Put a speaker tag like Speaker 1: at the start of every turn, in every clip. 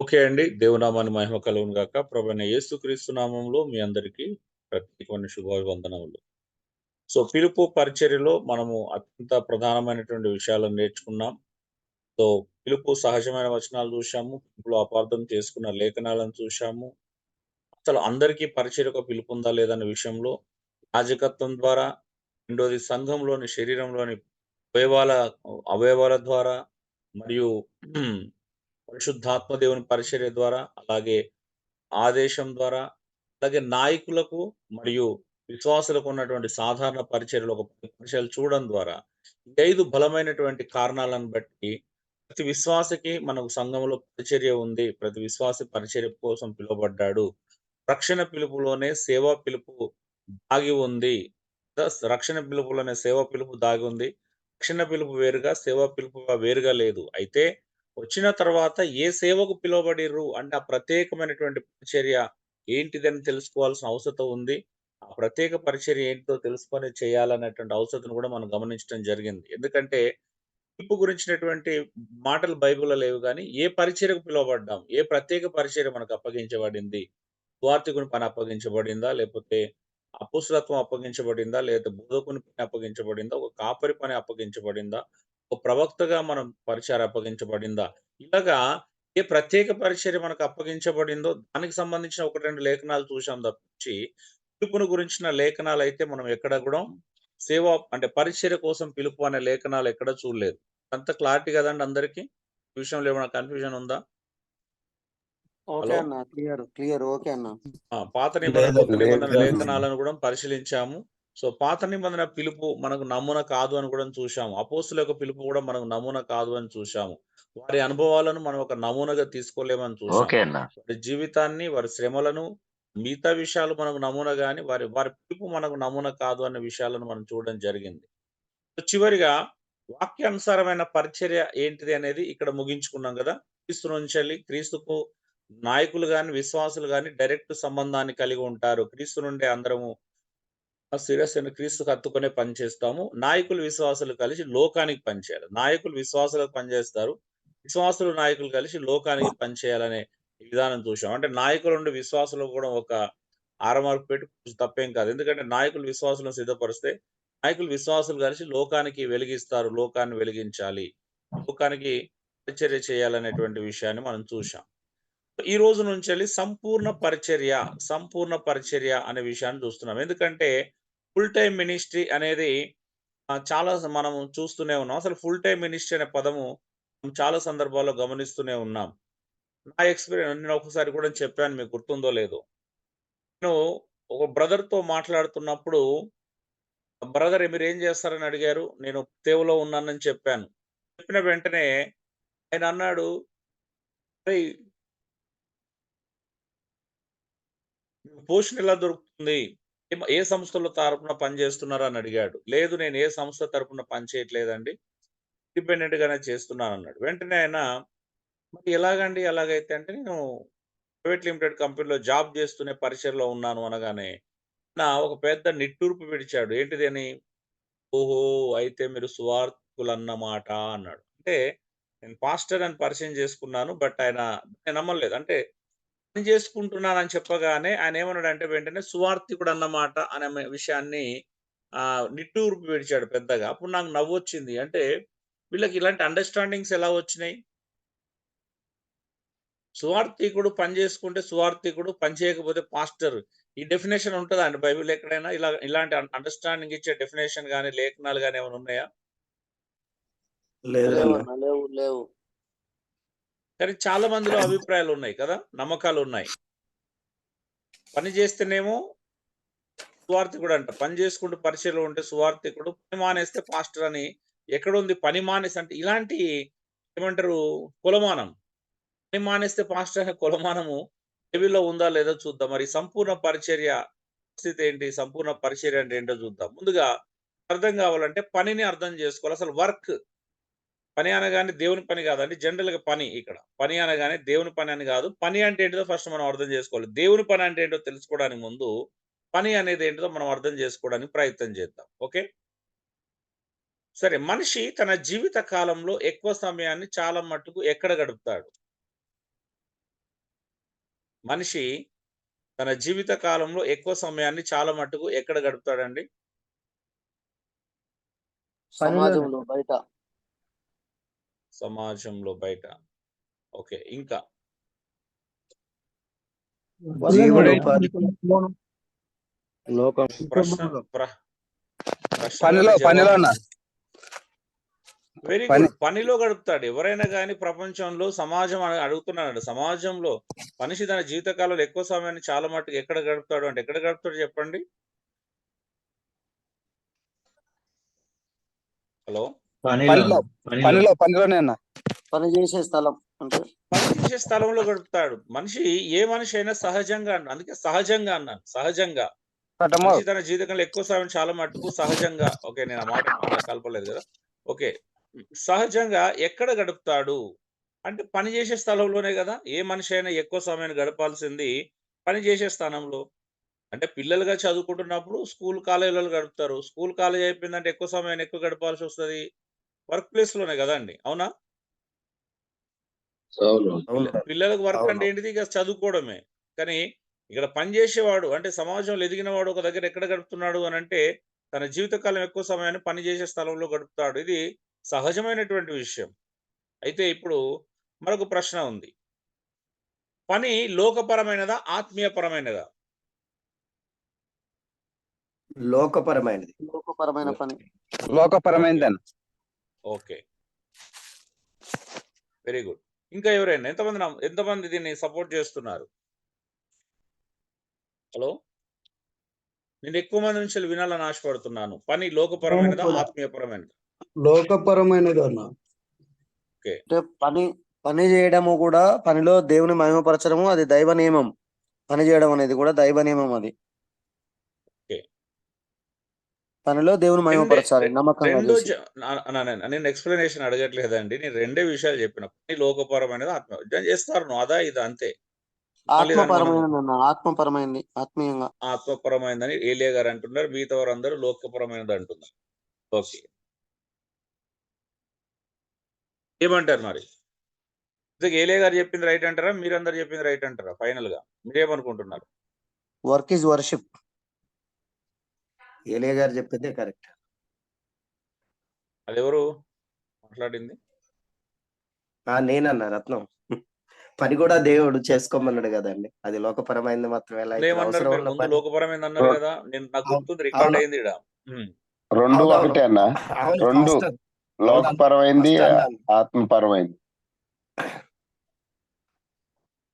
Speaker 1: Okay అండి. దేవునామానికి మహిమ కలుగును గాక. ప్రభువైన యేసుక్రీస్తు నామంలో మీ అందరికీ ప్రత్యేకమైన శుభావందనములు. సో, పిలుపు పరిచర్యలో మనము అత్యంత ప్రధానమైనటువంటి విషయాలను నేర్చుకున్నాం. సో, పిలుపు సహజమైన వచనాలు చూశాము. పిలుపులో అపార్థం చేసుకున్న లేఖనాలను చూశాము. అసలు అందరికీ పరిచర్యకు పిలుపుందా లేదా అన్న విషయంలో యాజకత్వం ద్వారా, రెండోది సంఘంలోని శరీరంలోని అవయవాల అవయవాల ద్వారా మరియు పరిశుద్ధాత్మ దేవుని పరిచర్య ద్వారా, అలాగే ఆదేశం ద్వారా, అలాగే నాయకులకు మరియు విశ్వాసులకు ఉన్నటువంటి సాధారణ పరిచర్యలు ఒక 10 పరిచయాలు చూడడం ద్వారా, ఈ 5 బలమైనటువంటి కారణాలను బట్టి ప్రతి విశ్వాసికి మనకు సంఘంలో పరిచర్య ఉంది. ప్రతి విశ్వాసి పరిచర్య కోసం పిలువబడ్డాడు. రక్షణ పిలుపులోనే సేవా పిలుపు దాగి ఉంది. రక్షణ పిలుపులోనే సేవా పిలుపు దాగి ఉంది. రక్షణ పిలుపు వేరుగా, సేవా పిలుపుగా వేరుగా లేదు. అయితే వచ్చిన తర్వాత ఏ సేవకు పిలువబడిర్రు అంటే ఆ ప్రత్యేకమైనటువంటి పరిచర్య ఏంటిదని తెలుసుకోవాల్సిన అవసరం ఉంది. ఆ ప్రత్యేక పరిచర్య ఏంటో తెలుసుకొని చేయాలనేటువంటి అవసరతను కూడా మనం గమనించడం జరిగింది. ఎందుకంటే పిలుపు గురించినటువంటి మాటలు బైబిల్‌లో లేవు గానీ, ఏ పరిచర్యకు పిలువబడ్డాం? ఏ ప్రత్యేక పరిచర్య మనకు అప్పగించబడింది? సువార్థికుని పని అప్పగించబడిందా? లేపోతే అపోస్తలత్వం అప్పగించబడిందా? లేదా బోధకుని పని అప్పగించబడిందా? ఒక కాపరి పని అప్పగించబడిందా? ఒక ప్రవక్తగా మనం పరిచర్య అప్పగించబడిందా? ఇలాగా ఏ ప్రత్యేక పరిచర్య మనకు అప్పగించబడిందో దానికి సంబంధించిన 1, 2 లేఖనాలు చూసాం తప్పించి, పిలుపుని గురించిన లేఖనాలైతే మనం ఎక్కడ గూడా సేవ అంటే పరిచర్య కోసం పిలుపు అనే లేఖనాలు ఎక్కడ చూడలేదు. అంత క్లారిటీ గదండీ అందరికి? ఈ విషయంలో ఏమైనా కన్‌ఫ్యూజన్ ఉందా?
Speaker 2: Okay
Speaker 1: hello!
Speaker 2: అన్న. క్లియర్. ఓకే అన్న.
Speaker 1: పాత నిబంధన,
Speaker 3: లేదు.
Speaker 1: కొత్త
Speaker 3: లేదు.
Speaker 1: నిబంధన
Speaker 3: లేదు.
Speaker 1: లేఖనాలను గూడా పరిశీలించాము. సో, పాత నిబంధన పిలుపు మనకు నమూనా కాదు అని గూడా చూశాము. అపోస్తుల యొక్క పిలుపు గూడా మనకు నమూనా కాదు అని చూశాము. వారి అనుభవాలను మనం ఒక నమూనాగా తీసుకోలేమని చూశాం.
Speaker 3: ఓకే అన్న.
Speaker 1: వారి జీవితాన్ని, వారి శ్రమలను, మిగతా విషయాలు మనకు నమూనా గాని, వారి వారి పిలుపు మనకు నమూనా కాదు అన్న విషయాలను మనం చూడడం జరిగింది. సో, చివరిగా వాక్యానుసారమైన పరిచర్య ఏంటిది అనేది ఇక్కడ ముగించుకున్నాం గదా! క్రీస్తు నుంచెల్లి క్రీస్తుకు నాయకులు గాని, విశ్వాసులు గాని డైరెక్ట్ సంబంధాన్ని కలిగి ఉంటారు. క్రీస్తు నుండే అందరము ఆ శిరస్సును క్రీస్తుకు హత్తుకునే పని చేస్తాము. నాయకులు, విశ్వాసులు కలిసి లోకానికి పనిచేయాలి. నాయకులు విశ్వాసులకు పనిచేస్తారు. విశ్వాసులు, నాయకులు కలిసి లోకానికి పనిచేయాలనే విధానం చూసాం. అంటే నాయకుల నుండి విశ్వాసులకు కూడా ఒక ఆరమార్కు పెట్టి కొంచెం తప్పేం కాదు. ఎందుకంటే నాయకులు విశ్వాసులను సిద్ధపరిస్తే, నాయకులు, విశ్వాసులు కలిసి లోకానికి వెలిగిస్తారు. లోకాన్ని వెలిగించాలి. లోకానికి పరిచర్య చేయాలనేటువంటి విషయాన్ని మనం చూశాం. ఈ రోజు నుంచెల్లి సంపూర్ణ పరిచర్య అనే విషయాన్ని చూస్తున్నాం. ఎందుకంటే ఫుల్ టైమ్ మినిస్ట్రీ అనేది చాలా మనం చూస్తూనే ఉన్నాం. అసలు ఫుల్ టైమ్ మినిస్ట్రీ అనే పదము మనం చాలా సందర్భాల్లో గమనిస్తూనే ఉన్నాం. నా ఎక్స్‌పీరియన్స్ నేను ఒకసారి కూడా చెప్పాను మీకు గుర్తుందో లేదో. నేను ఒక బ్రదర్‌తో మాట్లాడుతున్నప్పుడు, బ్రదర్ మీరేం చేస్తారని అడిగారు. నేను సేవలో ఉన్నానని చెప్పాను. చెప్పిన వెంటనే ఆయన అన్నాడు, "అరేయ్! పోషన్ ఎలా దొరుకుతుంది? ఏ సంస్థల తరపున పనిచేస్తున్నారు అని అడిగాడు. లేదు నేను ఏ సంస్థ తరపున పని చేయట్లేదండి. ఇండిపెండెంట్ గానే చేస్తున్నానన్నాడు. వెంటనే ఆయన మరి ఎలాగండి ఎలాగైతే అంటే నేను ప్రైవేట్ లిమిటెడ్ కంపెనీలో జాబ్ చేస్తూనే పరిచయలో ఉన్నాను అనగానే ఒక పెద్ద నిట్టూర్పు విడిచాడు. ఏంటిది అని? ఓహో! అయితే మీరు సువార్థికులన్నమాట అన్నాడు. అంటే నేను పాస్టర్ అని పరిచయం చేసుకున్నాను. బట్ ఆయన నేను నమ్మలేదు. అంటే పని చేసుకుంటున్నానని చెప్పగానే ఆయనేమన్నాడంటే వెంటనే సువార్థికుడన్నమాట అనే విషయాన్ని నిట్టూర్పు విడిచాడు పెద్దగా. అప్పుడు నాకు నవ్వొచ్చింది. అంటే వీళ్ళకి ఇలాంటి అండర్‌స్టాండింగ్స్ ఎలా వచ్చినాయి? సువార్థికుడు పని చేసుకుంటే సువార్థికుడు, పని చేయకపోతే పాస్టర్. ఈ డెఫినిషన్ ఉంటదా అండి బైబిల్‌లో ఎక్కడైనా? ఇలాంటి అండర్‌స్టాండింగ్ ఇచ్చే డెఫినిషన్ గాని, లేఖనాలు గాని ఏమైనా ఉన్నాయా?
Speaker 3: లేదన్న.
Speaker 2: లేవన్న. లేవు.
Speaker 1: కానీ చాలా మందిలో అభిప్రాయాలున్నాయి కదా! నమ్మకాలున్నాయి. పని చేస్తేనేమో సువార్థికుడంట. పని చేసుకుంటూ పరిచయలో ఉంటే సువార్థికుడు, పని మానేస్తే పాస్టర్ అని ఎక్కడుంది పని మానేసి అంటే ఇలాంటి ఏమంటారు కొలమానం. పని మానేస్తే పాస్టర్ అనే కొలమానము బైబిల్‌లో ఉందా లేదో చూద్దాం. మరి సంపూర్ణ పరిచర్య పరిస్థితి ఏంటి? సంపూర్ణ పరిచర్య అంటే ఏంటో చూద్దాం. ముందుగా అర్థం కావాలంటే పనిని అర్థం చేసుకోవాలి. అసలు వర్క్ పని అనగానే దేవుని పని కాదండి. జనరల్‌గా పని ఇక్కడ. పని అనగానే దేవుని పని అని కాదు. పని అంటే ఏంటిదో ఫస్ట్ మనం అర్థం చేసుకోవాలి. దేవుని పని అంటే ఏంటో తెలుసుకోవడానికి ముందు పని అనేది ఏంటిదో మనం అర్థం చేసుకోవడానికి ప్రయత్నం చేద్దాం. ఓకే. సరే మనిషి తన జీవిత కాలంలో ఎక్కువ సమయాన్ని చాలా మట్టుకు ఎక్కడ గడుపుతాడు? మనిషి తన జీవిత కాలంలో ఎక్కువ సమయాన్ని చాలా మట్టుకు ఎక్కడ గడుపుతాడండి?
Speaker 2: సమాజంలో బయట
Speaker 1: సమాజంలో బయట. ఓకే. ఇంకా?
Speaker 2: జీవనోపాధి లోకం
Speaker 1: ప్రశ్న ప్రశ్న
Speaker 3: పనిలో
Speaker 1: కంటే
Speaker 3: పనిలో
Speaker 1: జవాబు
Speaker 3: అన్న
Speaker 1: వెరీ
Speaker 3: పని
Speaker 1: గుడ్. పనిలో గడుపుతాడు. ఎవరైనా గాని ప్రపంచంలో సమాజం అడుగుతున్నాడు. సమాజంలో మనిషి తన జీవితకాలంలో ఎక్కువ సమయాన్ని చాలా మట్టుకు ఎక్కడ గడుపుతాడు అంటే ఎక్కడ గడుపుతాడు చెప్పండి? హలో!
Speaker 3: పనిలో పనిలోనే అన్న.
Speaker 2: పని చేసే స్థలం అంటే
Speaker 1: పని చేసే స్థలంలో గడుపుతాడు. ఏ మనిషి అయినా సహజంగా అందుకే సహజంగా అన్నాను. సహజంగా.
Speaker 3: కట్టమో
Speaker 1: మనిషి తన జీవితంలో ఎక్కువ సమయం చాలా మట్టుకు సహజంగా ఓకే. నేను ఆ మాట కలపలేదు కదా! ఓకే. సహజంగా ఎక్కడ గడుపుతాడు? అంటే పని చేసే స్థలంలోనే గదా! ఏ మనిషి అయినా ఎక్కువ సమయాన్ని గడపాల్సింది పని చేసే స్థానంలో. అంటే పిల్లలుగా చదువుకుంటున్నప్పుడు స్కూల్, కాలేజీలలో గడుపుతారు. స్కూల్, కాలేజీ అయిపోయిందంటే ఎక్కువ సమయాన్ని ఎక్కువ గడపాల్సొస్తది వర్క్ ప్లేస్‌లోనే గదండీ! అవునా?
Speaker 4: అవును.
Speaker 1: పిల్లలకు వర్క్ అంటే
Speaker 3: అవును.
Speaker 1: ఏంటిది? ఇక చదువుకోవడమే. కానీ ఇక్కడ పని జేసేవాడు అంటే సమాజంలో ఎదిగినవాడు ఒక దగ్గర ఎక్కడ గడుపుతున్నాడు అనంటే, తన జీవితకాలం ఎక్కువ సమయాన్ని పని జేసే స్థలంలో గడుపుతాడు. ఇది సహజమైనటువంటి విషయం. అయితే ఇప్పుడు మరొక ప్రశ్న ఉంది. పని లోకపరమైనదా? ఆత్మీయపరమైనదా?
Speaker 4: లోకపరమైనది.
Speaker 2: లోకపరమైన పని
Speaker 1: ఓకే.
Speaker 3: లోకపరమైనది అన్న.
Speaker 1: ఓకే. Very good. ఇంకా ఎవరైనా ఎంతమంది దీన్ని సపోర్ట్ చేస్తున్నారు? హలో! నేను ఎక్కువ మంది నుంచి వినాలని ఆశపడుతున్నాను. పని లోకపరమైనదా? ఆత్మీయపరమైనదా?
Speaker 5: లోకపరమైనది అన్న.
Speaker 1: ఓకే.
Speaker 2: అంటే పని చేయడము కూడా పనిలో దేవుని మహిమపరచడము అది దైవ నియమం. పని చేయడం అనేది కూడా దైవ నియమం అది.
Speaker 1: ఓకే.
Speaker 2: పనిలో దేవుని మహిమపరచాలి నమ్మకంగా
Speaker 1: రెండు
Speaker 2: చేసి.
Speaker 1: నేను ఎక్స్‌ప్లనేషన్ అడగట్లేదండి. నేను రెండే విషయాలు చెప్పిన. పని లోకపరమైనది, చేస్తారు అదా ఇదా అంతే. మళ్ళీ దాన్ని మనము
Speaker 2: ఆత్మపరమైనది ఆత్మీయంగా.
Speaker 1: ఆత్మపరమైనదని ఏలియా గారు అంటున్నారు. మిగతా వారందరూ లోకపరమైనది అంటున్నారు. ఓకే. ఏమంటారు మరి? ఇంతకీ ఏలియా గారు చెప్పింది రైట్ అంటారా? మీరందరూ చెప్పింది రైట్ అంటారా ఫైనల్‌గా? మీరేమనుకుంటున్నారు?
Speaker 2: Work is worship.
Speaker 4: ఏలియా గారు చెప్పిందే కరెక్ట్.
Speaker 1: అదెవరు మాట్లాడింది?
Speaker 4: నేనన్నా రత్నం. పని కూడా దేవుడు చేసుకోమన్నాడు కదండి. అది లోకపరమైనది మాత్రమే ఎలా అవుతది?
Speaker 1: ఏమన్నారు
Speaker 4: అవసరం
Speaker 1: మీరు?
Speaker 4: ఉన్న
Speaker 1: ముందు
Speaker 4: పని.
Speaker 1: లోకపరమైనది అన్నారు కదా! నాకు గుర్తుంది రికార్డ్
Speaker 4: అవును.
Speaker 1: అయింది ఈడ. హ్మ్.
Speaker 6: రెండు
Speaker 4: అవునవును.
Speaker 6: ఒకటే అన్న.
Speaker 4: అవును.
Speaker 6: రెండు
Speaker 4: ఫస్ట్
Speaker 6: లోకపరమైంది,
Speaker 4: ఫస్ట్ అన్నాను.
Speaker 6: ఆత్మపరమైంది.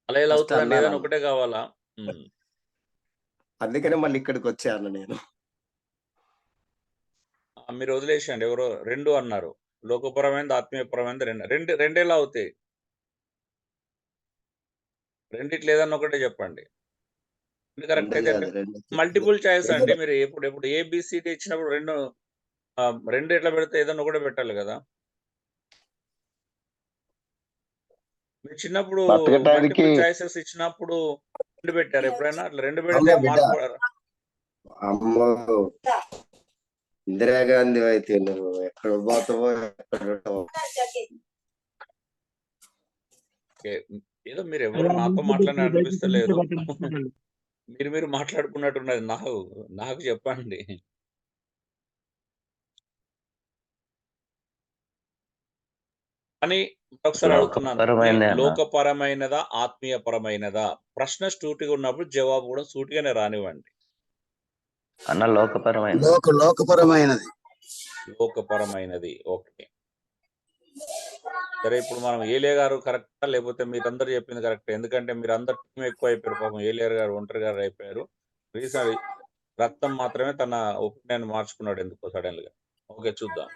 Speaker 1: అలా ఎలా
Speaker 4: ఫస్ట్
Speaker 1: అవుతదండి? ఏదైనా
Speaker 4: అన్నానన్న.
Speaker 1: ఒకటే కావాలా? హ్మ్.
Speaker 4: అందుకనే మళ్ళీ ఇక్కడికొచ్చాను నేను.
Speaker 1: మీరు వదిలేసేయండి. ఎవరో 2 అన్నారు. లోకపరమైనది, ఆత్మీయపరమైనది రెండెలా అవుతాయి? రెండిట్లో ఏదన్నా ఒకటే చెప్పండి. ఇది కరెక్ట్
Speaker 4: రెండే
Speaker 1: అయితే
Speaker 4: కాదు. రెండు.
Speaker 1: మల్టిపుల్ చాయిస్ అండి.
Speaker 4: ఇద్దరు.
Speaker 1: మీరు ఎప్పుడు ఏబీసీడీ ఇచ్చినప్పుడు 2 ఎట్లా పెడితే ఏదన్నా ఒకటే పెట్టాలి కదా! మీరు చిన్నప్పుడు
Speaker 6: బతకటానికి
Speaker 1: మల్టిపుల్ చాయిసెస్ ఇచ్చినప్పుడు 2 పెట్టారా ఎప్పుడైనా? అట్లా 2 పెడితే
Speaker 4: అవునా బిడ్డ?
Speaker 1: మార్క్
Speaker 4: అమ్మో! ఇందిరాగాంధీ అయితే నువ్వు ఎక్కడ పోతావో ఎక్కడ ఉంటావో.
Speaker 1: ఓకే. ఏదో మీరెవరు నాతో మాట్లాడిన అనిపిస్తలేదు. మీరు మాట్లాడుకున్నట్టున్నది. నాకు చెప్పండి. అని ఒకసారి అడుగుతున్నాను. లోకపరమైనదా? ఆత్మీయపరమైనదా? ప్రశ్న సూటిగా ఉన్నప్పుడు జవాబు కూడా సూటిగానే రానివ్వండి.
Speaker 7: అన్న లోకపరమైనది.
Speaker 5: లోకపరమైనది.
Speaker 1: లోకపరమైనది. ఓకే. సరే ఇప్పుడు మనం ఏలియా గారు కరెక్టా? లేకపోతే మీరందరూ చెప్పింది కరెక్టా? ఎందుకంటే మీరందరూ టీమ్ ఎక్కువైపోయారు. పాపం ఏలియా గారు ఒంటరిగా అయిపోయారు. రత్నం మాత్రమే తన ఒపీనియన్ మార్చుకున్నాడు ఎందుకో సడెన్‌గా. ఓకే చూద్దాం.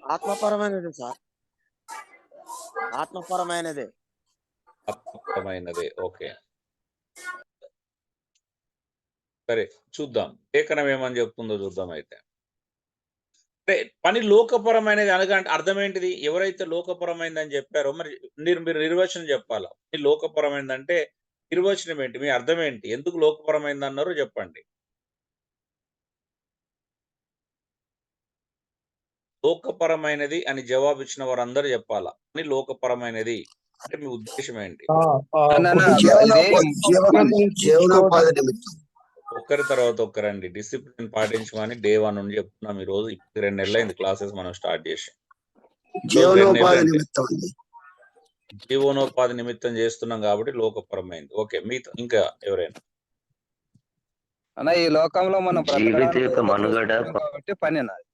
Speaker 2: ఆత్మపరమైనది సార్. ఆత్మపరమైనదే.
Speaker 1: ఆత్మపరమైనదే. ఓకే. సరే చూద్దాం. లేఖనం ఏమని చెప్తుందో చూద్దాం అయితే. అంటే పని లోకపరమైనది అనగా అర్థం ఏంటిది? ఎవరైతే లోకపరమైనదని చెప్పారో మరి మీరు నిర్వచనం చెప్పాలా? పని లోకపరమైనదంటే నిర్వచనం ఏంటి? మీ అర్థం ఏంటి? ఎందుకు లోకపరమైనదన్నారో చెప్పండి. లోకపరమైనది అని జవాబిచ్చిన వారందరూ చెప్పాలా? పని లోకపరమైనది. అంటే మీ ఉద్దేశం ఏంటి?
Speaker 3: అన్న,
Speaker 5: జీవనోపాధి నిమిత్తం.
Speaker 1: ఒక్కరి తర్వాత ఒక్కరండి. డిసిప్లిన్ పాటించమని డే 1 నుండి చెప్తున్నాం. ఈ రోజు 2 నెలలైంది క్లాసెస్ మనం స్టార్ట్ చేసి.
Speaker 5: జీవనోపాధి నిమిత్తం అండి.
Speaker 1: జీవనోపాధి నిమిత్తం చేస్తున్నాం కాబట్టి లోకపరమైంది. ఓకే, మీతో ఇంకా ఎవరైనా?
Speaker 3: అన్న, ఈ లోకంలో మనం
Speaker 7: జీవిత యొక్క మనుగడ
Speaker 3: కాబట్టి పని అన్నది.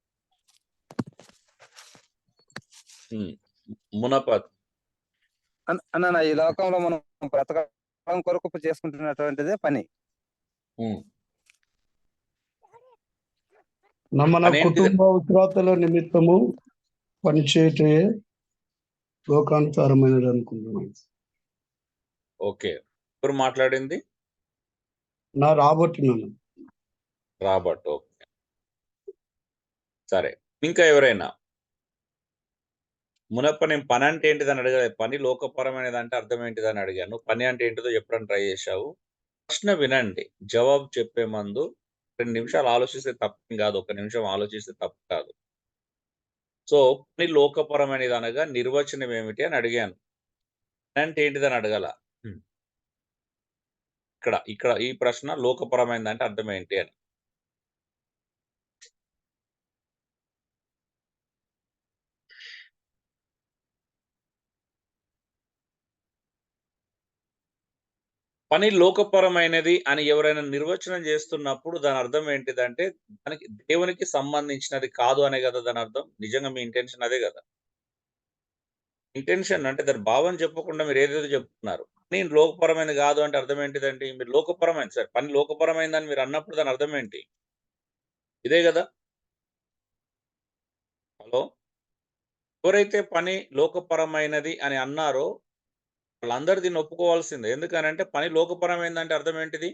Speaker 1: మునపత్
Speaker 3: అన్న, ఈ లోకంలో మనం బ్రతకడం కొరకు చేసుకుంటున్నటువంటిదే పని.
Speaker 5: మన కుటుంబ అవసరాల నిమిత్తము పనిచేయటే లోకానుసారమైనది అనుకుంటున్నాను.
Speaker 1: ఓకే, ఎవరు మాట్లాడింది?
Speaker 5: రాబర్ట్.
Speaker 1: ఓకే, సరే. ఇంకా ఎవరైనా? మునప్ప నేను పని అంటే ఏంటిదని అడగలేదు. పని లోకపరమైనది అంటే అర్థం ఏంటిదని అడిగాను. పని అంటే ఏంటిదో చెప్పడానికి ట్రై చేశావు. ప్రశ్న వినండి, జవాబు చెప్పే ముందు 2 నిమిషాలు ఆలోచిస్తే తప్పేం కాదు. 1 నిమిషం ఆలోచిస్తే తప్పు కాదు. సో పని లోకపరమైనది అనగా నిర్వచనం ఏమిటి అని అడిగాను. పని అంటే ఏంటిదని అడగల. ఇక్కడ ఈ ప్రశ్న లోకపరమైనది అంటే అర్థం ఏంటి అని. పని లోకపరమైనది అని ఎవరైనా నిర్వచనం చేస్తున్నప్పుడు దాని అర్థం ఏంటిదంటే దానికి దేవునికి సంబంధించినది కాదు అనే కదా దాని అర్థం. నిజంగా మీ ఇంటెన్షన్ అదే కదా? ఇంటెన్షన్ అంటే దాని భావం చెప్పకుండా మీరు ఏదేదో చెప్తున్నారు. నేను లోకపరమైనది కాదు అంటే అర్థం ఏంటిదండి? మీరు లోకపరమైంది సార్, పని లోకపరమైందని మీరు అన్నప్పుడు దాని అర్థం ఏంటి? ఇదే కదా. హలో, ఎవరైతే పని లోకపరమైనది అని అన్నారో వాళ్ళందరూ దీన్ని ఒప్పుకోవాల్సిందే. ఎందుకనంటే పని లోకపరమైందంటే అర్థం ఏంటిది?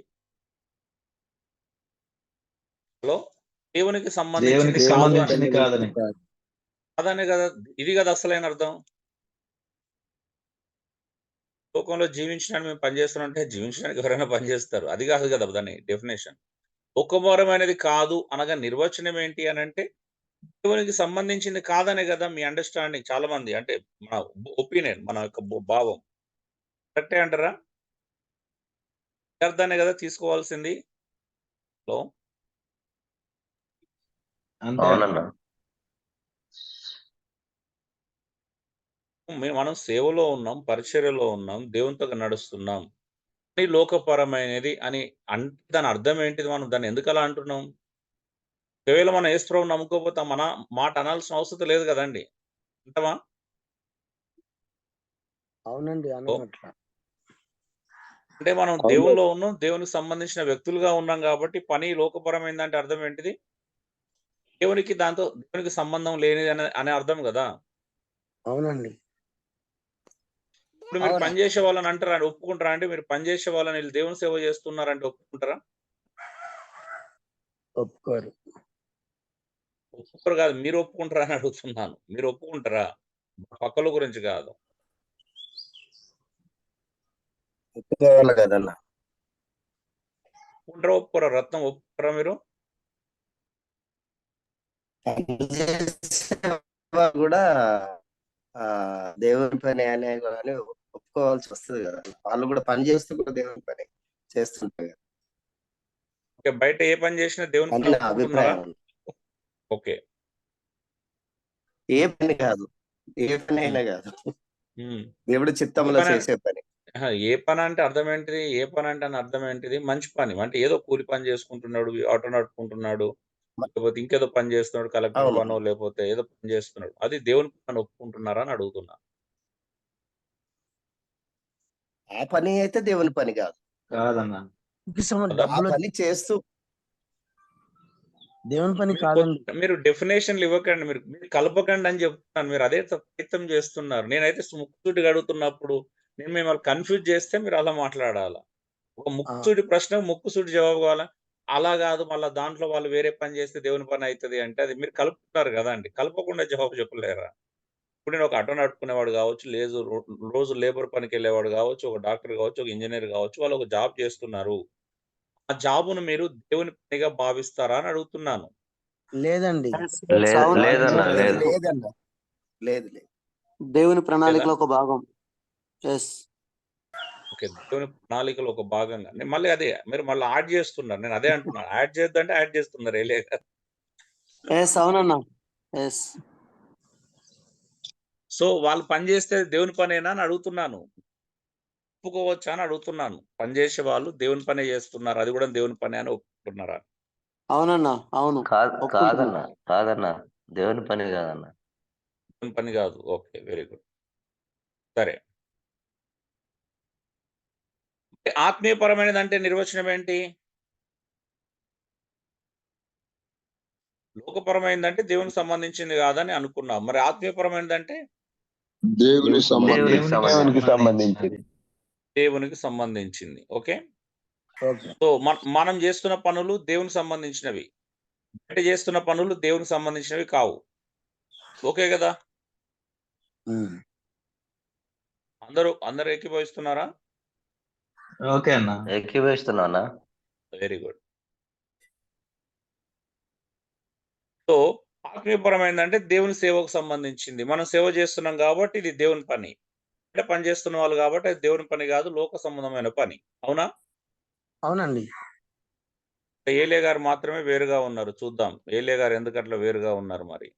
Speaker 1: హలో, దేవునికి సంబంధించింది కాదని కదా. ఇది కదా అసలైన అర్థం. లోకంలో జీవించడానికి మేము పనిచేస్తున్నామంటే జీవించడానికి ఎవరైనా పనిచేస్తారు, అది కాదు కదా దాని డెఫినేషన్. లోకపరమైనది కాదు అనగా నిర్వచనం ఏంటి అని అంటే దేవునికి సంబంధించింది కాదనే కదా మీ అండర్స్టాండింగ్. చాలా మంది అంటే మన ఒపీనియన్, మన యొక్క భావం కరెక్టే అంటారా? అర్థాన్ని కదా తీసుకోవాల్సింది. హలో,
Speaker 7: అవునన్నా.
Speaker 1: మనం సేవలో ఉన్నాం, పరిచర్యలో ఉన్నాం, దేవునితో నడుస్తున్నాం. లోకపరమైనది అని అంటే దాని అర్థం ఏంటిది? మనం దాన్ని ఎందుకు అలా అంటున్నాం? ఒకవేళ మనం యేసు ప్రభువుని నమ్ముకోకపోతే మన మాట అనాల్సిన అవసరం లేదు కదండి. అంటమా?
Speaker 2: అవునండి.
Speaker 1: అంటే మనం దేవుల్లో ఉన్నాం, దేవునికి సంబంధించిన వ్యక్తులుగా ఉన్నాం కాబట్టి పని లోకపరమైంది అంటే అర్థం ఏంటిది? దేవునికి సంబంధం లేనిది అనే అర్థం కదా.
Speaker 2: అవునండి.
Speaker 1: ఇప్పుడు మీరు పని చేసే వాళ్ళని అంటారా, ఒప్పుకుంటారా? అంటే మీరు పని చేసే వాళ్ళని వీళ్ళు దేవుని సేవ చేస్తున్నారంటే ఒప్పుకుంటారా?
Speaker 2: ఒప్పుకోరు
Speaker 1: కాదు, మీరు ఒప్పుకుంటారా అని అడుగుతున్నాను. మీరు ఒప్పుకుంటారా? పక్కల గురించి కాదు.
Speaker 4: ఒప్పుకోవాలి కదన్నా.
Speaker 1: ఒప్పుకుంటారా ఒప్పుకోరా? రత్నం ఒప్పుకోరా మీరు?
Speaker 4: కూడా దేవుని పని అనే ఒప్పుకోవాల్సి వస్తుంది కదా. వాళ్ళు కూడా పని చేస్తూ కూడా దేవుని పని చేస్తుంటారు కదా.
Speaker 1: ఓకే, బయట ఏ పని చేసినా దేవుని పని
Speaker 4: నా అభిప్రాయం.
Speaker 1: ఓకే,
Speaker 4: ఏ పని కాదు, ఏ పని అయినా కాదు, దేవుడి చిత్తంలో చేసే పని.
Speaker 1: ఏ పని అంటే అర్థం ఏంటిది? ఏ పని అంటే అని అర్థం ఏంటిది? మంచి పని అంటే ఏదో కూలి పని చేసుకుంటున్నాడు, ఆటో నడుపుకుంటున్నాడు, లేకపోతే ఇంకేదో పని చేస్తున్నాడు, కలెక్టర్ పనో లేకపోతే ఏదో పని చేస్తున్నాడు, అది దేవుని పని ఒప్పుకుంటున్నారా అని అడుగుతున్నా.
Speaker 4: ఆ పని అయితే దేవుని పని కాదు.
Speaker 2: కాదన్నా.
Speaker 4: ఆ పని చేస్తూ
Speaker 2: దేవుని పని కాదండి.
Speaker 1: మీరు డెఫినేషన్లు ఇవ్వకండి, మీరు కలపకండి అని చెప్తున్నాను. మీరు అదే ప్రయత్నం చేస్తున్నారు. నేనైతే ముక్కుసూటిగా అడుగుతున్నప్పుడు నేను మిమ్మల్ని కన్ఫ్యూజ్ చేస్తే మీరు అలా మాట్లాడాలా. ఒక ముక్కుసూటి ప్రశ్న ముక్కుసూటి జవాబు కావాలా? అలా కాదు, మళ్ళీ దాంట్లో వాళ్ళు వేరే పని చేస్తే దేవుని పని అవుతుంది అంటే అది మీరు కలుపుతున్నారు కదా అండి. కలపకుండా జవాబు చెప్పలేరా? ఇప్పుడు నేను ఒక ఆటో నడుపుకునేవాడు కావచ్చు, రోజు లేబర్ పనికి వెళ్ళేవాడు కావచ్చు, ఒక డాక్టర్ కావచ్చు, ఒక ఇంజనీర్ కావచ్చు, వాళ్ళు ఒక జాబ్ చేస్తున్నారు. ఆ జాబును మీరు దేవుని పనిగా భావిస్తారా అని అడుగుతున్నాను.
Speaker 2: లేదండి.
Speaker 7: లేదన్నా.
Speaker 4: లేదు. దేవుని
Speaker 2: ప్రణాళికలో ఒక భాగం. ఎస్.
Speaker 1: ఓకే. దేవుని ప్రణాళికలో ఒక భాగంగా. నేను మళ్ళీ అదే మీరు మళ్ళీ యాడ్ చేస్తున్నారు. నేను అదే అంటున్నాను. యాడ్ చేయొద్దంటే యాడ్ చేస్తున్నారు ఏలియా గారు.
Speaker 2: ఎస్ అవునన్నా. ఎస్.
Speaker 1: సో వాళ్ళు పని చేస్తే దేవుని పనేనా అని అడుగుతున్నాను. ఒప్పుకోవచ్చా అని అడుగుతున్నాను. పని చేసే వాళ్ళు దేవుని పనే చేస్తున్నారు. అది కూడా దేవుని పనే అని ఒప్పుకుంటున్నారా?
Speaker 2: అవునన్నా. అవును. ఒప్పుకుంటున్నా.
Speaker 7: కాదన్నా కాదన్నా దేవుని పని కాదన్నా.
Speaker 1: దేవుని పని కాదు. ఓకే. Very good. సరే. ఆత్మీయపరమైనదంటే నిర్వచనం ఏంటి? లోకపరమైనదంటే దేవునికి సంబంధించింది కాదని అనుకున్నాం. మరి ఆత్మీయపరమైనదంటే
Speaker 6: దేవునికి
Speaker 7: దేవునికి
Speaker 6: సంబంధించింది.
Speaker 1: దేవునికి సంబంధించింది. ఓకే.
Speaker 2: ఓకే.
Speaker 1: సో మనం చేస్తున్న పనులు దేవునికి సంబంధించినవి. బయట చేస్తున్న పనులు దేవునికి సంబంధించినవి కావు. ఓకే కదా? అందరూ ఏకీభవిస్తున్నారా?
Speaker 8: ఓకే అన్న.
Speaker 7: ఏకీభవిస్తున్నానా?
Speaker 1: Very good. సో ఆత్మీయపరమైనదంటే దేవుని సేవకు సంబంధించింది. మనం సేవ చేస్తున్నాం కాబట్టి ఇది దేవుని పని. అంటే పని చేస్తున్న వాళ్ళు కాబట్టి అది దేవుని పని కాదు, లోక సంబంధమైన పని. అవునా?
Speaker 2: అవునండి.
Speaker 1: ఏలియా గారు మాత్రమే వేరుగా ఉన్నారు. చూద్దాం ఏలియా గారు ఎందుకట్లా వేరుగా ఉన్నారు మరి.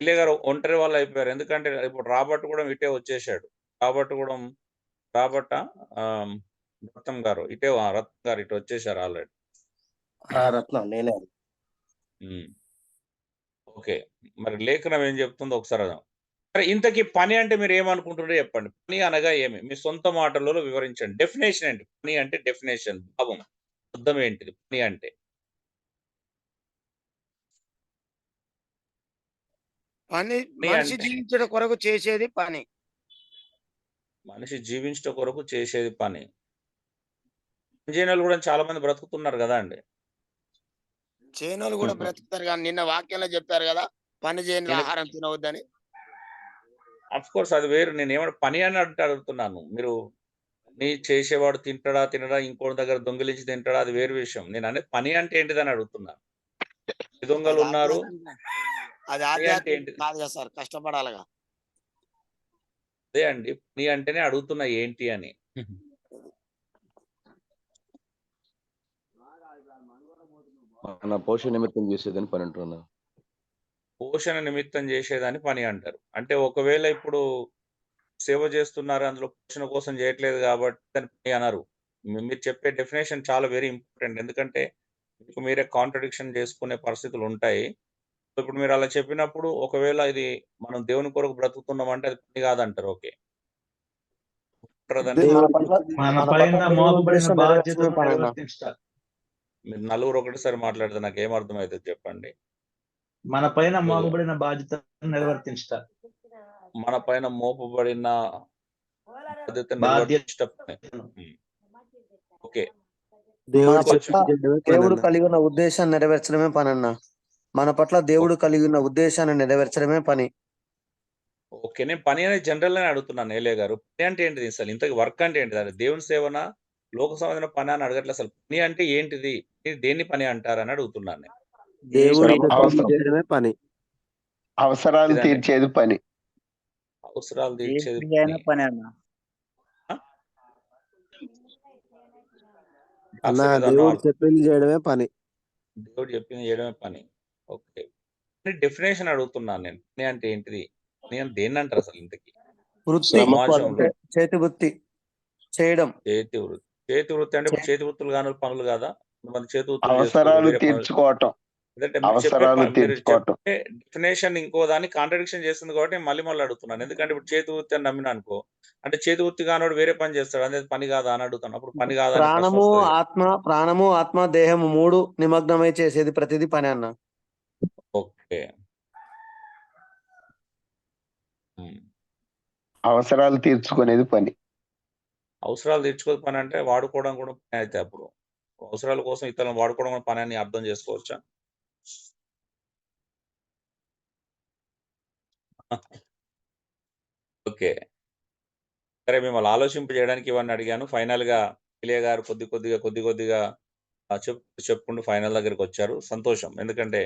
Speaker 1: ఏలియా గారు ఒంటరి వాళ్ళు అయిపోయారు. ఎందుకంటే ఇప్పుడు రాబర్ట్ కూడా ఇటే వచ్చేసాడు. రాబర్ట్ రత్నం గారు రత్నం గారు ఇటు వచ్చేసారు ఆల్రెడీ.
Speaker 2: రత్నం నేనే.
Speaker 1: ఓకే. మరి లేఖనం ఏం చెప్తుందో ఒకసారి అదాం. సరే ఇంతకీ పని అంటే మీరు ఏమనుకుంటున్నారో చెప్పండి. పని అనగా ఏమి? మీ సొంత మాటలలో వివరించండి. డెఫినేషన్ ఏంటి? పని అంటే డెఫినేషన్ భావం అర్థం ఏంటిది పని అంటే?
Speaker 9: పని
Speaker 1: పని
Speaker 9: మనిషి
Speaker 1: అంటే
Speaker 9: జీవించడం కొరకు చేసేది పని.
Speaker 1: మనిషి జీవించడం కొరకు చేసేది పని. ఇంజనీర్లు కూడా చాలా మంది బ్రతుకుతున్నారు కదా అండి.
Speaker 9: చేయనోళ్ళు కూడా బ్రతుకుతారు కానీ నిన్న వాక్యంలో చెప్పారు కదా, పని చేయని
Speaker 1: నేను
Speaker 9: ఆహారం తినవద్దని.
Speaker 1: అఫ్ కోర్స్ అది వేరు. నేను పని అని అడుగుతున్నాను. మీరు పని చేసేవాడు తినడా ఇంకోటి దగ్గర దొంగిలించి తింటాడా అది వేరు విషయం. నేను అనేది పని అంటే ఏంటిదని అడుగుతున్నాను. దొంగలు ఉన్నారు.
Speaker 9: అది
Speaker 1: పని అంటే
Speaker 9: ఆధ్యాత్మికం
Speaker 1: ఏంటిది?
Speaker 9: కాదు కదా సార్, కష్టపడాలిగా.
Speaker 1: అదే అండి. పని అంటేనే అడుగుతున్నా ఏంటి అని.
Speaker 10: మన పోషణ నిమిత్తం చేసేదని పని అంటున్నా.
Speaker 1: పోషణ నిమిత్తం చేసేదాన్ని పని అంటారు. అంటే ఒకవేళ ఇప్పుడు సేవ చేస్తున్నారు అందులో పోషణ కోసం చేయట్లేదు కాబట్టి దాన్ని పని అనరు. మీరు చెప్పే డెఫినేషన్ చాలా వెరీ ఇంపార్టెంట్. ఎందుకంటే మీకు మీరే కాంట్రడిక్షన్ చేసుకునే పరిస్థితులు ఉంటాయి. ఇప్పుడు మీరు అలా చెప్పినప్పుడు ఒకవేళ ఇది మనం దేవుని కొరకు బ్రతుకుతున్నాం అంటే అది పని కాదంటారు. ఓకే.
Speaker 8: మన పైన మోపబడిన బాధ్యతను నిర్వర్తించాలి.
Speaker 1: మీరు నలుగురు ఒకటిసారి మాట్లాడితే నాకు ఏం అర్థమవుతుంది చెప్పండి.
Speaker 8: మన పైన మోపబడిన బాధ్యతను నిర్వర్తించాలి.
Speaker 1: మన పైన మోపబడిన బాధ్యతను ఓకే.
Speaker 2: దేవుడు కలిగి ఉన్న ఉద్దేశాన్ని నెరవేర్చడమే పని అన్న. మన పట్ల దేవుడు కలిగి ఉన్న ఉద్దేశాన్ని నెరవేర్చడమే పని.
Speaker 1: ఓకే. నేను పని అనేది జనరల్ అని అడుగుతున్నాను ఏలియా గారు. పని అంటే ఏంటిది అసలు? ఇంతకి వర్క్ అంటే ఏంటిది? దేవుని సేవన లోక సంబంధమైన పని అని అడగట్లేదు. అసలు పని అంటే ఏంటిది? దేన్ని పని అంటారని అడుగుతున్నాను నేను.
Speaker 2: దేవుడు పని.
Speaker 6: అవసరాలు తీర్చేది పని.
Speaker 1: అవసరాలు తీర్చేది
Speaker 3: పని అన్న.
Speaker 2: దేవుడు చెప్పింది చేయడమే పని.
Speaker 1: దేవుడు చెప్పింది చేయడమే పని. ఓకే. డెఫినేషన్ అడుగుతున్నాను నేను. పని అంటే ఏంటిది? నేను దేన్ని అంటారు అసలు ఇంతకి? సమాజంలో
Speaker 2: చేతి వృత్తి చేయడం.
Speaker 1: చేతి వృత్తి అంటే ఇప్పుడు చేతి వృత్తులు కాని పనులు కాదా? కొంతమంది చేతి వృత్తులు
Speaker 6: అవసరాలు తీర్చుకోవటం.
Speaker 1: డెఫినేషన్ ఇంకో దాన్ని కాంట్రడిక్షన్ చేస్తుంది కాబట్టి మళ్ళీ అడుగుతున్నాను. ఎందుకంటే ఇప్పుడు చేతి వృత్తి అని నమ్మిన అనుకో, అంటే చేతి వృత్తి కానోడు వేరే పని చేస్తాడు. అనేది పని కాదా అని అడుగుతాను. అప్పుడు పని కాదా?
Speaker 2: ప్రాణము ఆత్మ దేహము 3 నిమగ్నమై చేసేది ప్రతిదీ పని అన్న.
Speaker 1: ఓకే.
Speaker 6: అవసరాలు తీర్చుకునేది పని.
Speaker 1: అవసరాలు తీర్చుకోని పని అంటే వాడుకోవడం కూడా పని అయితే అప్పుడు అవసరాల కోసం ఇతరులను వాడుకోవడం కూడా పని అని అర్థం చేసుకోవచ్చా? ఓకే. సరే మిమ్మల్ని ఆలోచింపజేయడానికి ఇవన్నీ అడిగాను. ఫైనల్ గా ఏలియా గారు కొద్ది కొద్దిగా చెప్పుకుంటూ ఫైనల్ దగ్గరికి వచ్చారు. సంతోషం. ఎందుకంటే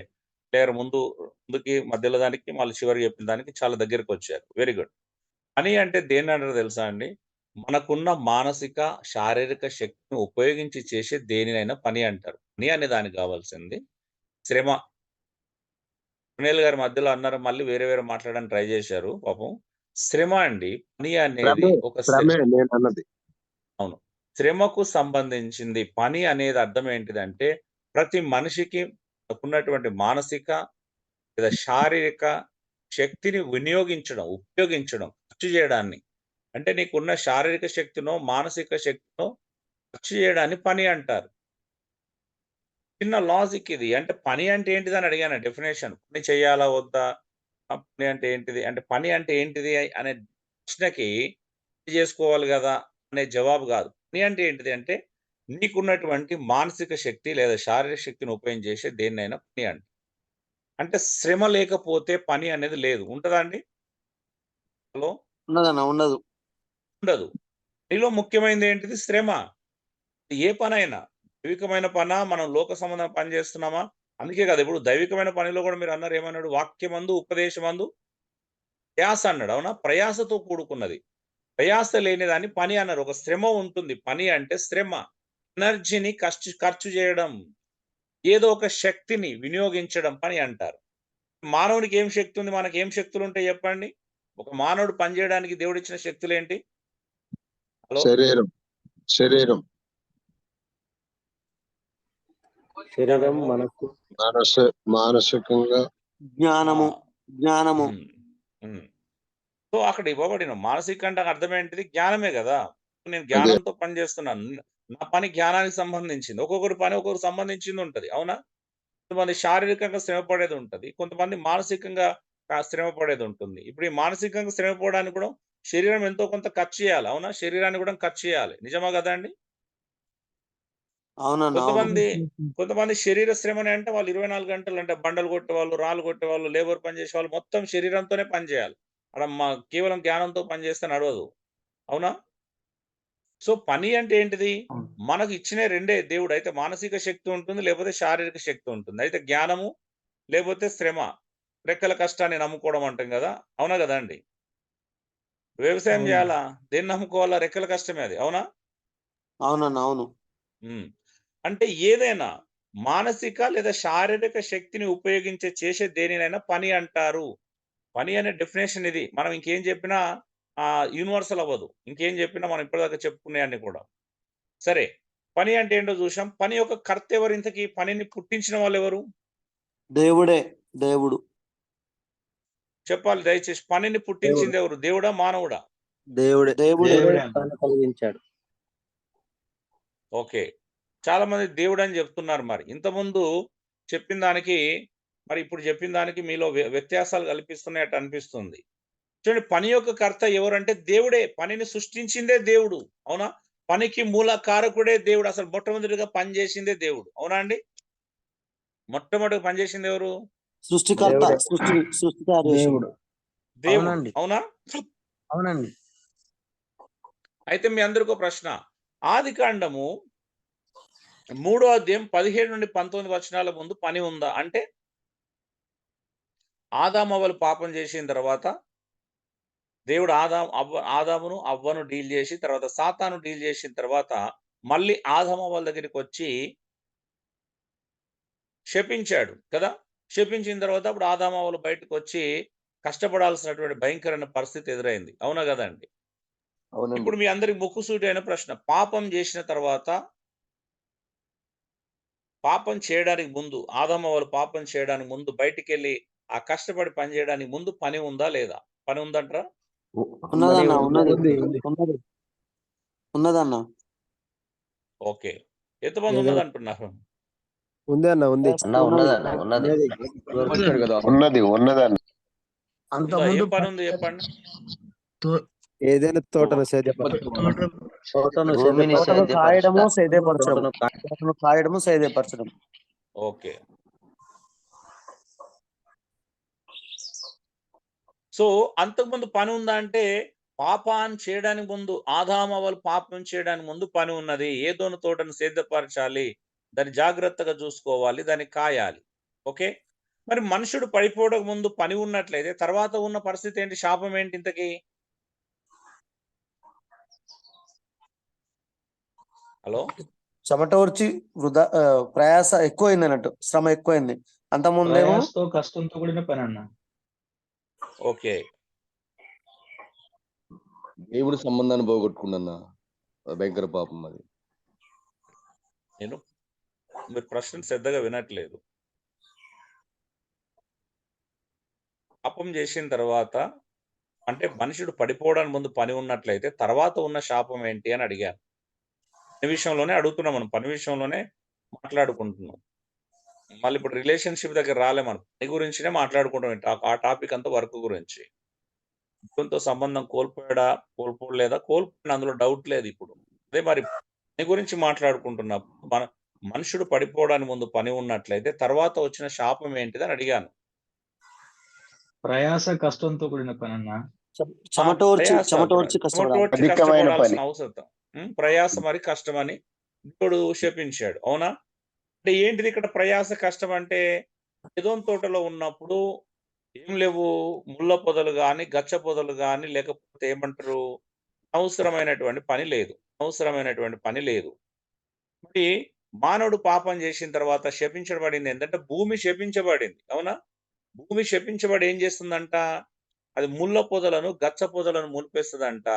Speaker 1: ఏలియా గారు ముందు ముందుకి మధ్యలో దానికి మళ్ళీ చివరికి చెప్పిన దానికి చాలా దగ్గరికి వచ్చారు. Very good. పని అంటే దేన్ని అంటారో తెలుసా అండి? మనకున్న మానసిక, శారీరక శక్తిని ఉపయోగించి చేసే దేనినైనా పని అంటారు. పని అనే దానికి కావాల్సింది శ్రమ. సునీల్ గారి మధ్యలో అన్నారు, మళ్ళీ వేరే వేరే మాట్లాడడానికి ట్రై చేశారు పాపం. శ్రమ అండి. పని అనేది ఒక
Speaker 10: నేను అన్నది.
Speaker 1: అవును. శ్రమకు సంబంధించింది. పని అనేది అర్థం ఏంటిదంటే, ప్రతి మనిషికి ఉన్నటువంటి మానసిక లేదా శారీరక శక్తిని వినియోగించడం, ఉపయోగించడం, ఖర్చు చేయడాన్ని. అంటే నీకున్న శారీరక శక్తినో, మానసిక శక్తినో ఖర్చు చేయడాన్ని పని అంటారు. చిన్న లాజిక్ ఇది. అంటే పని అంటే ఏంటిదని అడిగాను డెఫినేషన్. పని చేయాలా వద్దా? పని అంటే ఏంటిది? అంటే పని అంటే ఏంటిది అనే ప్రశ్నకి చేసుకోవాలి గదా! అనే జవాబు గాదు. పని అంటే ఏంటిది అంటే, నీకున్నటువంటి మానసిక శక్తి లేదా శారీరక శక్తిని ఉపయోగించి చేసే దేన్నైనా పని అంటారు. అంటే శ్రమ లేకపోతే పని అనేది లేదు. ఉంటదా అండి? హలో!
Speaker 2: ఉన్నదన్న ఉండదు.
Speaker 1: ఉండదు. పనిలో ముఖ్యమైనది ఏంటిది? శ్రమ. ఏ పనైనా. దైవికమైన పనా? మనం లోక సంబంధమైన పని చేస్తున్నామా? అందుకే కదా! ఇప్పుడు దైవికమైన పనిలో కూడా మీరు అన్నారు ఏమన్నాడు? వాక్యమందు, ఉపదేశమందు ప్రయాస అన్నాడు. అవునా? ప్రయాసతో కూడుకున్నది. ప్రయాస లేని దాన్ని పని అన్నారు. ఒక శ్రమ ఉంటుంది. పని అంటే శ్రమ. ఎనర్జీని ఖర్చు చేయడం. ఏదో ఒక శక్తిని వినియోగించడం పని అంటారు. మానవునికి ఏం శక్తి ఉంది? మనకి ఏం శక్తులు ఉంటాయి చెప్పండి? ఒక మానవుడు పని చేయడానికి దేవుడిచ్చిన శక్తులేంటి? హలో!
Speaker 10: శరీరం,
Speaker 2: శరీరం, మనస్సు,
Speaker 10: మానసికంగా
Speaker 2: జ్ఞానము.
Speaker 1: ఆ!
Speaker 2: జ్ఞానము.
Speaker 1: హ్మ్. హ్మ్. సో, అక్కడ ఇవ్వబడిన మానసిక అంటే అర్థం ఏంటిది? జ్ఞానమే గదా! నేను జ్ఞానంతో పని చేస్తున్నాను. నా పని జ్ఞానానికి సంబంధించింది. ఒక్కొక్కరి పని ఒక్కొక్కరికి సంబంధించింది ఉంటది. అవునా? కొంతమంది శారీరకంగా శ్రమ పడేది ఉంటది. కొంతమంది మానసికంగా శ్రమ పడేది ఉంటుంది. ఇప్పుడు ఈ మానసికంగా శ్రమ పడడానికి కూడా శరీరం ఎంతో కొంత ఖర్చు చేయాలి. అవునా? శరీరాన్ని కూడా ఖర్చు చేయాలి. నిజమా గదండీ!
Speaker 2: అవునన్న. అవును.
Speaker 1: కొంతమంది శరీర శ్రమని అంటే వాళ్ళు 24 గంటలు అంటే బండలు కొట్టేవాళ్ళు, రాళ్ళు కొట్టేవాళ్ళు, లేబర్ పని చేసేవాళ్ళు మొత్తం శరీరంతోనే పని చేయాలి. అక్కడ కేవలం జ్ఞానంతో పని చేస్తే నడవదు. అవునా? సో, పని అంటే ఏంటిది? మనకు ఇచ్చినయి రెండే దేవుడు. అయితే మానసిక శక్తి ఉంటుంది, లేకపోతే శారీరక శక్తి ఉంటుంది. అయితే జ్ఞానము, లేకపోతే శ్రమ. రెక్కల కష్టాన్ని నమ్ముకోవడం అంటాం గదా! అవునా గదండీ! వ్యవసాయం
Speaker 5: అవును.
Speaker 1: జేయాలా? దేన్ని నమ్ముకోవాలా? రెక్కల కష్టమే అది. అవునా?
Speaker 2: అవునన్న. అవును.
Speaker 1: హ్మ్. అంటే ఏదైనా మానసిక లేదా శారీరక శక్తిని ఉపయోగించే చేసే దేనినైనా పని అంటారు. పని అనే డెఫినిషన్ ఇది. మనం ఇంకేం చెప్పినా యూనివర్సల్ అవ్వదు. ఇంకేం చెప్పినా మనం ఇప్పటిదాకా చెప్పుకునేయన్నీ కూడా. సరే. పని అంటే ఏంటో చూసాం. పని యొక్క కర్త ఎవరు ఇంతకీ? పనిని పుట్టించిన వాళ్ళెవరు?
Speaker 2: దేవుడే. దేవుడు.
Speaker 1: చెప్పాలి దయచేసి. పనిని పుట్టించింది ఎవరు? దేవుడా? మానవుడా?
Speaker 2: దేవుడే. దేవుడే
Speaker 8: దేవుడే అన్న.
Speaker 2: పని కలిగించాడు.
Speaker 1: ఓకే. చాలా మంది దేవుడని చెప్తున్నారు మరి. ఇంతకుముందు చెప్పిన దానికి, మరి ఇప్పుడు చెప్పిన దానికి మీలో వ్యత్యాసాలు కల్పిస్తున్నట్టు అనిపిస్తుంది. చూడండి, పని యొక్క కర్త ఎవరంటే దేవుడే. పనిని సృష్టించిందే దేవుడు. అవునా? పనికి మూల కారకుడే దేవుడు. అసలు మొట్టమొదటిగా పని చేసిందే దేవుడు. అవునా అండి? మొట్టమొదటిగా పని చేసింది ఎవరు?
Speaker 2: సృష్టికర్త.
Speaker 4: దేవుడే.
Speaker 2: సృష్టి తయారు చేసిండు.
Speaker 4: దేవుడు.
Speaker 1: దేవుడు.
Speaker 2: అవునండి.
Speaker 1: అవునా?
Speaker 2: అవునండి.
Speaker 1: అయితే మీ అందరికో ప్రశ్న. ఆదికాండము 3వ అధ్యాయం 17-19 వచనాల ముందు పని ఉందా? అంటే ఆదామవ్వలు పాపం చేసిన తర్వాత దేవుడు ఆదామును, అవ్వను డీల్ చేసి, తర్వాత సాతాను డీల్ చేసిన తర్వాత మళ్ళీ ఆదామవ్వల దగ్గరికొచ్చి శపించాడు కదా! శపించిన తర్వాత అప్పుడు ఆదామవ్వలు బయటకొచ్చి కష్టపడాల్సినటువంటి భయంకరమైన పరిస్థితి ఎదురైంది. అవునా గదండీ!
Speaker 10: అవునండి.
Speaker 1: ఇప్పుడు మీ అందరికి ముక్కుసూటైన ప్రశ్న. పాపం చేసిన తర్వాత పాపం చేయడానికి ముందు, ఆదామవ్వలు పాపం చేయడానికి ముందు బయటికెళ్ళి ఆ కష్టపడి పని చేయడానికి ముందు పని ఉందా? లేదా? పని ఉందంటారా?
Speaker 2: ఉన్నదన్న. ఉన్నది.
Speaker 10: ఉంది.
Speaker 2: ఉన్నది. ఉన్నదన్న.
Speaker 1: ఓకే. ఎంతమంది ఉన్నదంటున్నారు?
Speaker 2: ఉంది అన్న. ఉంది.
Speaker 7: అన్న ఉన్నదన్న ఉన్నది.
Speaker 10: వచ్చాడు కదా.
Speaker 6: ఉన్నదని
Speaker 1: ఉందా? ఏం పని ఉంది చెప్పండి?
Speaker 2: ఏదైనా తోటను
Speaker 7: భూమిని
Speaker 2: కాయడము
Speaker 7: సేద్యపరచుట.
Speaker 2: సేద్యపరచడం. తోటను కాయడము సేద్యపరచడం.
Speaker 1: ఓకే. సో, అంతకుముందు పని ఉందా అంటే, పాపాన్ని చేయడానికి ముందు, ఆదామవ్వలు పాపం చేయడానికి ముందు పని ఉన్నది. ఏదోను తోటను సిద్ధపరచాలి. దాన్ని జాగ్రత్తగా చూసుకోవాలి. దాన్ని కాయాలి. ఓకే. మరి మనుషుడు పడిపోవడం ముందు పని ఉన్నట్లయితే తర్వాత ఉన్న పరిస్థితి ఏంటి? శాపం ఏంటి ఇంతకీ? హలో
Speaker 2: చెమట ఓర్చి వృధా ప్రయాస ఎక్కువైంది అన్నట్టు, శ్రమ ఎక్కువైంది. అంత ముందేమో
Speaker 8: ప్రయాసతో కష్టంతో కూడిన పని అన్న.
Speaker 1: ఓకే.
Speaker 10: దేవుడి సంబంధాన్ని పోగొట్టుకున్నా భయంకర పాపం అది.
Speaker 1: నేను మీరు ప్రశ్న శ్రద్ధగా వినట్లేదు. పాపం చేసిన తర్వాత అంటే మనుషుడు పడిపోవడానికి ముందు పని ఉన్నట్లయితే తర్వాత ఉన్న శాపం ఏంటి అని అడిగాను. పని విషయంలోనే అడుగుతున్నాం, మనం పని విషయంలోనే మాట్లాడుకుంటున్నాం. మళ్ళీ ఇప్పుడు రిలేషన్షిప్ దగ్గర రాలే, మనం పని గురించినే మాట్లాడుకుంటాం. ఆ టాపిక్ అంతా వర్క్ గురించి. దేవునితో సంబంధం కోల్పోయాడా, కోల్పోలేదా? కోల్పోయిన, అందులో డౌట్ లేదు. ఇప్పుడు అదే మరి పని గురించి మాట్లాడుకుంటున్నాం. మనుషుడు పడిపోవడానికి ముందు పని ఉన్నట్లయితే తర్వాత వచ్చిన శాపం ఏంటిది అని అడిగాను.
Speaker 8: ప్రయాస కష్టంతో కూడిన పని అన్న.
Speaker 2: చెమట ఓర్చి కష్టపడాలి.
Speaker 1: కష్టపడాల్సిన అవసరం. ప్రయాస మరి కష్టమని దేవుడు శపించాడు. అవునా? అంటే ఏంటిది ఇక్కడ ప్రయాస కష్టం అంటే? ఏదోం తోటలో ఉన్నప్పుడు ఏం లేవు, ముళ్ళ పొదలు గాని, గచ్చ పొదలు గాని, లేకపోతే ఏమంటారు, అవసరమైనటువంటి పని లేదు. మరి మానవుడు పాపం చేసిన తర్వాత శపించబడింది ఏంటంటే భూమి శపించబడింది. అవునా? భూమి శపించబడి ఏం చేస్తుందంట? అది ముళ్ళ పొదలను, గచ్చ పొదలను మునిపేస్తుందంట.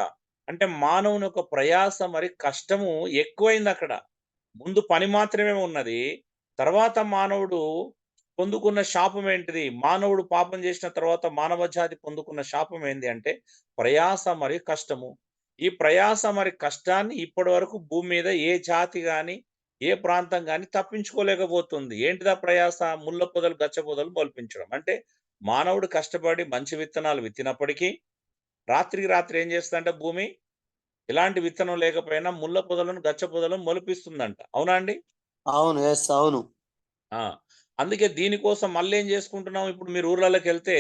Speaker 1: అంటే మానవుని యొక్క ప్రయాస మరి కష్టము ఎక్కువైంది అక్కడ. ముందు పని మాత్రమే ఉన్నది. తర్వాత మానవుడు పొందుకున్న శాపం ఏంటిది? మానవుడు పాపం చేసిన తర్వాత మానవ జాతి పొందుకున్న శాపం ఏంది అంటే ప్రయాస మరి కష్టము. ఈ ప్రయాస మరి కష్టాన్ని ఇప్పటి వరకు భూమి మీద ఏ జాతి గాని, ఏ ప్రాంతం గాని తప్పించుకోలేకపోతుంది. ఏంటిదా ప్రయాస? ముళ్ళ పొదలు, గచ్చ పొదలు మొలిపించడం. అంటే మానవుడు కష్టపడి మంచి విత్తనాలు విత్తినప్పటికీ రాత్రికి రాత్రి ఏం చేస్తుందంటే భూమి ఎలాంటి విత్తనం లేకపోయినా ముళ్ళ పొదలను, గచ్చ పొదలను మొలిపిస్తుందంట. అవునా అండి?
Speaker 2: అవును, అవును.
Speaker 1: అందుకే దీనికోసం మళ్ళీ ఏం చేసుకుంటున్నాం, ఇప్పుడు మీరు ఊర్లలోకి వెళ్తే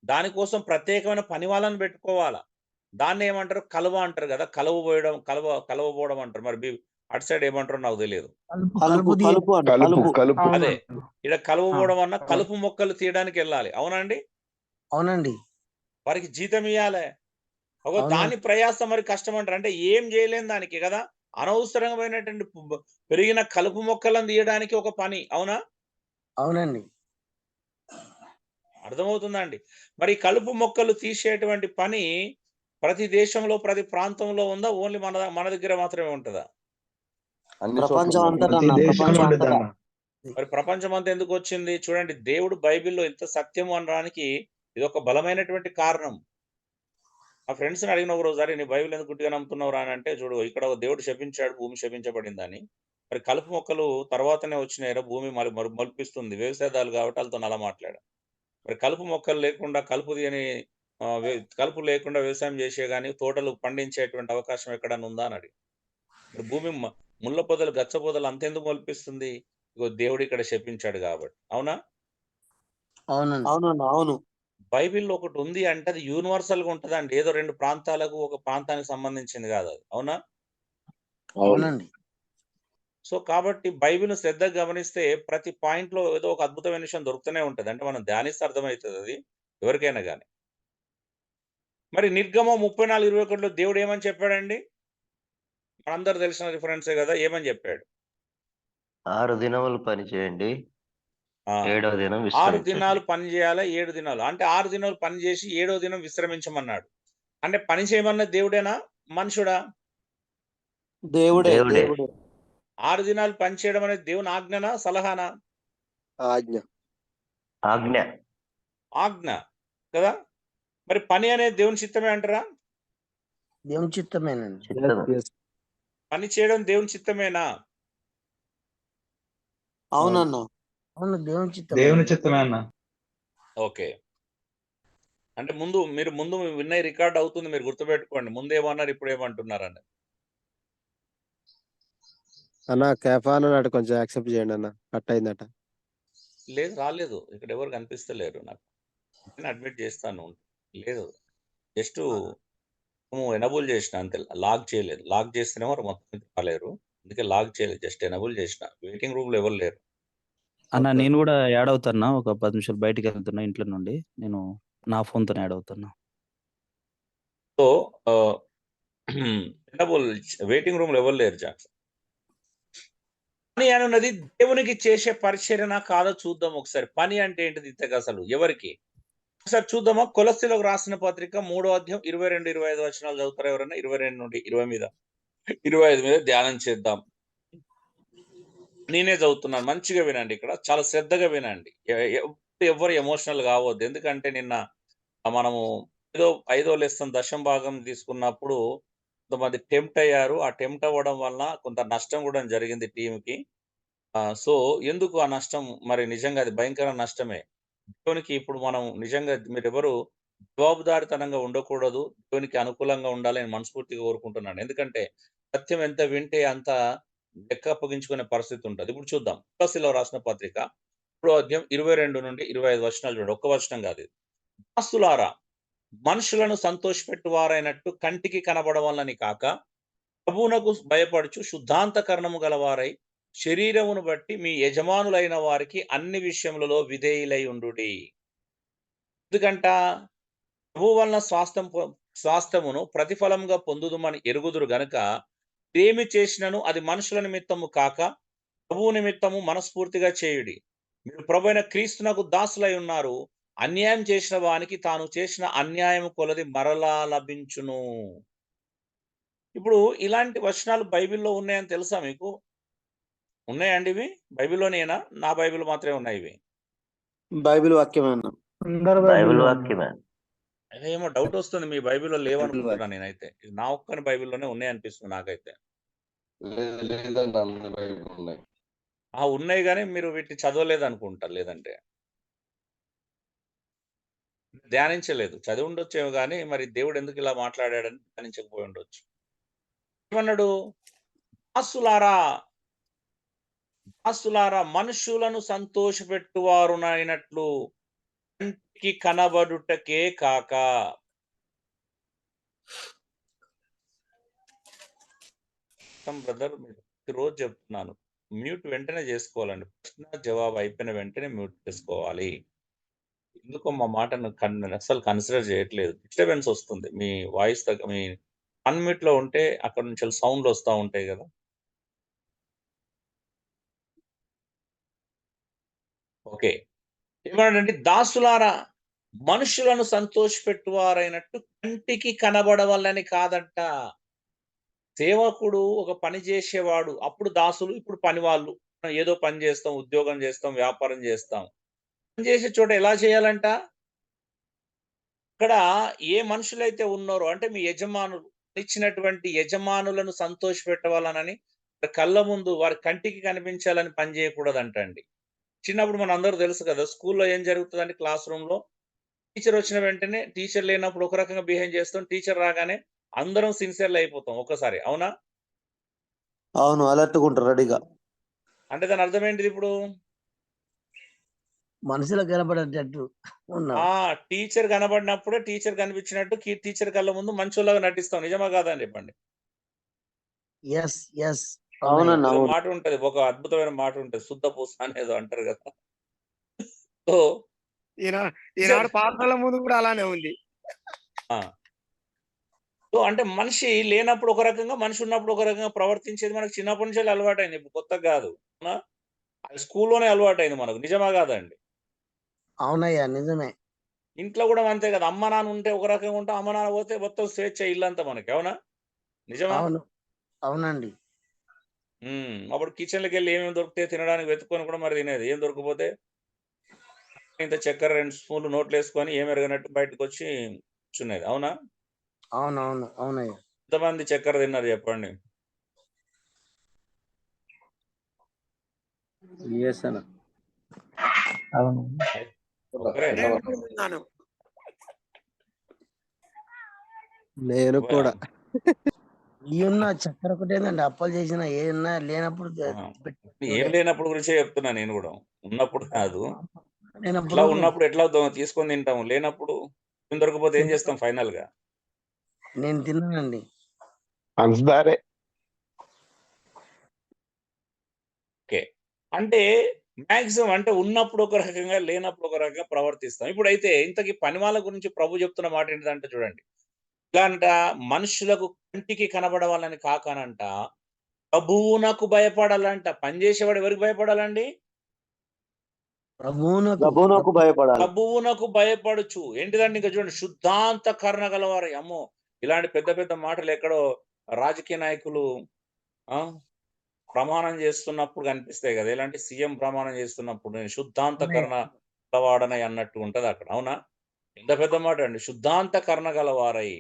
Speaker 1: దానికోసం ప్రత్యేకమైన పని వాళ్ళని పెట్టుకోవాలా. దాన్ని ఏమంటారు? కలువ అంటారు కదా. కలవపోవడం అంటారు. మరి అటు సైడ్ ఏమంటారో నాకు తెలియదు. అదే ఇక్కడ కలువపోవడం అన్న కలుపు మొక్కలు తీయడానికి వెళ్ళాలి. అవునండి?
Speaker 2: అవునండి.
Speaker 1: వారికి జీతం ఇవ్వాలి. దాని ప్రయాస మరి కష్టం అంటారు. అంటే ఏం చేయలేని దానికి కదా, అనవసరమైనటువంటి పెరిగిన కలుపు మొక్కలను తీయడానికి ఒక పని. అవునా?
Speaker 2: అవునండి.
Speaker 1: అర్థమవుతుందండి? మరి కలుపు మొక్కలు తీసేటువంటి పని ప్రతి దేశంలో, ప్రతి ప్రాంతంలో ఉందా? ఓన్లీ మన దగ్గర మాత్రమే ఉంటుందా?
Speaker 10: అన్ని
Speaker 2: ప్రపంచం
Speaker 10: చోట్ల
Speaker 2: అంతటా
Speaker 8: ప్రతి దేశంలో ఉండేది అన్న.
Speaker 1: మరి ప్రపంచం అంతా ఎందుకు వచ్చింది? చూడండి, దేవుడు బైబిల్లో ఇంత సత్యం అనడానికి ఇది ఒక బలమైనటువంటి కారణం. మా ఫ్రెండ్స్ని అడిగిన ఒక రోజు, నీ బైబిల్ ఎందుకు గుడ్డిగా నమ్ముతున్నావురా అని అంటే, చూడు ఇక్కడ ఒక దేవుడు శపించాడు, భూమి శపించబడిందని. మరి కలుపు మొక్కలు తర్వాతనే వచ్చినాయిరా, భూమి మొలిపిస్తుంది. వ్యవసాయదారులు కాబట్టి వాళ్ళతో అలా మాట్లాడారు. మరి కలుపు మొక్కలు లేకుండా, కలుపు లేకుండా వ్యవసాయం చేసే గాని తోటలు పండించేటువంటి అవకాశం ఎక్కడన్నా ఉందా అని అడిగి, మరి భూమి ముళ్ళ పొదలు, గచ్చ పొదలు అంతెందుకు మొలిపిస్తుంది? ఇగో దేవుడు ఇక్కడ శపించాడు కాబట్టి. అవునా?
Speaker 2: అవును.
Speaker 1: బైబిల్లో ఒకటి ఉంది అంటే అది యూనివర్సల్ గా ఉంటదండి. ఏదో 2 ప్రాంతాలకు, ఒక ప్రాంతానికి సంబంధించింది కాదు అది. అవునా?
Speaker 2: అవునండి.
Speaker 1: సో కాబట్టి బైబిల్‌ను శ్రద్ధగా గమనిస్తే ప్రతి పాయింట్‌లో ఏదో ఒక అద్భుతమైన విషయం దొరుకుతూనే ఉంటది. అంటే మనం ధ్యానిస్తే అర్థమైతది అది ఎవరికైనా గాని. మరి నిర్గమం 34:21లో దేవుడు ఏమని చెప్పాడండి? మనందరికి తెలిసిన రిఫరెన్సే కదా. ఏమని చెప్పాడు?
Speaker 7: 6 దినములు పని చేయండి,
Speaker 1: ఆ!
Speaker 7: 7వ దినం
Speaker 1: 6
Speaker 7: విశ్రమించండి.
Speaker 1: దినాలు పని చేయాలా, 7 దినాలు. అంటే 6 దినాలు పని చేసి 7వ దినం విశ్రమించమన్నాడు. అంటే పని చేయమన్నది దేవుడేనా? మనుషుడా?
Speaker 2: దేవుడే.
Speaker 1: 6 దినాలు పని చేయడం అనేది దేవుని ఆజ్ఞనా? సలహానా?
Speaker 7: ఆజ్ఞ.
Speaker 1: ఆజ్ఞ కదా. మరి పని అనేది దేవుని చిత్తమే అంటారా?
Speaker 2: దేవుని చిత్తమేనండి.
Speaker 7: చిత్తమే.
Speaker 1: పని చేయడం దేవుని చిత్తమేనా?
Speaker 2: అవునన్నా. అవును,
Speaker 8: దేవుని చిత్తమే అన్న.
Speaker 1: ఓకే. అంటే మీరు ముందు విన్నై రికార్డ్ అవుతుంది. మీరు గుర్తుపెట్టుకోండి. ముందు ఏమన్నారు, ఇప్పుడు ఏమంటున్నారని.
Speaker 11: అన్న కేఫా అన్నాడు, కొంచెం యాక్సెప్ట్ చేయండి అన్న, కట్ అయిందట.
Speaker 1: లేదు, రాలేదు. ఇక్కడ ఎవరు కనిపిస్తలేరు నాకు. నేను అడ్మిట్ చేస్తాను. లేదు, జస్ట్ ఎనబుల్ చేసిన అంతే, లాక్ చేయలేదు. లాక్ చేస్తేనే వారు మొత్తం రాలేరు. అందుకే లాక్ చేయలేదు, జస్ట్ ఎనబుల్ చేసిన. వెయిటింగ్ రూమ్ లో ఎవరు లేరు.
Speaker 12: అన్న
Speaker 2: ఓకే.
Speaker 12: నేను కూడా యాడ్ అవుతాన్నా. ఒక 10 నిమిషాలు బయటికి వెళ్తున్నా ఇంట్లో నుండి. నేను నా ఫోన్‌తోనే యాడ్ అవుతున్నా.
Speaker 1: సో, వెయిటింగ్ రూమ్‌లో ఎవరు లేరు జాక్సన్. పని అనున్నది దేవునికి చేసే పరిచర్యనా కాదో చూద్దాం ఒకసారి. పని అంటే ఏంటిది ఇంతకసలు ఎవరికి? ఒకసారి చూద్దామా? కొలస్సీలకు రాసిన పత్రిక 3వ అధ్యాయం 22, 25 వచనాలు చదువుతారా ఎవరన్నా? 22 నుండి 25 మీద ధ్యానం చేద్దాం. నేనే చదువుతున్నాను. మంచిగా వినండి ఇక్కడ. చాలా శ్రద్ధగా వినండి. ఎవ్వరు ఎమోషనల్ కావద్దు. ఎందుకంటే నిన్న మనము ఏదో 5వ లెసన్ దశమ భాగం తీసుకున్నప్పుడు కొంతమంది టెంప్ట్ అయ్యారు. ఆ టెంప్ట్ అవ్వడం వలన కొంత నష్టం కూడా జరిగింది టీమ్‌కి. సో, ఎందుకు ఆ నష్టం? మరి నిజంగా అది భయంకర నష్టమే. దేవునికి ఇప్పుడు మనం నిజంగా మీరెవరు జవాబుదారీతనంగా ఉండకూడదు. దేవునికి అనుకూలంగా ఉండాలని మనస్ఫూర్తిగా కోరుకుంటున్నాను. ఎందుకంటే సత్యం ఎంత వింటే అంత లెక్క అప్పగించుకునే పరిస్థితి ఉంటది. ఇప్పుడు చూద్దాం. కొలస్సీలో రాసిన పత్రిక 3వ అధ్యాయం 22 నుండి 25 వచనాలు చూడండి. ఒక్క వచనం కాదు ఇది. దాసులారా, మనుషులను సంతోషపెట్టువారైనట్టు కంటికి కనబడవలనని కాక, ప్రభువునకు భయపడుచు శుద్ధాంతకరణము గలవారై శరీరమును బట్టి మీ యజమానులైన వారికి అన్ని విషయములలో విధేయులై ఉండుడి. ఎందుకంట ప్రభువు వలన స్వాస్థ్యమును ప్రతిఫలముగా పొందుదుమని ఎరుగుదురు గనుక ఏమి చేసినను అది మనుషుల నిమిత్తము కాక ప్రభువు నిమిత్తము మనస్ఫూర్తిగా చేయుడి. మీరు ప్రభువైన క్రీస్తునకు దాసులై ఉన్నారు. అన్యాయం చేసిన వానికి తాను చేసిన అన్యాయం కొలది మరలా లభించును. ఇప్పుడు ఇలాంటి వచనాలు బైబిల్‌లో ఉన్నాయని తెలుసా మీకు? ఉన్నాయండి ఇవి? బైబిల్‌లోనేనా? నా బైబిల్ మాత్రమే ఉన్నాయి ఇవి.
Speaker 2: బైబిల్ వాక్యమే అన్న.
Speaker 7: బైబిల్ వాక్యమే.
Speaker 1: ఏమో డౌట్ వస్తుంది. మీ బైబిల్‌లో
Speaker 2: బైబిల్
Speaker 1: లేవనుకుంటున్నా
Speaker 2: వాక్యం.
Speaker 1: నేనైతే. ఇది నా ఒక్కని బైబిల్‌లోనే ఉన్నాయనిపిస్తుంది నాకైతే.
Speaker 10: లేదండి, అన్ని బైబిల్ ఉన్నాయి.
Speaker 1: ఉన్నాయి గానీ మీరు వీటిని చదవలేదనుకుంటా లేదంటే. ధ్యానించలేదు. చదివి ఉండొచ్చేమో గానీ మరి దేవుడు ఎందుకు ఇలా మాట్లాడాడని ధ్యానించకపోయి ఉండొచ్చు. ఏమన్నాడు? దాసులారా, దాసులారా మనుషులను సంతోషపెట్టువారునైనట్లు కంటికి కనబడుటకే కాక. బ్రదర్ మీరు ప్రతిరోజు చెప్తున్నాను. మ్యూట్ వెంటనే చేసుకోవాలండి. ప్రశ్న జవాబు అయిపోయిన వెంటనే మ్యూట్ చేసుకోవాలి. ఎందుకో మా మాటను అస్సలు కన్సిడర్ చేయట్లేదు. డిస్టర్బెన్స్ వస్తుంది. మీ వాయిస్ మీ అన్‌మ్యూట్‌లో ఉంటే అక్కడ నుంచి సౌండ్‌లు వస్తా ఉంటాయి గదా! ఓకే. ఏమన్నాడంటే దాసులారా మనుషులను సంతోషపెట్టువారైనట్టు కంటికి కనబడవలని కాదంట. సేవకుడు ఒక పని చేసేవాడు. అప్పుడు దాసులు, ఇప్పుడు పనివాళ్ళు. ఏదో పని చేస్తాం, ఉద్యోగం చేస్తాం, వ్యాపారం చేస్తాం. పని చేసే చోట ఎలా చేయాలంట? ఇక్కడ ఏ మనుషులైతే ఉన్నారో అంటే మీ యజమానులు ఇచ్చినటువంటి యజమానులను సంతోషపెట్టవాలనని కళ్ళ ముందు వారి కంటికి కనిపించాలని పని చేయకూడదంటండి. చిన్నప్పుడు మనందరూ తెలుసు కదా! స్కూల్‌లో ఏం జరుగుతదంటే క్లాస్ రూమ్‌లో టీచర్ వచ్చిన వెంటనే టీచర్ లేనప్పుడు ఒక రకంగా బిహేవ్ చేస్తాం. టీచర్ రాగానే అందరం సిన్సియర్‌లు అయిపోతాం ఒక్కసారి. అవునా?
Speaker 2: అవును. అలర్ట్‌గా ఉంటారు రెడీగా.
Speaker 1: అంటే దాని అర్థం ఏంటిది ఇప్పుడు?
Speaker 2: మనుషులకు కనపడేటట్టు ఉన్నాం.
Speaker 1: టీచర్ కనబడినప్పుడే టీచర్ కనిపించినట్టు టీచర్ కళ్ళ ముందు మంచోళ్ళలాగా నటిస్తాం. నిజమా కాదా అని చెప్పండి.
Speaker 2: యెస్. యెస్. అవునండి.
Speaker 1: ఏదో
Speaker 2: అవును.
Speaker 1: మాట ఉంటది. ఒక అద్భుతమైన మాట ఉంటది. శుద్ధ పూస అనేదో అంటారు కదా! సో,
Speaker 9: ఈనాడు పాఠశాల ముందు కూడా అలానే ఉంది.
Speaker 1: ఆ! సో, అంటే మనిషి లేనప్పుడు ఒక రకంగా, మనిషి ఉన్నప్పుడు ఒక రకంగా ప్రవర్తించేది మనకు చిన్నప్పటి నుంచెల్లి అలవాటయింది. ఇప్పుడు కొత్తగా గాదు. అవునా? అది స్కూల్‌లోనే అలవాటయింది మనకు. నిజమా కాదండి?
Speaker 2: అవునయ్యా. నిజమే.
Speaker 1: ఇంట్లో కూడా అంతే కదా! అమ్మ, నాన్న ఉంటే ఒక రకంగా ఉంటాం. అమ్మ, నాన్న పోతే మొత్తం స్వేచ్ఛ ఇల్లంతా మనకి. అవునా? నిజమా?
Speaker 2: అవును. అవునండి.
Speaker 1: అప్పుడు కిచెన్‌లోకెళ్ళి ఏమేమి దొరుకుతాయో తినడానికి వెతుక్కొని కూడా మరి తినేది. ఏం దొరకకపోతే ఇంత చక్కెర 2 స్పూన్లు నోట్లేసుకొని ఏమెరగనట్టు బయటకొచ్చి కూర్చునేది. అవునా?
Speaker 2: అవునవును. అవునయ్యా.
Speaker 1: ఎంతమంది చక్కెర తిన్నారు చెప్పండి?
Speaker 2: యెస్ అన్న.
Speaker 12: అవును.
Speaker 1: ఒకరేనా?
Speaker 9: నేను కూడా విన్నాను.
Speaker 11: నేను కూడా.
Speaker 2: ఇయున్న చక్కెర ఒకటేనండి. అప్పాలు చేసినా ఏదున్నా లేనప్పుడు
Speaker 1: ఏం లేనప్పుడు గురించే చెప్తున్నా నేను గూడా. ఉన్నప్పుడు కాదు.
Speaker 2: లేనప్పుడు
Speaker 1: ఎట్లా ఉన్నప్పుడు ఎట్లా తీసుకొని తింటాము. లేనప్పుడు ఏం దొరకకపోతే ఏం చేస్తాం ఫైనల్‌గా?
Speaker 2: నేను తిన్నానండి.
Speaker 6: పంచదారే.
Speaker 1: ఓకే. అంటే మాక్సిమం అంటే ఉన్నప్పుడు ఒక రకంగా, లేనప్పుడు ఒక రకంగా ప్రవర్తిస్తాం. ఇప్పుడైతే ఇంతకీ పని వాళ్ళ గురించి ప్రభు చెప్తున్న మాట ఏంటిదంటే చూడండి. ఇలాంట మనుషులకు కంటికి కనబడవాలని కాకనంట ప్రభువునకు భయపడాలంట. పనిచేసేవాడు ఎవరికి భయపడాలండి?
Speaker 2: ప్రభువునకు భయపడాలి.
Speaker 1: ప్రభువునకు భయపడుచు. ఏంటిదండి ఇంకా చూడండి, శుద్ధాంతకరణ గలవారు. అమ్మో, ఇలాంటి పెద్ద పెద్ద మాటలు ఎక్కడో రాజకీయ నాయకులు ప్రమాణం చేస్తున్నప్పుడు కనిపిస్తాయి కదా. ఇలాంటి సీఎం ప్రమాణం చేస్తున్నప్పుడు నేను శుద్ధాంతకరణ గలవాడనై అన్నట్టు ఉంటది అక్కడ. అవునా? ఎంత పెద్ద మాట అండి, శుద్ధాంతకరణ గలవారై.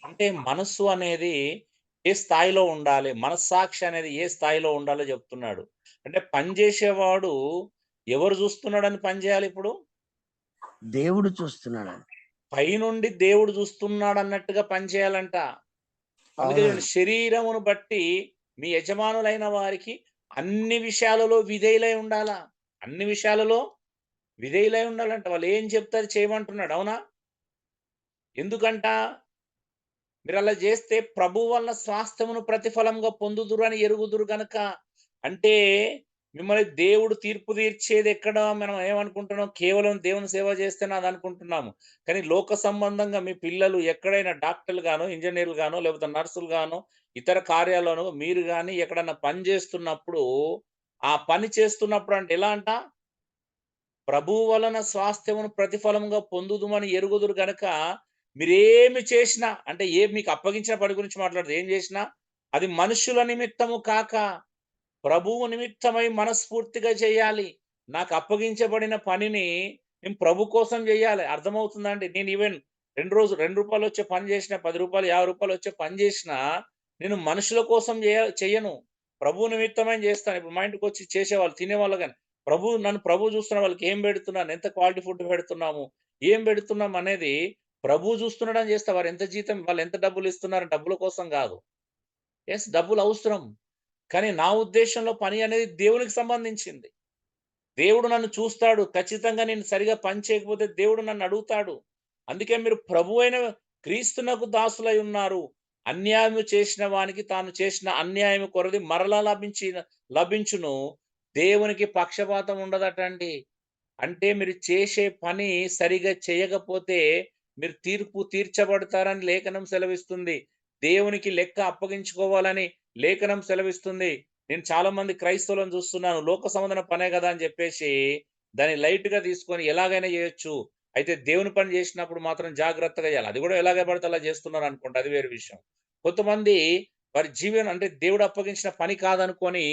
Speaker 1: అంటే మనస్సు అనేది ఏ స్థాయిలో ఉండాలి, మనస్సాక్షి అనేది ఏ స్థాయిలో ఉండాలో చెప్తున్నాడు. అంటే పనిచేసేవాడు ఎవరు చూస్తున్నాడని పని చేయాలి? ఇప్పుడు
Speaker 2: దేవుడు చూస్తున్నాడు.
Speaker 1: పైనుండి దేవుడు చూస్తున్నాడు అన్నట్టుగా పని చేయాలంట. అందుకే చూడండి, శరీరమును బట్టి మీ యజమానులైన వారికి అన్ని విషయాలలో విధేయులై ఉండాలా. అన్ని విషయాలలో విధేయులై ఉండాలంట. వాళ్ళు ఏం చెప్తారు చేయమంటున్నాడు. అవునా? ఎందుకంట మీరు అలా చేస్తే ప్రభు వలన స్వాస్థ్యమును ప్రతిఫలంగా పొందుదురు అని ఎరుగుదురు గనక. అంటే మిమ్మల్ని దేవుడు తీర్పు తీర్చేది ఎక్కడ? మనం ఏమనుకుంటున్నాం, కేవలం దేవుని సేవ చేస్తే నాది అనుకుంటున్నాము. కానీ లోక సంబంధంగా మీ పిల్లలు ఎక్కడైనా డాక్టర్లు గానో, ఇంజనీర్లు గానో, లేకపోతే నర్సులు గానో, ఇతర కార్యాలను మీరు కానీ ఎక్కడన్నా పని చేస్తున్నప్పుడు, ఆ పని చేస్తున్నప్పుడు అంటే ఎలా అంట, ప్రభు వలన స్వాస్థ్యమును ప్రతిఫలంగా పొందుదుమని ఎరుగుదురు గనక మీరేమి చేసినా, అంటే మీకు అప్పగించిన పని గురించి మాట్లాడుతూ ఏం చేసినా అది మనుషుల నిమిత్తము కాక ప్రభువు నిమిత్తమై మనస్ఫూర్తిగా చేయాలి. నాకు అప్పగించబడిన పనిని నేను ప్రభు కోసం చేయాలి. అర్థమవుతుందండి? నేను ఈవెన్ ₹2 వచ్చే పని చేసిన, ₹10, ₹50 వచ్చే పని చేసినా నేను మనుషుల కోసం చెయ్యను, ప్రభు నిమిత్తమై చేస్తాను. ఇప్పుడు మా ఇంటికి వచ్చి చేసేవాళ్ళు, తినేవాళ్ళు కానీ నన్ను ప్రభు చూస్తున్న వాళ్ళకి ఏం పెడుతున్నాను, ఎంత క్వాలిటీ ఫుడ్ పెడుతున్నాము, ఏం పెడుతున్నాం అనేది ప్రభు చూస్తున్నాడని చేస్తా. వారు ఎంత జీతం, వాళ్ళు ఎంత డబ్బులు ఇస్తున్నారు, డబ్బుల కోసం కాదు. ఎస్, డబ్బులు అవసరం, కానీ నా ఉద్దేశంలో పని అనేది దేవునికి సంబంధించింది. దేవుడు నన్ను చూస్తాడు. ఖచ్చితంగా నేను సరిగా పని చేయకపోతే దేవుడు నన్ను అడుగుతాడు. అందుకే మీరు ప్రభు అయిన క్రీస్తునకు దాసులై ఉన్నారు. అన్యాయము చేసిన వానికి తాను చేసిన అన్యాయం కొరది మరలా లభించును. దేవునికి పక్షపాతం ఉండదటండి. అంటే మీరు చేసే పని సరిగా చేయకపోతే మీరు తీర్పు తీర్చబడతారని లేఖనం సెలవిస్తుంది. దేవునికి లెక్క అప్పగించుకోవాలని లేఖనం సెలవిస్తుంది. నేను చాలా మంది క్రైస్తవులను చూస్తున్నాను, లోక సంబంధన పనే కదా అని చెప్పేసి దాన్ని లైట్ గా తీసుకొని ఎలాగైనా చేయొచ్చు, అయితే దేవుని పని చేసినప్పుడు మాత్రం జాగ్రత్తగా చేయాలి. అది కూడా ఎలాగ పడితే అలా చేస్తున్నారు అనుకోండి, అది వేరే విషయం. కొంతమంది వారి జీవనం అంటే దేవుడు అప్పగించిన పని కాదనుకొని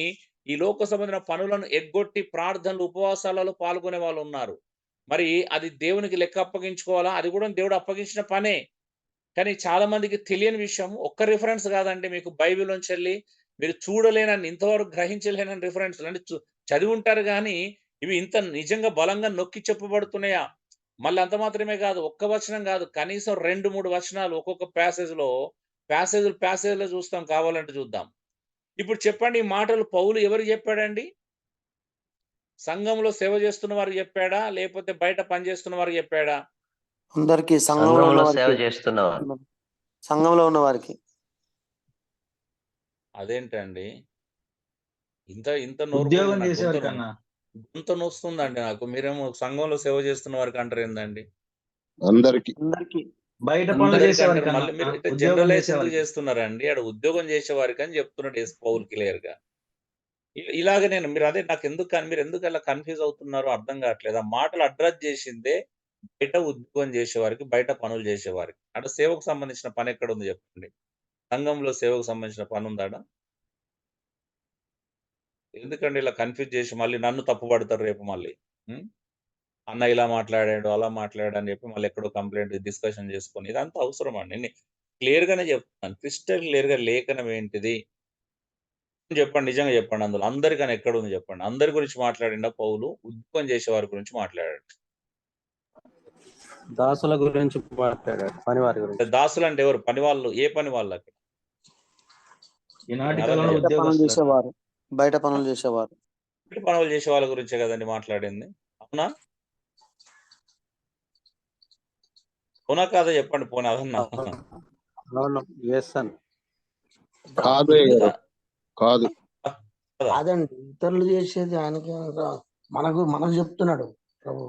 Speaker 1: ఈ లోక సంబంధమైన పనులను ఎగ్గొట్టి ప్రార్థనలు, ఉపవాసాలలో పాల్గొనే వాళ్ళు ఉన్నారు. మరి అది దేవునికి లెక్క అప్పగించుకోవాలా? అది కూడా దేవుడు అప్పగించిన పనే. కానీ చాలా మందికి తెలియని విషయం, ఒక్క రిఫరెన్స్ కాదండి, మీకు బైబిల్ నుంచి వెళ్ళి మీరు చూడలేనని, ఇంతవరకు గ్రహించలేనని రిఫరెన్స్ అంటే చదివి ఉంటారు కానీ ఇవి ఇంత నిజంగా బలంగా నొక్కి చెప్పబడుతున్నాయా? మళ్ళీ అంత మాత్రమే కాదు, ఒక్క వచనం కాదు, కనీసం 2-3 వచనాలు ఒక్కొక్క ప్యాసేజ్లో చూస్తాం, కావాలంటే చూద్దాం. ఇప్పుడు చెప్పండి, ఈ మాటలు పౌలు ఎవరికి చెప్పాడండి? సంఘంలో సేవ చేస్తున్న వారికి చెప్పాడా, లేకపోతే బయట పని చేస్తున్న వారికి చెప్పాడా?
Speaker 2: అందరికి,
Speaker 7: సంఘంలో సేవ చేస్తున్నవారు,
Speaker 2: సంఘంలో ఉన్న వారికి.
Speaker 1: అదేంటండి ఇంత నోరు
Speaker 8: ఉద్యోగం చేసేవారి కన్నా
Speaker 1: గొంత నొస్తుందండి నాకు. మీరేమో సంఘంలో సేవ చేస్తున్న వారికి అంటారు ఏందండి?
Speaker 6: అందరికి
Speaker 8: బయట పనులు చేసేవారి కన్నా
Speaker 1: మళ్ళీ మీరు
Speaker 8: ఉద్యోగం
Speaker 1: జనరలైజ్
Speaker 8: చేసేవారికి
Speaker 1: చేస్తున్నారండి. ఆడ ఉద్యోగం చేసేవారికి అని చెప్తున్నాడు యేసు పౌలు క్లియర్ గా. ఇలాగ మీరు అదే నాకు మీరు ఎందుకు అలా కన్ఫ్యూజ్ అవుతున్నారో అర్థం కావట్లేదు. ఆ మాటలు అడ్రస్ చేసిందే బయట ఉద్యోగం చేసేవారికి, బయట పనులు చేసేవారికి. అంటే సేవకు సంబంధించిన పని ఎక్కడ ఉంది చెప్పండి? సంఘంలో సేవకు సంబంధించిన పని ఉందాడ? ఎందుకండి ఇలా కన్ఫ్యూజ్ చేసి మళ్ళీ నన్ను తప్పుపడతారు రేపు మళ్ళీ? అన్న ఇలా మాట్లాడాడు, అలా మాట్లాడాడు అని చెప్పి మళ్ళీ ఎక్కడో కంప్లైంట్ డిస్కషన్ చేసుకొని, ఇదంతా అవసరం అండి. నేను క్లియర్ గానే చెప్తాను, క్రిస్టల్ క్లియర్ గా లేఖనం ఏంటిది చెప్పండి, నిజంగా చెప్పండి. అందులో అందరికన్నా ఎక్కడ ఉంది చెప్పండి. అందరి గురించి మాట్లాడిండా పౌలు? ఉద్యోగం చేసే వారి గురించి మాట్లాడాడు.
Speaker 11: దాసుల గురించి మాట్లాడాడు, పని వారి గురించి.
Speaker 1: దాసులు అంటే ఎవరు? పని వాళ్ళు. ఏ పని వాళ్ళు అక్కడ?
Speaker 8: ఈనాటి కాలంలో ఉద్యోగస్తులు,
Speaker 2: బయట పనులు చేసేవారు.
Speaker 1: బయట పనులు చేసే వాళ్ళ గురించే కదండి మాట్లాడింది. అవునా? అవునా కాదా చెప్పండి పోనీ. అదన్నా
Speaker 11: కాదు.
Speaker 1: కదా
Speaker 5: అదండి ఇతరులు చేసేది ఆయనకి మనకు చెప్తున్నాడు ప్రభు.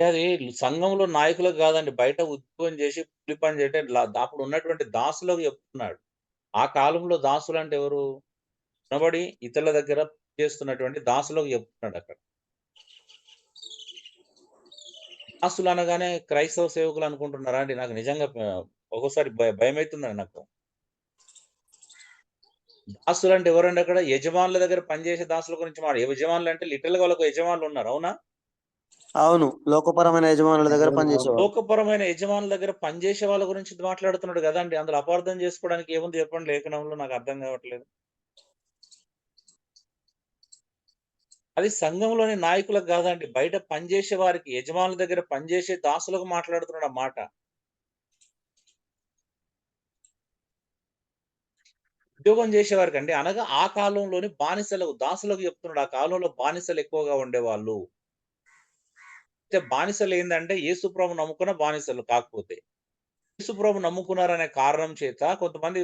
Speaker 1: అది సంఘంలో నాయకులకు కాదండి, బయట ఉద్యోగం చేసి కూలి పని చేయటం అప్పుడు ఉన్నటువంటి దాసులకు చెప్తున్నాడు. ఆ కాలంలో దాసులు అంటే ఎవరు? రుణపడి ఇతరుల దగ్గర చేస్తున్నటువంటి దాసులకు చెప్తున్నాడు అక్కడ. దాసులు అనగానే క్రైస్తవ సేవకులు అనుకుంటున్నారా అండి? నాకు నిజంగా ఒక్కోసారి భయం అవుతుందండి నాకు. దాసులు అంటే ఎవరండి అక్కడ? యజమానుల దగ్గర పనిచేసే దాసుల గురించి యజమానులు అంటే లిటరల్ గా వాళ్ళకు యజమానులు ఉన్నారు, అవునా?
Speaker 2: అవును, లోకపరమైన యజమానుల దగ్గర పనిచేసేవారు.
Speaker 1: లోకపరమైన యజమానుల దగ్గర పనిచేసే వాళ్ళ గురించి మాట్లాడుతున్నాడు కదండి. అందులో అపార్థం చేసుకోవడానికి ఏముంది చెప్పండి లేఖనంలో? నాకు అర్థం కావట్లేదు. అది సంఘంలోని నాయకులకు కాదండి, బయట పనిచేసే వారికి, యజమానుల దగ్గర పనిచేసే దాసులకు మాట్లాడుతున్నాడు ఆ మాట. ఉద్యోగం చేసేవారికి అండి, అనగా ఆ కాలంలోని బానిసలకు, దాసులకు చెప్తున్నాడు. ఆ కాలంలో బానిసలు ఎక్కువగా ఉండేవాళ్ళు. అయితే బానిసలు ఏంటంటే యేసుప్రభు నమ్ముకున్న బానిసలు కాకపోతే, యేసుప్రభు నమ్ముకున్నారనే కారణం చేత కొంతమంది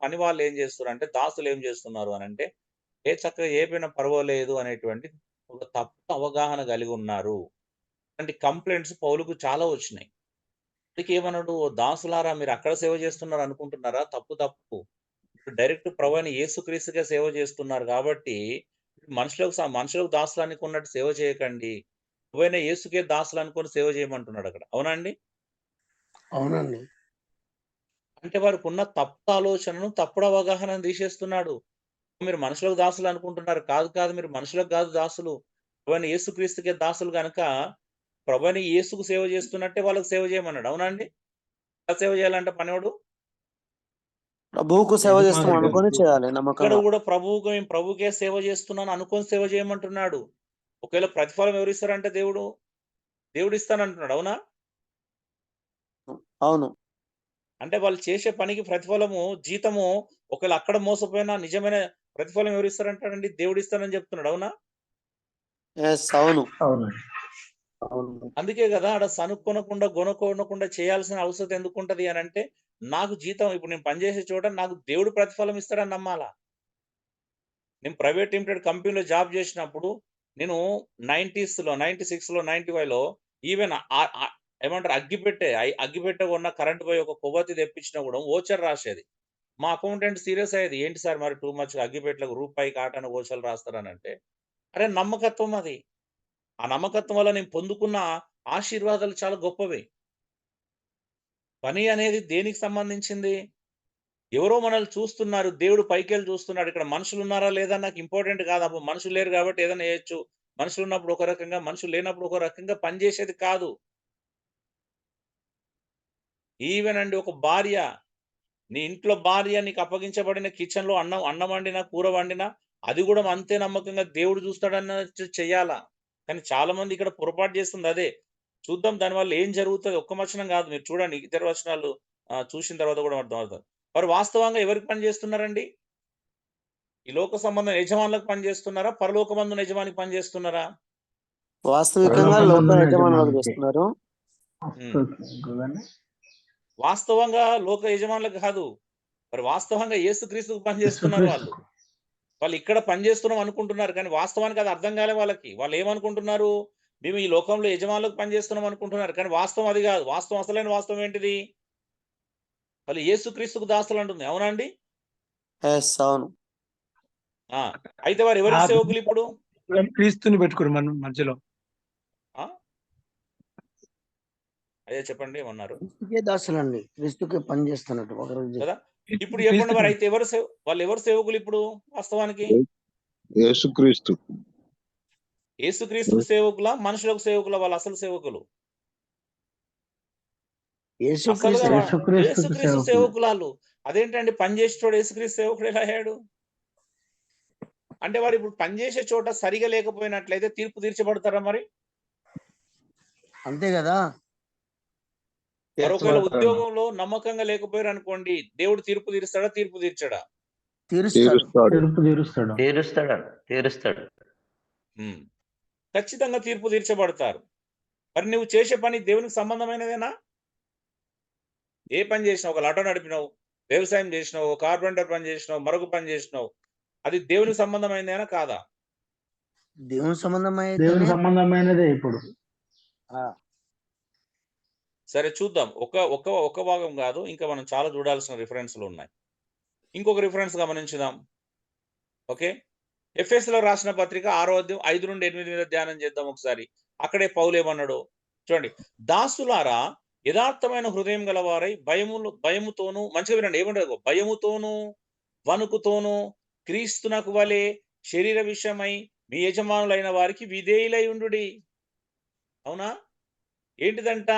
Speaker 1: పని వాళ్ళు ఏం చేస్తున్నారంటే, దాసులు ఏం చేస్తున్నారు అని అంటే, చక్కగా ఏ పైన పర్వాలేదు అనేటువంటి ఒక తప్పు అవగాహన కలిగి ఉన్నారు. అలాంటి కంప్లైంట్స్ పౌలుకు చాలా వచ్చినాయి. అందుకే ఏమన్నాడు, "ఓ దాసులారా మీరు అక్కడ సేవ చేస్తున్నారు అనుకుంటున్నారా? తప్పు తప్పు. డైరెక్ట్ ప్రభువైన యేసుక్రీస్తుకే సేవ చేస్తున్నారు కాబట్టి మనుషులకు దాసులు అనుకున్నట్టు సేవ చేయకండి. ప్రభువైన యేసుకే దాసులు అనుకుని సేవ చేయమంటున్నాడు అక్కడ." అవునా అండి?
Speaker 5: అవునండి.
Speaker 1: అంటే వారికి ఉన్న తప్పుడు ఆలోచనను, తప్పుడు అవగాహనను తీసేస్తున్నాడు. మీరు మనుషులకు దాసులు అనుకుంటున్నారు. కాదు కాదు, మీరు మనుషులకు కాదు దాసులు. ప్రభువైన యేసుక్రీస్తుకే దాసులు గనక ప్రభువైన యేసుకు సేవ చేస్తున్నట్టే వాళ్ళకి సేవ చేయమన్నాడు. అవునా అండి? ఎలా సేవ చేయాలంటే పనివాడు?
Speaker 2: ప్రభువుకు సేవ చేస్తాం అనుకొని చేయాలి
Speaker 1: ఇక్కడ
Speaker 2: నమ్మకంగా.
Speaker 1: కూడా ప్రభువుకే సేవ చేస్తున్నాను అనుకొని సేవ చేయమంటున్నాడు. ఒకవేళ ప్రతిఫలం ఎవరు ఇస్తారంటే దేవుడు ఇస్తానంటున్నాడు. అవునా?
Speaker 2: అవును.
Speaker 1: అంటే వాళ్ళు చేసే పనికి ప్రతిఫలము, జీతము ఒకవేళ అక్కడ మోసపోయినా నిజమైన ప్రతిఫలం ఎవరు ఇస్తారంటాడండి? దేవుడు ఇస్తానని చెప్తున్నాడు. అవునా?
Speaker 2: అవును.
Speaker 5: అవునండి.
Speaker 1: అందుకే కదా ఆడ సనుక్కొనకుండా గొనకొనకుండా చేయాల్సిన అవసరం ఎందుకుంటది అని అంటే, నాకు జీతం ఇప్పుడు నేను పనిచేసే చోట నాకు దేవుడు ప్రతిఫలం ఇస్తాడని నమ్మాలా. నేను ప్రైవేట్ లిమిటెడ్ కంపెనీలో జాబ్ చేసినప్పుడు నేను 90స్‌లో, 96లో, 95లో ఈవెన్ ఏమంటారు అగ్గిపెట్టె కొన్న కరెంట్ పోయి ఒక కొవ్వొత్తి తెప్పించినా కూడా వోచర్ రాసేది. మా అకౌంటెంట్ సీరియస్ అయ్యేది. "ఏంటి సార్ మరి టూ మచ్ అగ్గిపెట్టెలకు రూపాయి కాటాన వోచర్లు రాస్తారనంటే." అరే నమ్మకత్వం అది. ఆ నమ్మకత్వం వల్ల నేను పొందుకున్న ఆశీర్వాదాలు చాలా గొప్పవి. పని అనేది దేనికి సంబంధించింది? ఎవరో మనల్ని చూస్తున్నారు. దేవుడు పైకెళ్ళి చూస్తున్నాడు. ఇక్కడ మనుషులున్నారా లేదా నాకు ఇంపార్టెంట్ కాదు. అప్పుడు మనుషులు లేరు కాబట్టి ఏదైనా చేయొచ్చు. మనుషులున్నప్పుడు ఒక రకంగా, మనుషులు లేనప్పుడు ఒక రకంగా పనిచేసేది కాదు. ఈవెన్ అండి ఒక భార్య, నీ ఇంట్లో భార్య నీకు అప్పగించబడిన కిచెన్‌లో అన్నం వండినా, కూర వండినా అది కూడా అంతే నమ్మకంగా దేవుడు చూస్తాడన్నట్టు చెయ్యాలా. కానీ చాలా మంది ఇక్కడ పొరపాటు చేస్తుంది అదే. చూద్దాం దానివల్ల ఏం జరుగుతది. ఒక్క వచనం కాదు, మీరు చూడండి ఇతర వచనాలు చూసిన తర్వాత కూడా అర్థమవుతది. మరి వాస్తవంగా ఎవరికి పని చేస్తున్నారండి? ఈ లోక సంబంధం యజమానులకు పని చేస్తున్నారా? పరలోకమందున యజమానికి పని చేస్తున్నారా?
Speaker 2: వాస్తవికంగా లోక యజమానులకు చేస్తున్నారు.
Speaker 1: వాస్తవంగా లోక యజమానులకు కాదు. మరి వాస్తవంగా యేసుక్రీస్తుకు పని చేస్తున్నారు వాళ్ళు. వాళ్ళు ఇక్కడ పని చేస్తున్నాం అనుకుంటున్నారు. కానీ వాస్తవానికి అది అర్థం కాలే వాళ్ళకి. వాళ్ళు ఏమనుకుంటున్నారు? మేము ఈ లోకంలో యజమానులకు పని చేస్తున్నాం అనుకుంటున్నారు. కానీ వాస్తవం అది కాదు. వాస్తవం, అసలైన వాస్తవం ఏంటిది? వాళ్ళు యేసుక్రీస్తుకు దాసులు అంటుంది. అవునా అండి?
Speaker 2: అవును.
Speaker 1: అయితే వారు ఎవరికి సేవకులు ఇప్పుడు?
Speaker 5: క్రీస్తుని పెట్టుకోరు మన మధ్యలో.
Speaker 1: అదే చెప్పండి ఏమన్నారు?
Speaker 5: క్రీస్తుకే దాసులండి. క్రీస్తుకే పని చేస్తున్నట్టు
Speaker 1: కదా. ఇప్పుడు చెప్పండి మరి అయితే వాళ్ళు ఎవరు సేవకులు ఇప్పుడు వాస్తవానికి?
Speaker 6: యేసుక్రీస్తు.
Speaker 1: యేసుక్రీస్తుకు సేవకులా? మనుషులకు సేవకులా వాళ్ళు అసలు సేవకులు? యేసుక్రీస్తు సేవకులాలు. అదేంటండి పని చేసేటోడు యేసుక్రీస్తు సేవకుడు ఎలా అయ్యాడు? అంటే వారు ఇప్పుడు పనిచేసే చోట సరిగా లేకపోయినట్లయితే తీర్పు తీర్చబడతారా మరి?
Speaker 5: అంతే కదా.
Speaker 1: ఒకవేళ ఉద్యోగంలో నమ్మకంగా లేకపోయారు అనుకోండి, దేవుడు తీర్పు తీరుస్తాడా? తీర్పు తీర్చడా?
Speaker 7: తీరుస్తాడు.
Speaker 1: ఖచ్చితంగా తీర్పు తీర్చబడతారు. మరి నువ్వు చేసే పని దేవునికి సంబంధమైనదేనా? ఏ పని చేసినావు? ఒక ఆటో నడిపినావు, వ్యవసాయం చేసినావు, కార్పెంటర్ పని చేసినావు, మరొక పని చేసినావు, అది దేవునికి సంబంధమైందేనా కాదా?
Speaker 5: దేవుని
Speaker 8: దేవుని
Speaker 5: సంబంధమైతేనే
Speaker 8: సంబంధమైనదే ఇప్పుడు.
Speaker 1: సరే చూద్దాం. ఒక భాగం కాదు, ఇంకా మనం చాలా చూడాల్సిన రిఫరెన్స్లు ఉన్నాయి. ఇంకొక రిఫరెన్స్ గమనించుదాం. ఓకే, ఎఫెసులో రాసిన పత్రిక 6వ అధ్యాయం 5 నుండి 8 మీద ధ్యానం చేద్దాం ఒకసారి. అక్కడే పౌలు ఏమన్నాడు చూడండి. దాసులారా, యథార్థమైన హృదయం గలవారై భయముతోను, మంచిగా వినండి ఏమంటారు, భయముతోను వణుకుతోను క్రీస్తునకు వలె శరీర విషయమై మీ యజమానులైన వారికి విధేయులై ఉండుడి. అవునా? ఏంటిదంట?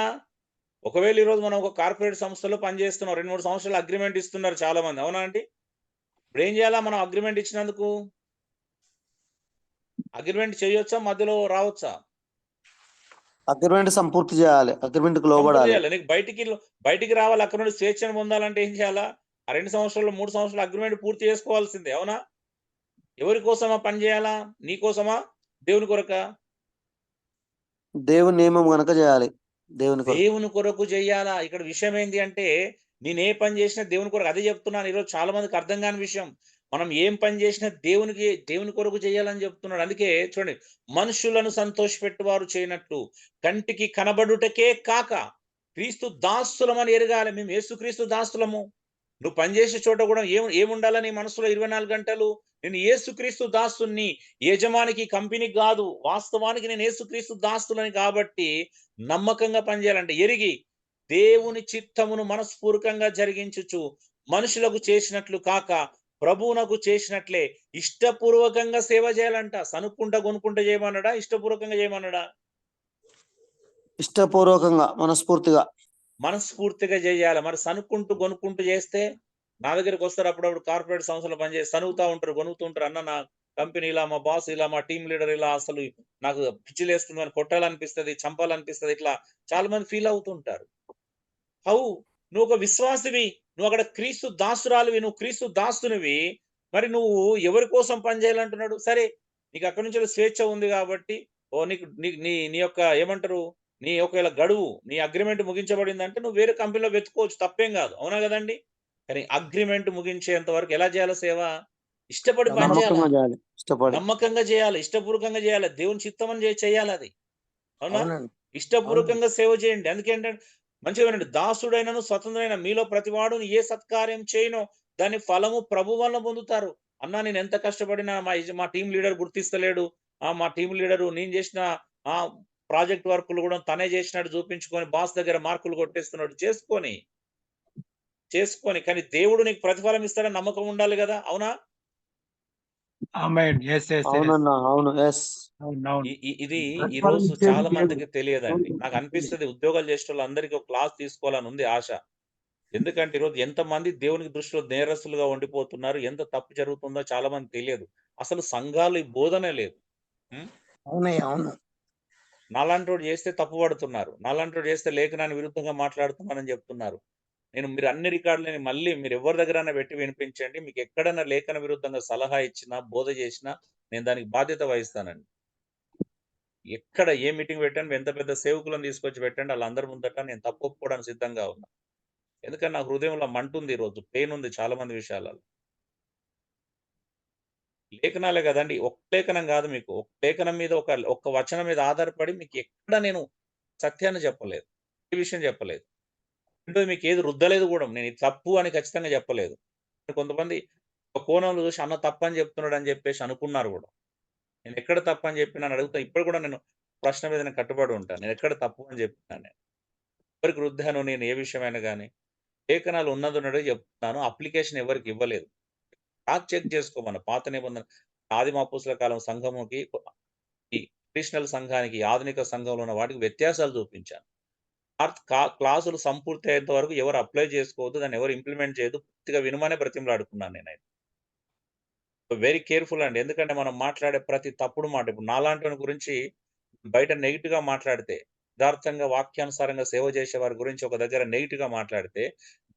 Speaker 1: ఒకవేళ ఈరోజు మనం ఒక కార్పొరేట్ సంస్థలో పనిచేస్తున్నాం, 2-3 సంవత్సరాలు అగ్రిమెంట్ ఇస్తున్నారు చాలా మంది, అవునా అండి? ఇప్పుడు ఏం చేయాలా? మనం అగ్రిమెంట్ ఇచ్చినందుకు అగ్రిమెంట్ చేయొచ్చా, మధ్యలో రావచ్చా?
Speaker 2: అగ్రిమెంట్ సంపూర్తి చేయాలి, అగ్రిమెంట్ కు లోబడాలి.
Speaker 1: చేయాలి. నీకు బయటికి రావాలి, అక్కడ నుండి స్వేచ్ఛను పొందాలంటే ఏం చేయాలా? ఆ 2 సంవత్సరాలు 3 సంవత్సరాలు అగ్రిమెంట్ పూర్తి చేసుకోవాల్సిందే, అవునా? ఎవరి కోసమా పని చేయాలా? నీ కోసమా, దేవుని కొరక?
Speaker 2: దేవుని నియమం గనక చేయాలి,
Speaker 1: దేవుని కొరకు చేయాలా. ఇక్కడ విషయం ఏంటి అంటే, నేను ఏ పని చేసినా దేవుని కొరకు, అదే చెప్తున్నాను. ఈరోజు చాలా మందికి అర్థం కాని విషయం, మనం ఏం పని చేసినా దేవుని కొరకు చేయాలని చెప్తున్నాడు. అందుకే చూడండి, మనుషులను సంతోషపెట్టువారు చేయనట్లు కంటికి కనబడుటకే కాక క్రీస్తు దాస్తులమని ఎరగాలి. మేము యేసుక్రీస్తు దాస్తులము. నువ్వు పనిచేసే చోట కూడా ఏముండాలని మనసులో 24 గంటలు, నేను యేసుక్రీస్తు దాస్తుని, యజమానికి కంపెనీకి కాదు, వాస్తవానికి నేను యేసుక్రీస్తు దాస్తులని. కాబట్టి నమ్మకంగా పనిచేయాలంటే ఎరిగి దేవుని చిత్తమును మనస్పూర్వకంగా జరిగించుచు మనుషులకు చేసినట్లు కాక ప్రభువునకు చేసినట్లే ఇష్టపూర్వకంగా సేవ చేయాలంట. సనుక్కుంటా కొనుక్కుంటా చేయమన్నాడా, ఇష్టపూర్వకంగా చేయమన్నాడా?
Speaker 2: ఇష్టపూర్వకంగా, మనస్ఫూర్తిగా
Speaker 1: చేయాలి. మరి సనుక్కుంటూ కొనుక్కుంటూ చేస్తే, నా దగ్గరికి వస్తారు అప్పుడప్పుడు కార్పొరేట్ సంస్థలు పనిచేసి సనుగుతూ ఉంటారు, కొనుక్కుతూ ఉంటారు. అన్న, నా కంపెనీ ఇలా, మా బాస్ ఇలా, మా టీం లీడర్ ఇలా, అసలు నాకు పిచ్చిలేస్తుంది, అని కొట్టాలనిపిస్తుంది, చంపాలనిపిస్తుంది, ఇట్లా చాలా మంది ఫీల్ అవుతుంటారు. హౌ? నువ్వు ఒక విశ్వాసివి, నువ్వు అక్కడ క్రీస్తు దాసురాలివి, నువ్వు క్రీస్తు దాస్తునివి, మరి నువ్వు ఎవరి కోసం పనిచేయాలంటున్నాడు? సరే, నీకు అక్కడి నుంచి స్వేచ్ఛ ఉంది కాబట్టి, నీకు నీ యొక్క ఏమంటారు, నీ ఒకవేళ గడువు, నీ అగ్రిమెంట్ ముగించబడిందంటే నువ్వు వేరే కంపెనీలో వెతుక్కోవచ్చు, తప్పేం కాదు, అవునా కదండి? కానీ అగ్రిమెంట్ ముగించేంత వరకు ఎలా చేయాలి సేవ? ఇష్టపడి పని చేయాలి, నమ్మకంగా చేయాలి, ఇష్టపూర్వకంగా చేయాలి, దేవుని చిత్తం అని చేయాలి. అది అవునా? ఇష్టపూర్వకంగా సేవ చేయండి. అందుకేంటంటే మంచిగా వినండి, దాసుడైనను స్వతంత్రుడైన మీలో ప్రతివాడు ఏ సత్కార్యం చేయనో దాని ఫలము ప్రభు వల్ల పొందుతారు. అన్నా, నేను ఎంత కష్టపడినా మా టీం లీడర్ గుర్తిస్తలేడు, మా టీం లీడరు నేను చేసిన ప్రాజెక్ట్ వర్కులు కూడా తనే చేసినట్టు చూపించుకొని బాస్ దగ్గర మార్కులు కొట్టేస్తున్నాడు. చేసుకొని కానీ దేవుడు నీకు ప్రతిఫలం ఇస్తాడని నమ్మకం ఉండాలి కదా, అవునా? ఇది ఈ రోజు చాలా మందికి తెలియదండి. నాకు అనిపిస్తుంది, ఉద్యోగాలు చేసే వాళ్ళందరికీ ఒక క్లాస్ తీసుకోవాలని ఉంది ఆశ. ఎందుకంటే ఈరోజు ఎంతమంది దేవునికి దృష్టిలో నేరస్తులుగా ఉండిపోతున్నారు, ఎంత తప్పు జరుగుతుందో చాలా మంది తెలియదు. అసలు సంఘాలు ఈ బోధనే లేదు.
Speaker 5: అవును.
Speaker 1: నాలాంటి చేస్తే తప్పు పడుతున్నారు, నాలాంటి చేస్తే లేఖనాన్ని విరుద్ధంగా మాట్లాడుతున్నానని చెప్తున్నారు. మీరు అన్ని రికార్డులని మళ్ళీ మీరు ఎవరి దగ్గరైనా పెట్టి వినిపించండి. మీకు ఎక్కడైనా లేఖన విరుద్ధంగా సలహా ఇచ్చినా, బోధ చేసినా నేను దానికి బాధ్యత వహిస్తానండి. ఎక్కడ ఏ మీటింగ్ పెట్టండి, ఎంత పెద్ద సేవకులను తీసుకొచ్చి పెట్టండి, వాళ్ళందరి ముందట నేను తప్పు ఒప్పుకోవడానికి సిద్ధంగా ఉన్నా. ఎందుకంటే నా హృదయంలో మంటుంది, ఈరోజు పెయిన్ ఉంది చాలా మంది విషయాలలో. లేఖనాలే కదండి, ఒక్క లేఖనం కాదు, మీకు ఒక లేఖనం మీద ఒక్క వచనం మీద ఆధారపడి మీకు ఎక్కడ నేను సత్యాన్ని చెప్పలేదు, ఏ విషయం చెప్పలేదు. అంటే మీకు ఏది రుద్దలేదు కూడా, నేను ఇది తప్పు అని ఖచ్చితంగా చెప్పలేదు. కొంతమంది ఒక కోణంలో చూసి అన్న తప్పు అని చెప్తున్నాడు అని చెప్పేసి అనుకున్నారు కూడా. నేను ఎక్కడ తప్పు అని చెప్పినాను అడుగుతా, ఇప్పుడు కూడా నేను ప్రశ్న మీద నేను కట్టుబడి ఉంటాను. నేను ఎక్కడ తప్పు అని చెప్పినాను, నేను ఎవరికి రుద్దాను, నేను ఏ విషయమైనా కానీ లేఖనాలు ఉన్నది చెప్తున్నాను. అప్లికేషన్ ఎవరికి ఇవ్వలేదు. చెక్ చేసుకోమన్న పాత నిబంధన ఆదిమ అపోస్తలుల కాలం సంఘముకి, ఈ ట్రెడిషనల్ సంఘానికి, ఆధునిక సంఘంలో ఉన్న వాటికి వ్యత్యాసాలు చూపించాను. క్లాసులు సంపూర్తి అయ్యేంత వరకు ఎవరు అప్లై చేసుకోవద్దు, దాన్ని ఎవరు ఇంప్లిమెంట్ చేయదు, పూర్తిగా వినుమనే బ్రతిమలాడుకున్నాను నేనైతే. వెరీ కేర్ఫుల్ అండి. ఎందుకంటే మనం మాట్లాడే ప్రతి తప్పుడు మాట, ఇప్పుడు నాలాంటి గురించి బయట నెగిటివ్ గా మాట్లాడితే, యథార్థంగా వాక్యానుసారంగా సేవ చేసే వారి గురించి ఒక దగ్గర నెగిటివ్ గా మాట్లాడితే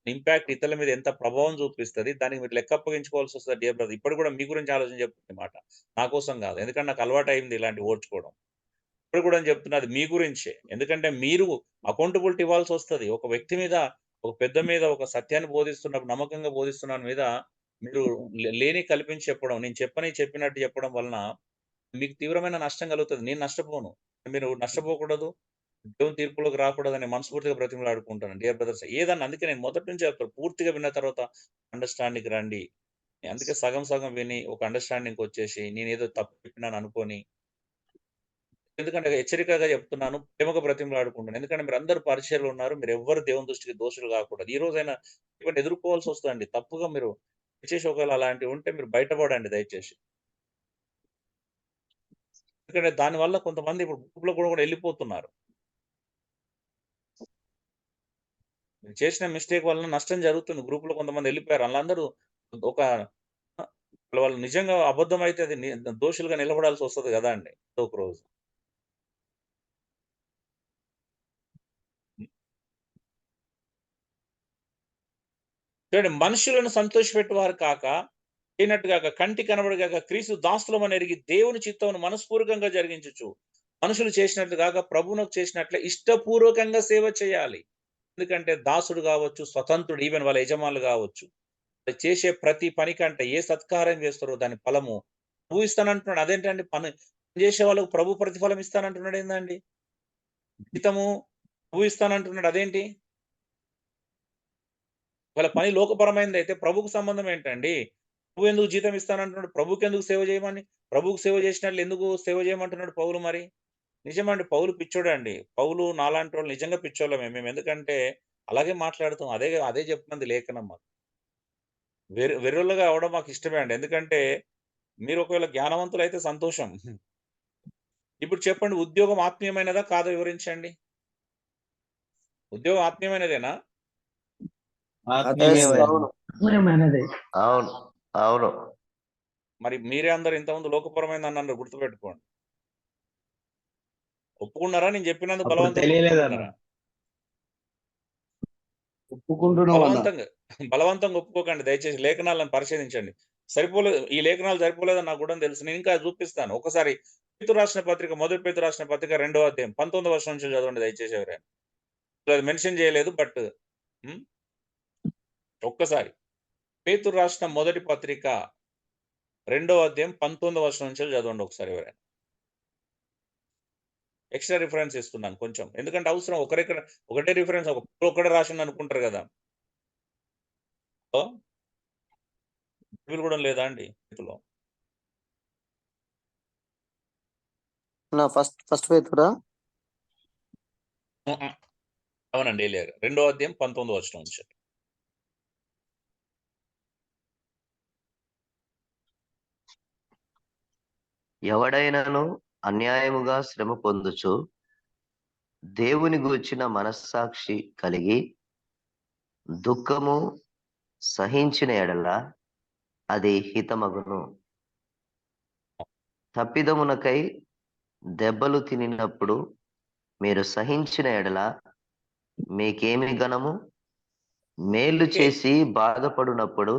Speaker 1: ఇంపాక్ట్ ఇతరుల మీద ఎంత ప్రభావం చూపిస్తుంది, దానికి మీరు లెక్క అప్పగించుకోవాల్సి వస్తుంది. డియర్ బ్రదర్, ఇప్పుడు కూడా మీ గురించి ఆలోచన చెప్తుంది మాట, నా కోసం కాదు. ఎందుకంటే నాకు అలవాటు అయింది ఇలాంటి ఓడ్చుకోవడం. ఇప్పుడు కూడా చెప్తున్నది మీ గురించే. ఎందుకంటే మీరు అకౌంటబిలిటీ ఇవ్వాల్సి వస్తుంది. ఒక వ్యక్తి మీద ఒక పెద్ద మీద ఒక సత్యాన్ని బోధిస్తున్నప్పుడు, నమ్మకంగా బోధిస్తున్న మీద మీరు లేని కల్పించి చెప్పడం, నేను చెప్పినట్టు చెప్పడం వలన మీకు తీవ్రమైన నష్టం కలుగుతది. నేను నష్టపోను. మీరు నష్టపోకూడదు. దేవుని తీర్పులోకి రాకూడదని మనస్ఫూర్తిగా బ్రతిమలాడుకుంటాను. డియర్ బ్రదర్స్, ఏదన్నా అందుకే నేను మొదటి నుంచి చెప్తాను. పూర్తిగా విన్న తర్వాత అండర్‌స్టాండింగ్‌కి రండి. అందుకే సగం సగం విని ఒక అండర్‌స్టాండింగ్‌కొచ్చేసి నేనేదో తప్పు చెప్పినాను అనుకోని, ఎందుకంటే హెచ్చరికగా చెప్తున్నాను. ప్రేమగా బ్రతిమలాడుకుంటున్నాను. ఎందుకంటే మీరందరూ పరిచర్యలో ఉన్నారు. మీరెవ్వరు దేవుని దృష్టికి దోషులు కాకూడదు. ఈ రోజైనా ఇవన్నీ ఎదుర్కోవాల్సొస్తదండి. తప్పుగా మీరు దయచేసి ఒకవేళ అలాంటివి ఉంటే మీరు బయటపడండి దయచేసి. ఎందుకంటే దానివల్ల కొంతమంది ఇప్పుడు గ్రూప్‌లో కూడా ఎళ్ళిపోతున్నారు. మీరు చేసిన మిస్టేక్ వలన నష్టం జరుగుతుంది. గ్రూప్‌లో కొంతమంది ఎళ్ళిపోయారు. ఆళ్ళందరూ ఒక వాళ్ళు నిజంగా అబద్ధమైతే అది దోషులుగా నిలబడాల్సొస్తది గదండీ! ఏదో ఒక రోజు. చూడండి, మనుషులను సంతోషపెట్టువారు కాక, అయినట్టుగాక కంటి కనబడగాక క్రీస్తు దాసులమని ఎరిగి దేవుని చిత్తమును మనస్పూర్వకంగా జరిగించుచు, మనుషులు చేసినట్లు గాక ప్రభువునకు చేసినట్లే ఇష్టపూర్వకంగా సేవ చేయాలి. ఎందుకంటే దాసుడు గావచ్చు, స్వతంత్రుడు ఈవెన్ వాళ్ళ యజమానులు గావచ్చు. వాళ్ళు చేసే ప్రతి పని కంటే ఏ సత్కార్యం చేస్తారో దాని ఫలము ప్రభు ఇస్తానంటున్నాడు. అదేంటండి పని చేసే వాళ్ళకు ప్రభు ప్రతిఫలం ఇస్తానంటున్నాడు ఏందండి? జీతము ప్రభు ఇస్తానంటున్నాడు అదేంటి? వాళ్ళ పని లోకపరమైనదైతే ప్రభువుకు సంబంధం ఏంటండి? ప్రభు ఎందుకు జీతం ఇస్తానంటున్నాడు? ప్రభువుకెందుకు సేవ చేయమని? ప్రభువుకు సేవ చేసినట్లు ఎందుకు సేవ చేయమంటున్నాడు పౌలు మరి? నిజమండి, పౌలు పిచ్చోడండి. పౌలు నాలాంటోళ్ళు నిజంగా పిచ్చోళ్ళమే. మేము ఎందుకంటే అలాగే మాట్లాడుతాం. అదే అదే చెప్తుంది లేఖనం మాకు. వెర్రోళ్ళగా అవ్వడం మాకు ఇష్టమే అండి. ఎందుకంటే మీరు ఒకవేళ జ్ఞానవంతులైతే సంతోషం. ఇప్పుడు చెప్పండి, ఉద్యోగం ఆత్మీయమైనదా కాదో వివరించండి. ఉద్యోగం ఆత్మీయమైనదేనా?
Speaker 4: ఆత్మీయమైనది.
Speaker 5: ఆత్మీయమైనది.
Speaker 7: అవును అవును
Speaker 1: మరి మీరే అందరూ ఇంతకుముందు లోకపరమైనదన్నారు గుర్తుపెట్టుకోండి. ఒప్పుకున్నారా? నేను చెప్పినందుకు
Speaker 8: అప్పుడు
Speaker 1: బలవంతంగా
Speaker 8: తెలియలేదన్న.
Speaker 1: ఒప్పుకుంటున్నారా?
Speaker 2: ఒప్పుకుంటున్నాం అన్న.
Speaker 1: బలవంతంగా ఒప్పుకోకండి దయచేసి. లేఖనాలను పరిశీలించండి. సరిపోలేదు, ఈ లేఖనాలు సరిపోలేదని నాకు కూడా తెలుసు. నేను ఇంకా చూపిస్తాను. ఒకసారి పేతురు రాసిన పత్రిక, మొదటి పేతురు రాసిన పత్రిక 2వ అధ్యాయం 19వ వచనం నుంచి చదవండి దయచేసి ఎవరైనా. అది మెన్షన్ చేయలేదు బట్ ఒక్కసారి పేతురు రాసిన మొదటి పత్రిక 2వ అధ్యాయం 19వ వచనం నుంచి చదవండి ఒకసారి ఎవరైనా. ఎక్స్ట్రా రిఫరెన్స్ ఇస్తున్నాను కొంచెం, ఎందుకంటే అవసరం. ఒకటే రిఫరెన్స్ ఒకటే రాసింది అనుకుంటారు కదా. బైబిల్ కూడా లేదా అండి చేతిలో?
Speaker 2: ఫస్ట్ పేతురా
Speaker 1: అవునండి, లేదు. 2వ అధ్యాయం 19వ వచనం నుంచి.
Speaker 7: ఎవడైనాను అన్యాయముగా శ్రమ పొందుచు దేవుని గూర్చిన మనస్సాక్షి కలిగి దుఃఖము సహించిన ఎడల అది హితమగును. తప్పిదమునకై దెబ్బలు తినినప్పుడు మీరు సహించిన ఎడల మీకేమి గణము? మేలు చేసి బాధపడునప్పుడు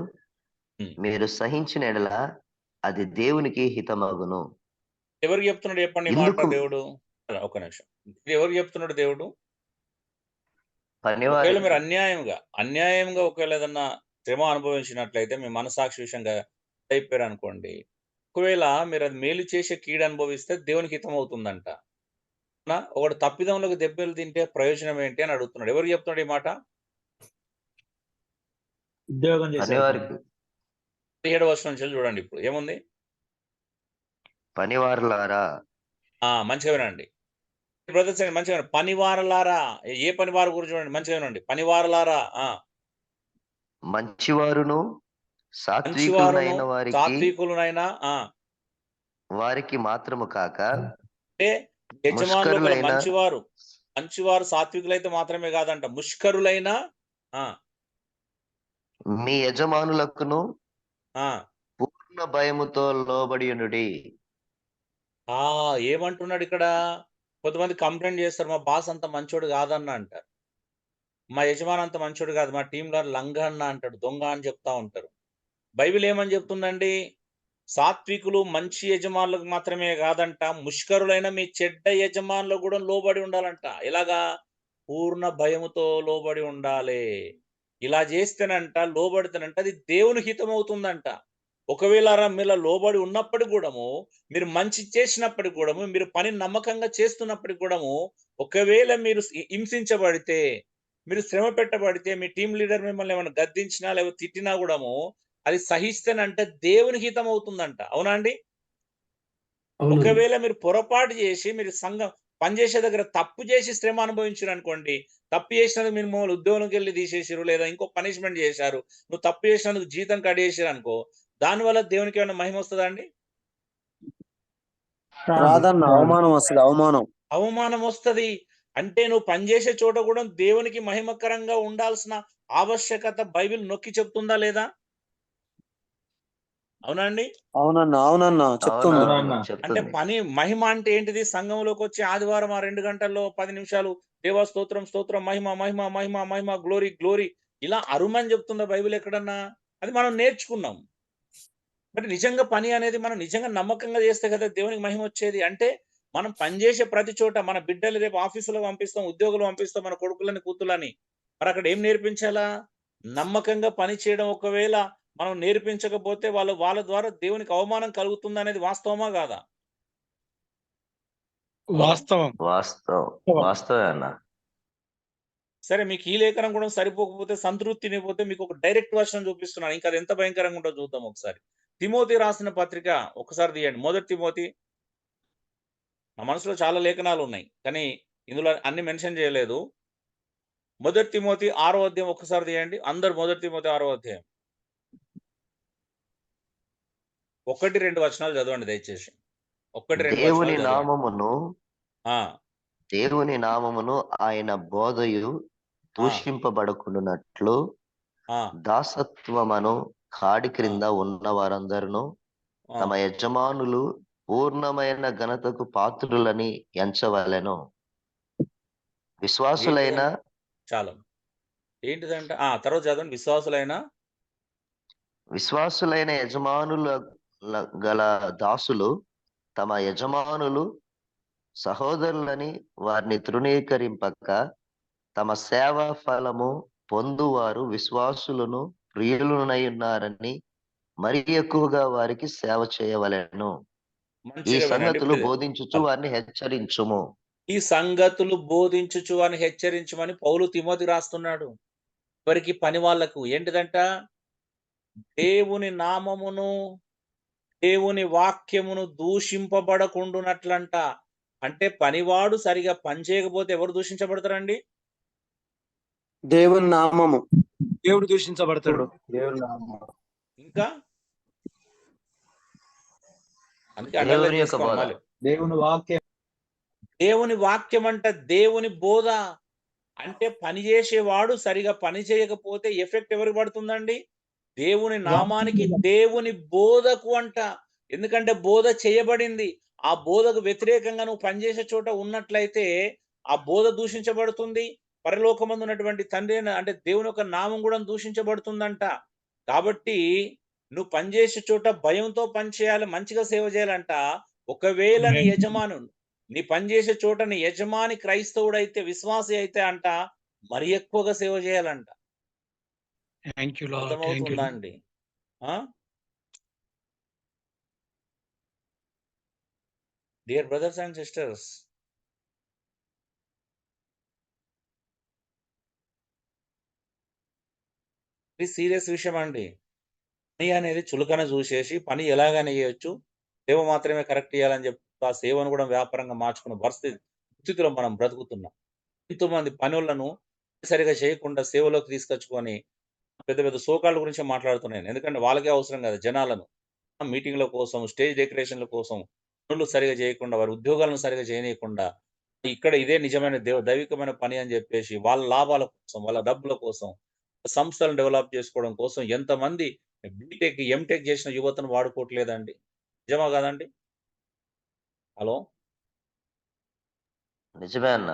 Speaker 7: మీరు సహించిన ఎడల అది దేవునికి హితమగును.
Speaker 1: ఎవరికి చెప్తున్నాడు చెప్పండి ఈ మాట దేవుడు? ఒక నిమిషం, ఇది ఎవరికి చెప్తున్నాడు దేవుడు? ఒకవేళ మీరు అన్యాయంగా ఒకవేళ ఏదన్నా శ్రమ అనుభవించినట్లయితే మీ మనసాక్షి విషయంగా అయిపోయారు అనుకోండి, ఒకవేళ మీరు అది మేలు చేసే కీడు అనుభవిస్తే దేవునికి హితం అవుతుందంట. ఒకడు తప్పిదంలోకి దెబ్బలు తింటే ప్రయోజనం ఏంటి అని అడుగుతున్నాడు. ఎవరు చెప్తున్నాడు ఈ మాట?
Speaker 8: ఉద్యోగం చేసే
Speaker 1: 17వ వచనం నుంచి చూడండి. ఇప్పుడు ఏముంది?
Speaker 7: పనివారులారా.
Speaker 1: మంచిగా వినండి బ్రదర్స్, మంచిగా వినండి. పనివారలారా, ఏ పనివారు గురించి చూడండి, మంచిగా వినండి. పనివారలారా,
Speaker 7: మంచివారును సాత్వికులైన
Speaker 1: సాత్వికులనైనా
Speaker 7: వారికి మాత్రము కాక,
Speaker 1: అంటే యజమానులు మంచివారు సాత్వికులైతే మాత్రమే కాదంట, ముష్కరులైన
Speaker 7: మీ యజమానులకును పూర్ణ భయముతో లోబడియుండుడి.
Speaker 1: ఏమంటున్నాడు ఇక్కడ? కొంతమంది కంప్లైంట్ చేస్తారు, మా బాస్ అంత మంచోడు కాదన్న అంటారు, మా యజమాని అంత మంచోడు కాదు, మా టీంలో లంగ అన్న అంటాడు, దొంగ అని చెప్తా ఉంటారు. బైబిల్ ఏమని చెప్తుందండి? సాత్వికులు మంచి యజమానులకు మాత్రమే కాదంట, ముష్కరులైన మీ చెడ్డ యజమానులకు కూడా లోబడి ఉండాలంట. ఎలాగా? పూర్ణ భయముతో లోబడి ఉండాలి. ఇలా చేస్తేనంట, లోబడితేనంట అది దేవుని హితం అవుతుందంట. ఒకవేళ మీరు లోబడి ఉన్నప్పటికి కూడాము, మీరు మంచి చేసినప్పటికి కూడాము, మీరు పని నమ్మకంగా చేస్తున్నప్పటికి కూడాము, ఒకవేళ మీరు హింసించబడితే, మీరు శ్రమ పెట్టబడితే, మీ టీమ్ లీడర్ మిమ్మల్ని ఏమైనా గద్దించినా లేకపోతే తిట్టినా కూడాము, అది సహిస్తేనంట దేవుని హితం అవుతుందంట. అవునా అండి? ఒకవేళ మీరు పొరపాటు చేసి, మీరు సంఘం పనిచేసే దగ్గర తప్పు చేసి శ్రమ అనుభవించారనుకోండి, తప్పు చేసినందుకు మీరు మమ్మల్ని ఉద్యోగంకి వెళ్ళి తీసేసారు, లేదా ఇంకో పనిష్మెంట్ చేశారు, నువ్వు తప్పు చేసినందుకు జీతం కట్ చేసారు అనుకో, దానివల్ల దేవునికి ఏమైనా మహిమ వస్తుందా అండి?
Speaker 2: రాదన్న, అవమానం వస్తుంది, అవమానం.
Speaker 1: అవమానం వస్తది. అంటే నువ్వు పనిచేసే చోట కూడా దేవునికి మహిమకరంగా ఉండాల్సిన ఆవశ్యకత బైబిల్ నొక్కి చెప్తుందా లేదా? అవునా అండి?
Speaker 2: అవునన్నా, అవునన్నా చెప్తుంది.
Speaker 1: అంటే పని మహిమ అంటే ఏంటిది? సంఘంలోకి వచ్చి ఆదివారం ఆ 2 గంటల్లో 10 నిమిషాలు దేవా స్తోత్రం, స్తోత్రం, మహిమ, మహిమ, మహిమ, మహిమ, గ్లోరీ, గ్లోరీ ఇలా అరుమని చెప్తుందా బైబిల్ ఎక్కడన్నా? అది మనం నేర్చుకున్నాం. బట్ నిజంగా పని అనేది మనం నిజంగా నమ్మకంగా చేస్తే కదా దేవునికి మహిమ వచ్చేది. అంటే మనం పనిచేసే ప్రతి చోట మన బిడ్డలు రేపు ఆఫీసులో పంపిస్తాం, ఉద్యోగులు పంపిస్తాం, మన కొడుకులని, కూతులని. మరి అక్కడ ఏం నేర్పించాలా? నమ్మకంగా పని చేయడం. ఒకవేళ మనం నేర్పించకపోతే వాళ్ళ ద్వారా దేవునికి అవమానం కలుగుతుందనేది వాస్తవమా కాదా?
Speaker 7: వాస్తవం వాస్తవే అన్న.
Speaker 1: సరే, మీకు ఈ లేఖనం కూడా సరిపోకపోతే, సంతృప్తినిపోతే మీకు ఒక డైరెక్ట్ వర్షన్ చూపిస్తున్నాను. ఇంకా అది ఎంత భయంకరంగా ఉంటుందో చూద్దాం ఒకసారి. తిమోతి రాసిన పత్రిక ఒకసారి తీయండి. 1 తిమోతి. నా మనసులో చాలా లేఖనాలు ఉన్నాయి, కానీ ఇందులో అన్ని మెన్షన్ చేయలేదు. 1 తిమోతి 6వ అధ్యాయం ఒకసారి తీయండి. అందరు 1 తిమోతి 6వ అధ్యాయం 1-2 వచనాలు చదవండి దయచేసి. 1-2
Speaker 7: దేవుని
Speaker 1: వచనాలు చదవండి.
Speaker 7: నామమును దేవుని నామమును ఆయన బోధయు దూషింపబడకుండానట్లు దాసత్వమును కాడి క్రింద ఉన్న వారందరూ తమ యజమానులు పూర్ణమైన ఘనతకు పాత్రులని ఎంచవలెను. విశ్వాసులైన
Speaker 1: చాలా ఏంటిదంట తర్వాత చదవండి. విశ్వాసులైన
Speaker 7: యజమానుల గల దాసులు తమ యజమానులు సహోదరులని వారిని తృణీకరింపక తమ సేవా ఫలము పొందువారు విశ్వాసులను ప్రియులనై ఉన్నారని మరి ఎక్కువగా వారికి సేవ చేయవలెను. ఈ సంగతులు బోధించుచు వారిని హెచ్చరించుము.
Speaker 1: ఈ సంగతులు బోధించుచు అని హెచ్చరించమని పౌలు తిమోతికి రాస్తున్నాడు. ఎవరికి? పని వాళ్లకు. ఏంటిదంట? దేవుని నామమును, దేవుని వాక్యమును దూషింపబడకుండునట్లంట. అంటే పనివాడు సరిగా పని చేయకపోతే ఎవరు దూషించబడతారండి?
Speaker 2: దేవుని నామము.
Speaker 8: దేవుడు దూషించబడతాడు.
Speaker 2: దేవుని నామము.
Speaker 1: ఇంకా అందుకే
Speaker 8: దేవుని వాక్యం.
Speaker 1: దేవుని వాక్యం అంట, దేవుని బోధ. అంటే పని చేసేవాడు సరిగా పని చేయకపోతే ఎఫెక్ట్ ఎవరికి పడుతుందండి? దేవుని నామానికి, దేవుని బోధకు అంట. ఎందుకంటే బోధ చేయబడింది. ఆ బోధకు వ్యతిరేకంగా నువ్వు పనిచేసే చోట ఉన్నట్లయితే ఆ బోధ దూషించబడుతుంది. పరలోకమందు ఉన్నటువంటి తండ్రి అంటే దేవుని యొక్క నామం కూడా దూషించబడుతుందంట. కాబట్టి నువ్వు పనిచేసే చోట భయంతో పని చేయాలి, మంచిగా సేవ చేయాలంట. ఒకవేళ నీ యజమాను, నీ పనిచేసే చోట నీ యజమాని క్రైస్తవుడైతే, విశ్వాసి అయితే అంట, మరి ఎక్కువగా సేవ చేయాలంట. అర్థమవుతుందా అండి? డియర్ బ్రదర్స్ అండ్ సిస్టర్స్, ఇది సీరియస్ విషయం అండి. పని అనేది చులకన చూసేసి పని ఎలాగైనా చేయొచ్చు, సేవ మాత్రమే కరెక్ట్ చేయాలని చెప్పి ఆ సేవను కూడా వ్యాపారంగా మార్చుకున్న పరిస్థితిలో మనం బ్రతుకుతున్నాం. ఎంతోమంది పనులను సరిగా చేయకుండా సేవలోకి తీసుకొచ్చుకొని పెద్ద పెద్ద సోకాళ్ళ గురించి మాట్లాడుతున్నాను. ఎందుకంటే వాళ్ళకే అవసరం కదా జనాలను. మీటింగ్ల కోసం, స్టేజ్ డెకరేషన్ల కోసం పనులు సరిగా చేయకుండా, వారి ఉద్యోగాలను సరిగా చేయనీయకుండా, ఇక్కడ ఇదే నిజమైన దైవికమైన పని అని చెప్పేసి వాళ్ళ లాభాల కోసం, వాళ్ళ డబ్బుల కోసం, సంస్థలను డెవలప్ చేసుకోవడం కోసం ఎంతమంది బీటెక్, ఎంటెక్ చేసిన యువతను వాడుకోవట్లేదండి? నిజమా కాదండి? హలో,
Speaker 7: నిజమే అన్న.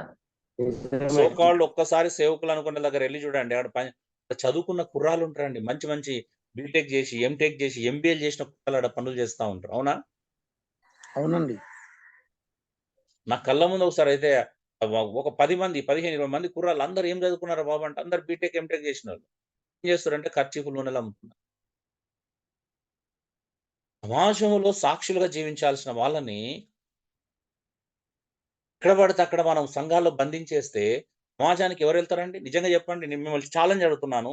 Speaker 1: సోకాళ్ళు ఒక్కసారి సేవకులు అనుకున్న దగ్గర వెళ్ళి చూడండి. అక్కడ చదువుకున్న కుర్రాళ్ళు ఉంటారండి, మంచి మంచి బీటెక్ చేసి, ఎంటెక్ చేసి, ఎంబీఏ చేసిన కుర్రాళ్ళు ఆడ పనులు చేస్తూ ఉంటారు. అవునా?
Speaker 5: అవునండి.
Speaker 1: నా కళ్ళ ముందు ఒకసారి అయితే ఒక 10 మంది, 15, 20 మంది కుర్రాళ్ళు అందరూ ఏం చదువుకున్నారా బాబు అంటే అందరూ బీటెక్, ఎంటెక్ చేసినోళ్ళు. ఏం చేస్తారంటే కర్చీఫ్‌లు, నూనెలు అమ్ముతున్నారు. సమాజంలో సాక్షులుగా జీవించాల్సిన వాళ్ళని ఎక్కడ పడితే అక్కడ మనం సంఘాల్లో బంధించేస్తే సమాజానికి ఎవరు వెళ్తారండి? నిజంగా చెప్పండి. నేను మిమ్మల్ని ఛాలెంజ్ అడుగుతున్నాను.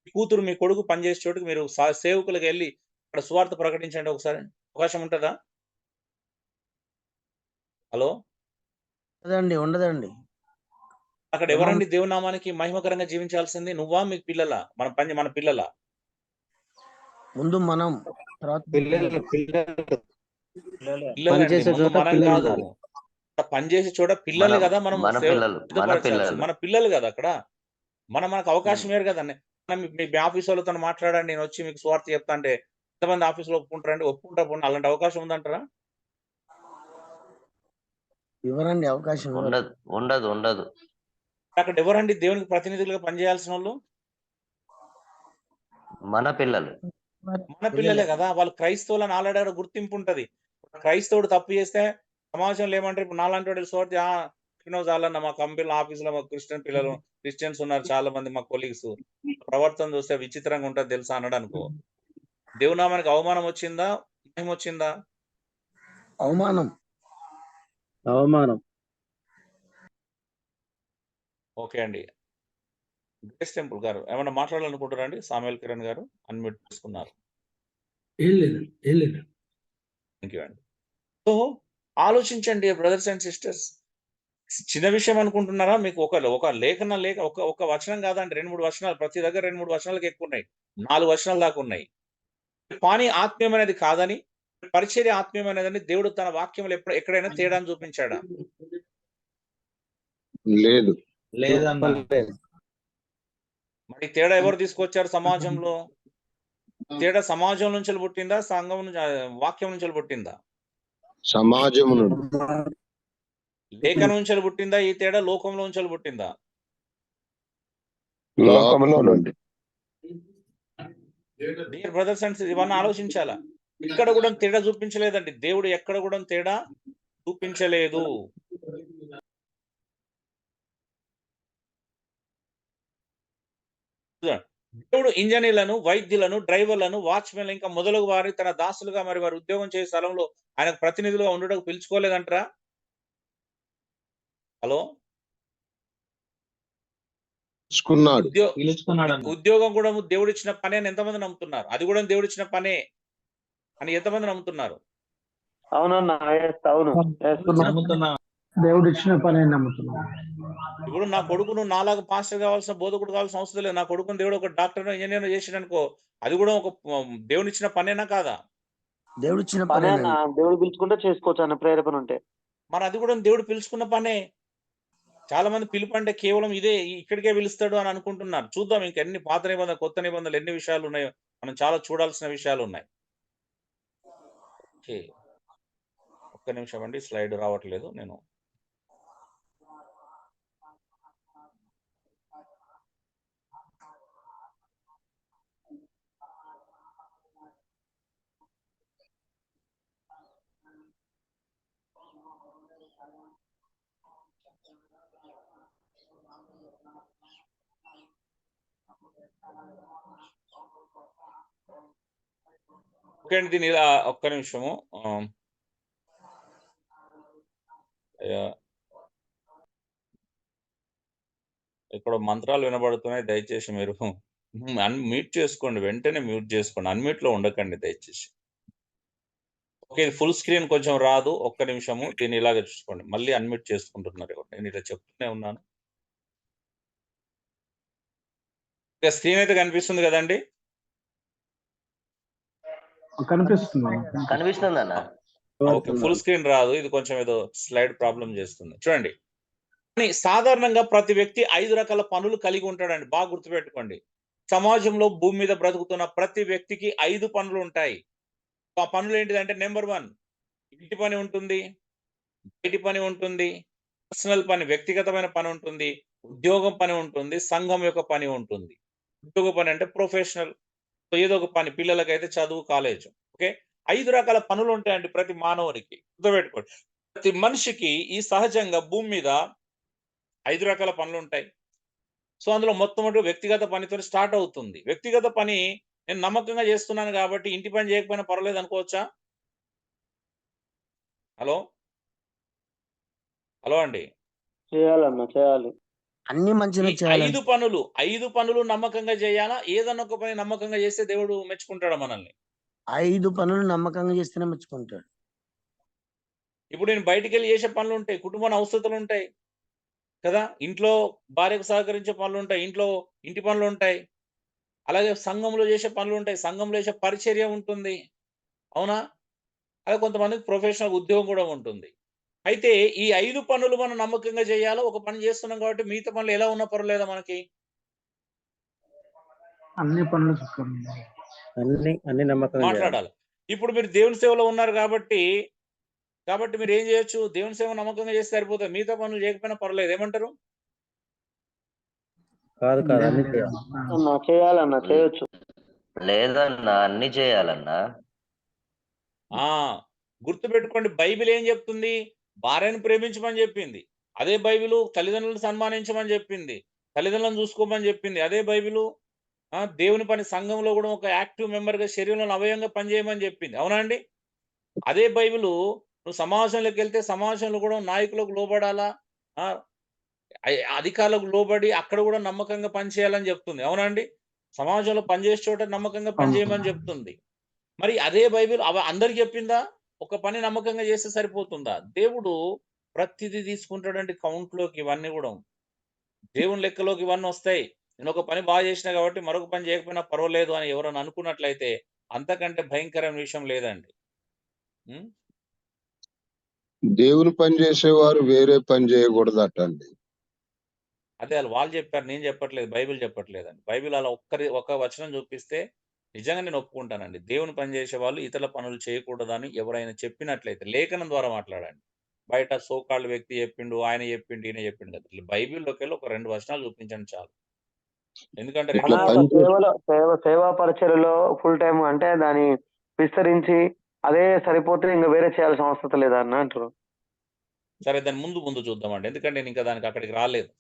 Speaker 1: మీ కూతురు, మీ కొడుకు పనిచేసే చోటుకి మీరు సేవకులుగా ఎళ్లి అక్కడ సువార్త ప్రకటించండి ఒకసారి. అవకాశం ఉంటదా? హలో!
Speaker 5: ఉండదండి, ఉండదండి.
Speaker 1: అక్కడ ఎవరండి దేవుని నామానికి మహిమకరంగా జీవించాల్సింది? నువ్వా? మీ పిల్లలా? మన పిల్లలా?
Speaker 5: ముందు మనం, తర్వాత
Speaker 3: పిల్లలు
Speaker 1: పిల్లలండి.
Speaker 11: పనిచేసే
Speaker 1: ముందు
Speaker 11: చోట
Speaker 1: మనం
Speaker 11: పిల్లలు
Speaker 1: కాదు.
Speaker 11: ఉండాలి.
Speaker 1: అక్కడ పనిచేసే చోట పిల్లల్ని కదా మనం
Speaker 7: మన పిల్లలు
Speaker 1: సిద్ధపరచాల్సింది. మన పిల్లలు కదా అక్కడ. మనకు అవకాశం ఇయ్యరు కదండీ. మీ ఆఫీస్ వాళ్ళతోని మాట్లాడండి. నేనొచ్చి మీకు సువార్త చెప్తా అంటే ఎంతమంది ఆఫీస్‌లో ఒప్పుకుంటారండి? ఒప్పుకుంటారా పోనీ అలాంటి అవకాశం ఉందంటారా?
Speaker 5: ఇవ్వరండి, అవకాశం ఇవ్వరు.
Speaker 7: ఉండదు ఉండదు ఉండదు.
Speaker 1: అక్కడ ఎవరండి దేవునికి ప్రతినిధులుగా పనిచేయాల్సినోళ్ళు?
Speaker 7: మన పిల్లలు.
Speaker 1: మన పిల్లలే కదా! వాళ్ళు క్రైస్తవులని ఆల్రెడీ ఆడ గుర్తింపు ఉంటది. క్రైస్తవుడు తప్పు చేస్తే సమాజంలో ఏమంటారు? ఇప్పుడు నాలాంటి వాడు సువార్త చెప్పినావు చాలన్న మా కంపెనీలో, ఆఫీస్‌లో మాకు క్రిస్టియన్స్ ఉన్నారు చాలా మంది మా కొలీగ్స్. ప్రవర్తన చూస్తే విచిత్రంగా ఉంటది తెలుసా అన్నాడనుకో. దేవుని నామానికి అవమానం వచ్చిందా? మహిమొచ్చిందా?
Speaker 5: అవమానం.
Speaker 11: అవమానం.
Speaker 1: ఓకే అండి. గ్రేస్ టెంపుల్ గారు ఏమన్నా మాట్లాడాలనుకుంటారా అండి? సామ్యూయల్ కిరణ్ గారు అన్‌మ్యూట్ చేసుకున్నారు.
Speaker 8: ఏం లేదు, ఏం లేదు.
Speaker 1: థాంక్ యూ అండి. సో, ఆలోచించండి బ్రదర్స్ అండ్ సిస్టర్స్. చిన్న విషయం అనుకుంటున్నారా? మీకు ఒక ఒక వచనం కాదండి. 2, 3 వచనాలు ప్రతి దగ్గర 2, 3 వచనాలకి ఎక్కువున్నాయి. 4 వచనాల దాకా ఉన్నాయి. పని ఆత్మీయమైనది కాదని, పరిచర్య ఆత్మీయమైనదని దేవుడు తన వాక్యంలో ఎక్కడైనా తేడాను చూపించాడా?
Speaker 6: లేదు.
Speaker 8: లేదన్నా.
Speaker 1: మరి తేడా ఎవరు తీసుకొచ్చారు సమాజంలో? తేడా సమాజం నుంచెల్లి పుట్టిందా? సంఘం నుంచి వాక్యం నుంచెల్లి పుట్టిందా?
Speaker 6: సమాజము నుండి.
Speaker 1: లేఖనం నుంచెల్లి పుట్టిందా ఈ తేడా? లోకంలో నుంచెల్లి పుట్టిందా?
Speaker 6: లోకములో నుండి.
Speaker 1: డియర్ బ్రదర్స్ అండ్ ఇవన్నీ ఆలోచించాలా. ఎక్కడ కూడా తేడా చూపించలేదండి. దేవుడు ఎక్కడ కూడా తేడా చూపించలేదు. దేవుడు ఇంజనీర్లను, వైద్యులను, డ్రైవర్లను, వాచ్‌మెన్‌లు ఇంకా మొదలగు వారి తన దాసులుగా మరి వారు ఉద్యోగం చేసే స్థలంలో ఆయనకు ప్రతినిధులుగా ఉండుటకు పిలుచుకోలేదంటారా? హలో!
Speaker 6: పిలుచుకున్నాడు.
Speaker 8: పిలుచుకున్నాడన్న.
Speaker 1: ఉద్యోగం కూడా దేవుడిచ్చిన పనే అని ఎంతమంది నమ్ముతున్నారు? అది కూడా దేవుడిచ్చిన పనే అని ఎంతమంది నమ్ముతున్నారు?
Speaker 2: అవునన్నా, అవును.
Speaker 8: నమ్ముతున్నా.
Speaker 5: దేవుడు ఇచ్చిన పని నమ్ముతున్నాను.
Speaker 1: ఇప్పుడు నా కొడుకును నాలాగా పాస్టర్ కావాల్సిన, బోధకుడు కావాల్సిన అవసరం లేదు. నా కొడుకుని దేవుడు ఒక డాక్టర్‌నో, ఇంజినీర్‌నో చేసిండనుకో అది కూడా ఒక దేవునిచ్చిన పనేనా కాదా?
Speaker 5: దేవుడు ఇచ్చిన
Speaker 2: పనే
Speaker 5: పని
Speaker 2: అన్న, దేవుడు పిలుచుకుంటే చేసుకోవచ్చు అన్న ప్రేరేపణ ఉంటే.
Speaker 1: మరి అది కూడా దేవుడు పిలుచుకున్న పనే. చాలా మంది పిలుపు అంటే కేవలం ఇదే ఇక్కడికే పిలుస్తాడు అని అనుకుంటున్నారు. చూద్దాం ఇంకెన్ని పాత నిబంధనలు, కొత్త నిబంధనలు ఎన్ని విషయాలు ఉన్నాయో మనం చాలా చూడాల్సిన విషయాలు ఉన్నాయి. ఓకే. ఒక్క నిమిషం అండి, స్లైడ్ రావట్లేదు. నేను ఓకే అండి. దీన్ని ఇలా ఒక్క నిమిషము. ఇక్కడ మంత్రాలు వినబడుతున్నాయి. దయచేసి మీరు అన్‌మ్యూట్ చేసుకోండి. వెంటనే మ్యూట్ చేసుకోండి. అన్‌మ్యూట్‌లో ఉండకండి దయచేసి. ఓకే. ఫుల్ స్క్రీన్ కొంచెం రాదు. ఒక్క నిమిషము. దీన్ని ఇలాగే చూసుకోండి. మళ్ళీ అన్‌మ్యూట్ చేసుకుంటున్నారు. నేను ఇలా చెప్తూనే ఉన్నాను. ఇక స్క్రీన్ అయితే కనిపిస్తుంది కదండీ!
Speaker 7: కనిపిస్తుందన్న.
Speaker 1: ఓకే. ఫుల్ స్క్రీన్ రాదు. ఇది కొంచెం ఏదో స్లైడ్ ప్రాబ్లమ్ చేస్తుంది. చూడండి. కానీ సాధారణంగా ప్రతి వ్యక్తి 5 రకాల పనులు కలిగి ఉంటాడండి. బాగా గుర్తుపెట్టుకోండి. సమాజంలో భూమి మీద బ్రతుకుతున్న ప్రతి వ్యక్తికి 5 పనులు ఉంటాయి. ఆ పనులు ఏంటిదంటే నంబర్ 1 ఇంటి పని ఉంటుంది. బయటి పని ఉంటుంది. పర్సనల్ పని, వ్యక్తిగతమైన పని ఉంటుంది. ఉద్యోగం పని ఉంటుంది. సంఘం యొక్క పని ఉంటుంది. ఉద్యోగ పని అంటే ప్రొఫెషనల్. ఏదో ఒక పని, పిల్లలకైతే చదువు, కాలేజ్. ఓకే. 5 రకాల పనులు ఉంటాయండి ప్రతి మానవునికి. గుర్తుపెట్టుకోండి. ప్రతి మనిషికి ఈ సహజంగా భూమి మీద 5 రకాల పనులు ఉంటాయి. సో అందులో మొట్టమొదటి వ్యక్తిగత పనితో స్టార్ట్ అవుతుంది. వ్యక్తిగత పని నేను నమ్మకంగా చేస్తున్నాను కాబట్టి ఇంటి పని చేయకపోయినా పర్వాలేదు అనుకోవచ్చా? హలో హలో అండి.
Speaker 2: చేయాలన్నా చేయాలి. అన్ని
Speaker 1: ఈ
Speaker 2: మంచిగా చేయాలి.
Speaker 1: 5 పనులు నమ్మకంగా చేయాలా? ఏదన్నా ఒక పని నమ్మకంగా చేస్తే దేవుడు మెచ్చుకుంటాడా మనల్ని?
Speaker 2: 5 పనులు నమ్మకంగా చేస్తేనే మెచ్చుకుంటాడు.
Speaker 1: ఇప్పుడు నేను బయటికెళ్ళి చేసే పనులు ఉంటాయి, కుటుంబంలో అవసరతలు ఉంటాయి కదా, ఇంట్లో భార్యకు సహకరించే పనులు ఉంటాయి, ఇంటి పనులు ఉంటాయి, అలాగే సంఘంలో చేసే పనులు ఉంటాయి, సంఘంలో చేసే పరిచర్య ఉంటుంది, అవునా? అలాగే కొంతమందికి ప్రొఫెషనల్ ఉద్యోగం కూడా ఉంటుంది. అయితే ఈ 5 పనులు మనం నమ్మకంగా చేయాలా? ఒక పని చేస్తున్నాం కాబట్టి మిగతా పనులు ఎలా ఉన్నా పర్వాలేదా మనకి?
Speaker 5: అన్ని పనులు సుఖం.
Speaker 11: అన్ని నమ్మకంగా చేయాలి.
Speaker 1: మాట్లాడాలి. ఇప్పుడు మీరు దేవుని సేవలో ఉన్నారు కాబట్టి మీరు ఏం చేయొచ్చు? దేవుని సేవ నమ్మకంగా చేస్తే సరిపోతుంది. మిగతా పనులు చేయకపోయినా పర్వాలేదు. ఏమంటారు?
Speaker 11: కాదు అన్ని చేయాలి.
Speaker 2: అన్నా చేయాలన్నా చేయొచ్చు.
Speaker 7: లేదన్నా అన్ని చేయాలన్నా.
Speaker 1: గుర్తుపెట్టుకోండి, బైబిల్ ఏం చెప్తుంది? భార్యను ప్రేమించమని చెప్పింది. అదే బైబిలు తల్లిదండ్రులను సన్మానించమని చెప్పింది. తల్లిదండ్రులను చూసుకోమని చెప్పింది. అదే బైబిలు దేవుని పని సంఘంలో కూడా ఒక యాక్టివ్ మెంబర్‌గా శరీరంలో అవయవంగా పనిచేయమని చెప్పింది. అవునా అండి? అదే బైబిలు నువ్వు సమాజంలోకి వెళ్తే సమాజంలో కూడా నాయకులకు లోబడాలా, అధికారులకు లోబడి అక్కడ కూడా నమ్మకంగా పనిచేయాలని చెప్తుంది. అవునా అండి? సమాజంలో పనిచేసే చోట నమ్మకంగా పనిచేయమని చెప్తుంది. మరి అదే బైబిల్ అందరికి చెప్పిందా? ఒక పని నమ్మకంగా చేస్తే సరిపోతుందా? దేవుడు ప్రతిదీ తీసుకుంటాడండి కౌంట్‌లోకి, ఇవన్నీ కూడా దేవుని లెక్కలోకి ఇవన్నీ వస్తాయి. నేను ఒక పని బాగా చేసినా కాబట్టి మరొక పని చేయకపోయినా పర్వాలేదు అని ఎవరైనా అనుకున్నట్లయితే అంతకంటే భయంకరమైన విషయం లేదండి.
Speaker 6: దేవుని పని చేసేవారు వేరే పని చేయకూడదట అండి.
Speaker 1: అదే వాళ్ళు చెప్పారు, నేను చెప్పట్లేదు, బైబిల్ చెప్పట్లేదండి. బైబిల్ అలా ఒక వచనం చూపిస్తే నిజంగా నేను ఒప్పుకుంటానండి. దేవుని పని చేసే వాళ్ళు ఇతరుల పనులు చేయకూడదని ఎవరైనా చెప్పినట్లయితే లేఖనం ద్వారా మాట్లాడండి. బయట సోకాళ్ళ వ్యక్తి చెప్పిండు, ఆయన చెప్పిండు, ఈయన చెప్పిండు కదా. బైబిల్లోకి వెళ్ళి ఒక 2 వచనాలు చూపించండి చాలు. ఎందుకంటే
Speaker 6: ఇట్లా
Speaker 2: అన్నా సేవా పరిచర్యలో ఫుల్ టైం అంటే దాన్ని విస్తరించి అదే సరిపోతే ఇంకా వేరే చేయాల్సిన అవసరం లేదా అన్న అంటారు.
Speaker 1: సరే, దాని ముందు చూద్దామండి. ఎందుకంటే నేను ఇంకా అక్కడికి రాలేదు.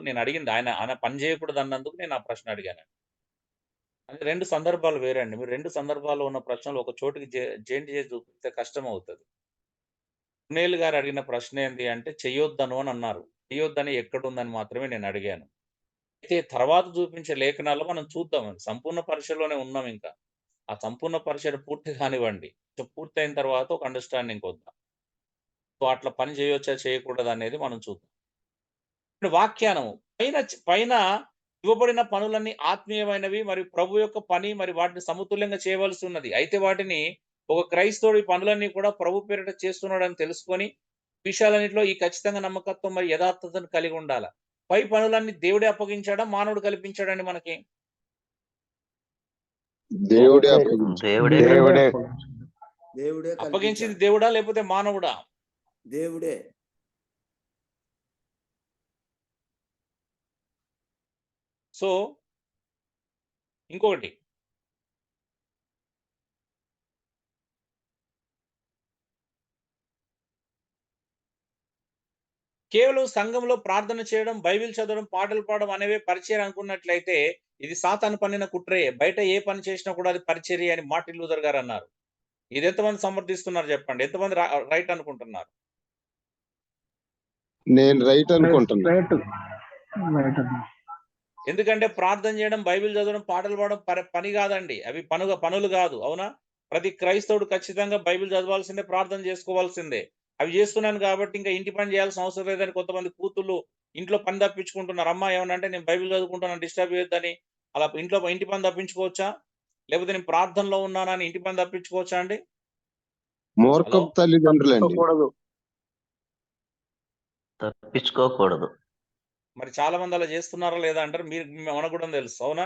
Speaker 1: నేను అడిగింది ఆయన పని చేయకూడదు అన్నందుకు నేను ఆ ప్రశ్న అడిగాను. అంటే 2 సందర్భాలు వేరే అండి. మీరు 2 సందర్భాల్లో ఉన్న ప్రశ్నలు ఒక చోటికి జెయింట్ చేసి చూపిస్తే కష్టం అవుతుంది. సునీల్ గారు అడిగిన ప్రశ్న ఏంటి అంటే చెయ్యొద్దను అని అన్నారు. చెయ్యొద్దని ఎక్కడుందని మాత్రమే నేను అడిగాను. అయితే తర్వాత చూపించే లేఖనాల్లో మనం చూద్దాం. సంపూర్ణ పరిచయలోనే ఉన్నాం ఇంకా. ఆ సంపూర్ణ పరిచయం పూర్తి కానివ్వండి. పూర్తయిన తర్వాత ఒక అండర్‌స్టాండింగ్‌కి వద్దాం. సో, అట్లా పని చేయొచ్చా, చేయకూడదా అనేది మనం చూద్దాం. వాఖ్యానము పైన ఇవ్వబడిన పనులన్నీ ఆత్మీయమైనవి మరియు ప్రభు యొక్క పని, మరి వాటిని సమతుల్యంగా చేయవలసి ఉన్నది. అయితే వాటిని ఒక క్రైస్తవుడు ఈ పనులన్నీ కూడా ప్రభు పేరిట చేస్తున్నాడని తెలుసుకొని విషయాలన్నింటిలో ఈ ఖచ్చితంగా నమ్మకత్వం మరి యథార్థతను కలిగి ఉండాల. పై పనులన్నీ దేవుడే అప్పగించాడా, మానవుడు కల్పించాడండి మనకి?
Speaker 6: దేవుడే
Speaker 1: అప్పగించింది దేవుడా లేకపోతే మానవుడా?
Speaker 9: దేవుడే.
Speaker 1: సో ఇంకొకటి, కేవలం సంఘంలో ప్రార్థన చేయడం, బైబిల్ చదవడం, పాటలు పాడడం అనేవే పరిచర్య అనుకున్నట్లయితే ఇది సాతాను పన్నిన కుట్రే. బయట ఏ పని చేసినా కూడా అది పరిచర్య అని మార్టిన్ లూథర్ గారు అన్నారు. ఇది ఎంతమంది సమర్థిస్తున్నారు చెప్పండి? ఎంతమంది రైట్ అనుకుంటున్నారు?
Speaker 6: నేను రైట్ అనుకుంటున్నా.
Speaker 1: ఎందుకంటే ప్రార్థన చేయడం, బైబిల్ చదవడం, పాటలు పాడడం పని కాదండి. అవి పనులు కాదు. అవునా? ప్రతి క్రైస్తవుడు ఖచ్చితంగా బైబిల్ చదవాల్సిందే, ప్రార్థన చేసుకోవాల్సిందే. అవి చేస్తున్నాను కాబట్టి ఇంకా ఇంటి పని చేయాల్సిన అవసరం లేదని కొంతమంది కూతుళ్ళు ఇంట్లో పని తప్పించుకుంటున్నారు. అమ్మ ఏమన్నా అంటే నేను బైబిల్ చదువుకుంటున్నాను, డిస్టర్బ్ చేయొద్దని. అలా ఇంటి పని తప్పించుకోవచ్చా? లేకపోతే నేను ప్రార్థనలో ఉన్నానని ఇంటి పని తప్పించుకోవచ్చా అండి?
Speaker 6: మూర్ఖపు తల్లిదండ్రులండి.
Speaker 7: తప్పించుకోకూడదు.
Speaker 1: మరి చాలా మంది అలా చేస్తున్నారా లేదా అంటారు. మనకు కూడా తెలుసు. అవునా?